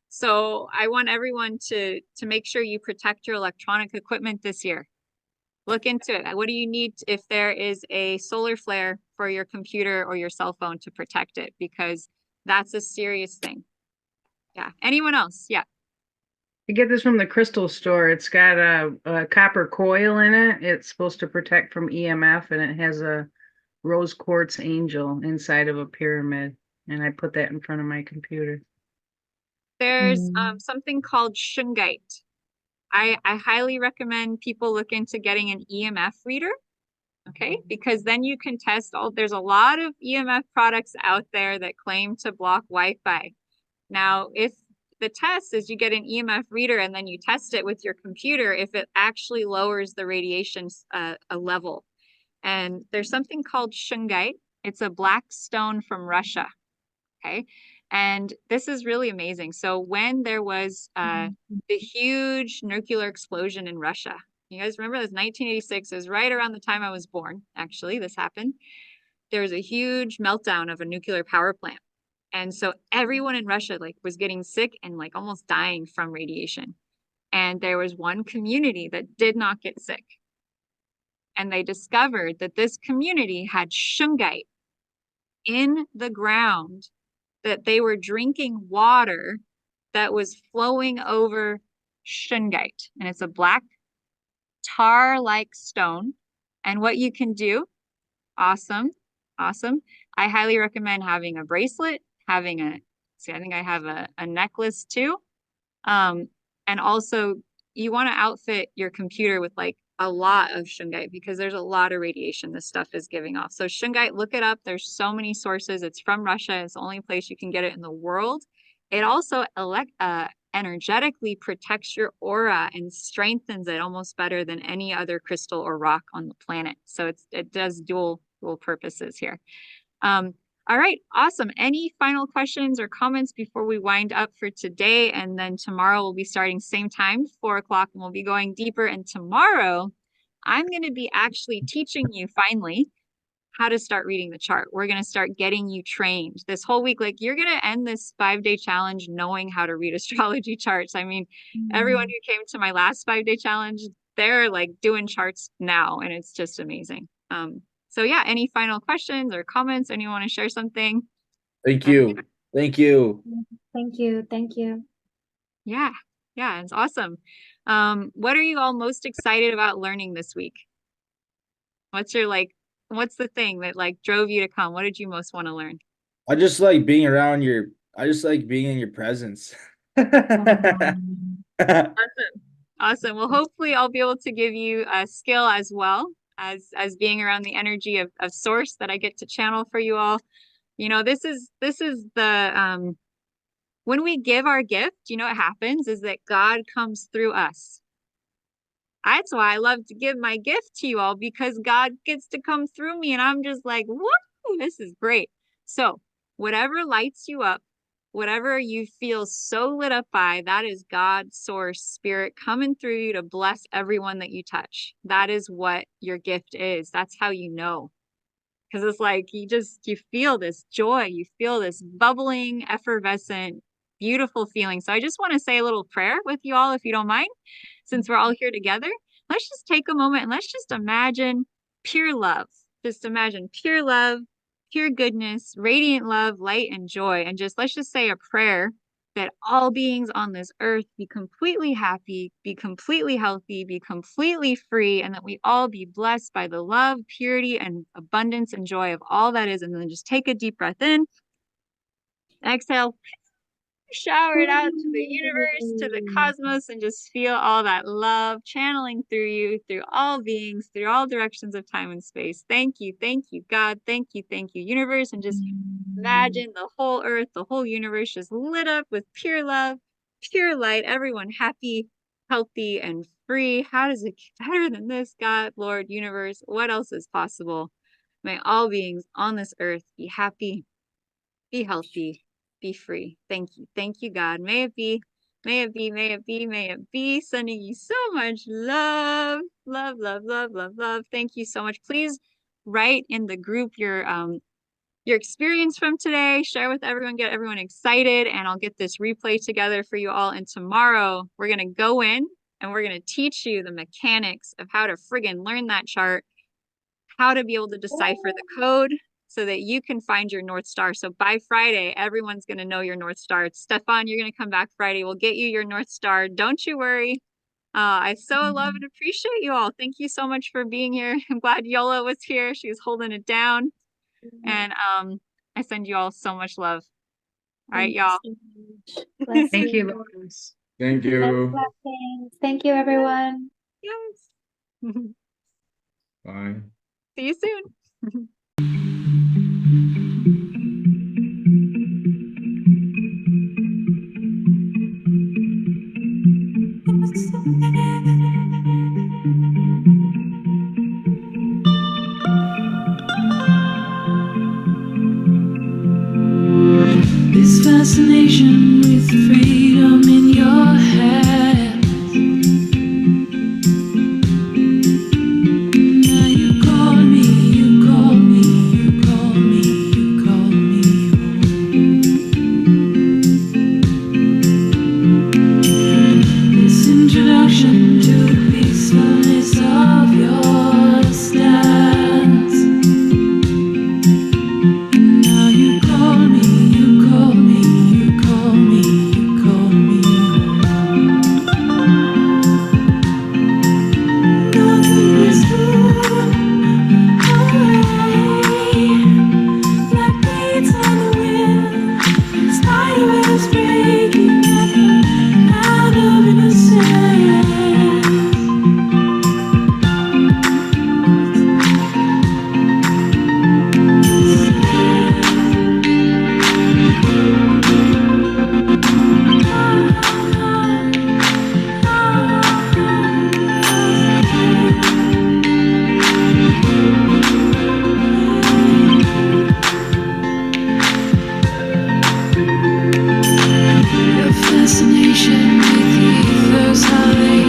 So I want everyone to make sure you protect your electronic equipment this year. Look into it. What do you need if there is a solar flare for your computer or your cell phone to protect it? Because that's a serious thing. Yeah. Anyone else? Yeah. I get this from the crystal store. It's got a copper coil in it. It's supposed to protect from EMF, and it has a rose quartz angel inside of a pyramid. And I put that in front of my computer. There's something called shungite. I highly recommend people look into getting an EMF reader. Okay, because then you can test there's a lot of EMF products out there that claim to block Wi-Fi. Now, if the test is you get an EMF reader and then you test it with your computer, if it actually lowers the radiation a level. And there's something called shungite. It's a black stone from Russia. Okay. And this is really amazing. So when there was the huge nuclear explosion in Russia, you guys remember this 1986 is right around the time I was born. Actually, this happened. There was a huge meltdown of a nuclear power plant. And so everyone in Russia was getting sick and almost dying from radiation. And there was one community that did not get sick. And they discovered that this community had shungite in the ground, that they were drinking water that was flowing over shungite. And it's a black tar-like stone. And what you can do, awesome. I highly recommend having a bracelet, I think I have a necklace too. And also you want to outfit your computer with a lot of shungite because there's a lot of radiation this stuff is giving off. So shungite, look it up. There's so many sources. It's from Russia. It's the only place you can get it in the world. It also energetically protects your aura and strengthens it almost better than any other crystal or rock on the planet. So it does dual purposes here. All right, awesome. Any final questions or comments before we wind up for today? And then tomorrow we'll be starting same time, 4 o'clock, and we'll be going deeper. And tomorrow I'm going to be actually teaching you finally how to start reading the chart. We're going to start getting you trained this whole week. You're going to end this 5-day challenge knowing how to read astrology charts. I mean, everyone who came to my last 5-day challenge, they're doing charts now, and it's just amazing. So yeah, any final questions or comments? Anyone want to share something? Thank you. Thank you. Thank you. Thank you. Yeah, it's awesome. What are you all most excited about learning this week? What's your what's the thing that drove you to come? What did you most want to learn? I just like being around I just like being in your presence. Awesome. Well, hopefully I'll be able to give you a skill as well as being around the energy of source that I get to channel for you all. You know, this is the when we give our gift, you know what happens is that God comes through us. That's why I love to give my gift to you all, because God gets to come through me and I'm just like, woo, this is great. So whatever lights you up, whatever you feel so lit up by, that is God's source spirit coming through you to bless everyone that you touch. That is what your gift is. That's how you know. Because it's like you feel this joy, you feel this bubbling, effervescent, beautiful feeling. So I just want to say a little prayer with you all, if you don't mind, since we're all here together. Let's just take a moment and let's just imagine pure love. Just imagine pure love, pure goodness, radiant love, light, and joy. And let's just say a prayer that all beings on this earth be completely happy, be completely healthy, be completely free, and that we all be blessed by the love, purity, and abundance and joy of all that is. And then just take a deep breath in, exhale, shower it out to the universe, to the cosmos, and just feel all that love channeling through you, through all beings, through all directions of time and space. Thank you, God. Thank you, universe. And just imagine the whole earth, the whole universe just lit up with pure love, pure light, everyone happy, healthy, and free. How does it get better than this, God, Lord, universe? What else is possible? May all beings on this earth be happy, be healthy, be free. Thank you, God. May it be, may it be, may it be, may it be. Sending you so much love, love, love, love, love, love. Thank you so much. Please write in the group your experience from today. Share with everyone, get everyone excited, and I'll get this replay together for you all. And tomorrow we're gonna go in and we're gonna teach you the mechanics of how to friggin' learn that chart, how to be able to decipher the code, so that you can find your North Star. So by Friday, everyone's going to know your North Star. Stefan, you're going to come back Friday. We'll get you your North Star. Don't you worry. I so love and appreciate you all. Thank you so much for being here. I'm glad Yola was here. She was holding it down. And I send you all so much love. All right, y'all. Thank you, Lois. Thank you. Thank you, everyone. Yes. Bye. See you soon. This fascination with freedom in your hands. Now you call me, you call me, you call me, you call me home. This introduction to the peacefulness of your stance. Now you call me, you call me, you call me, you call me home. Nothing is good away, like beats on the wind, spider webs breaking out of innocence. Your fascination with the ethers, how they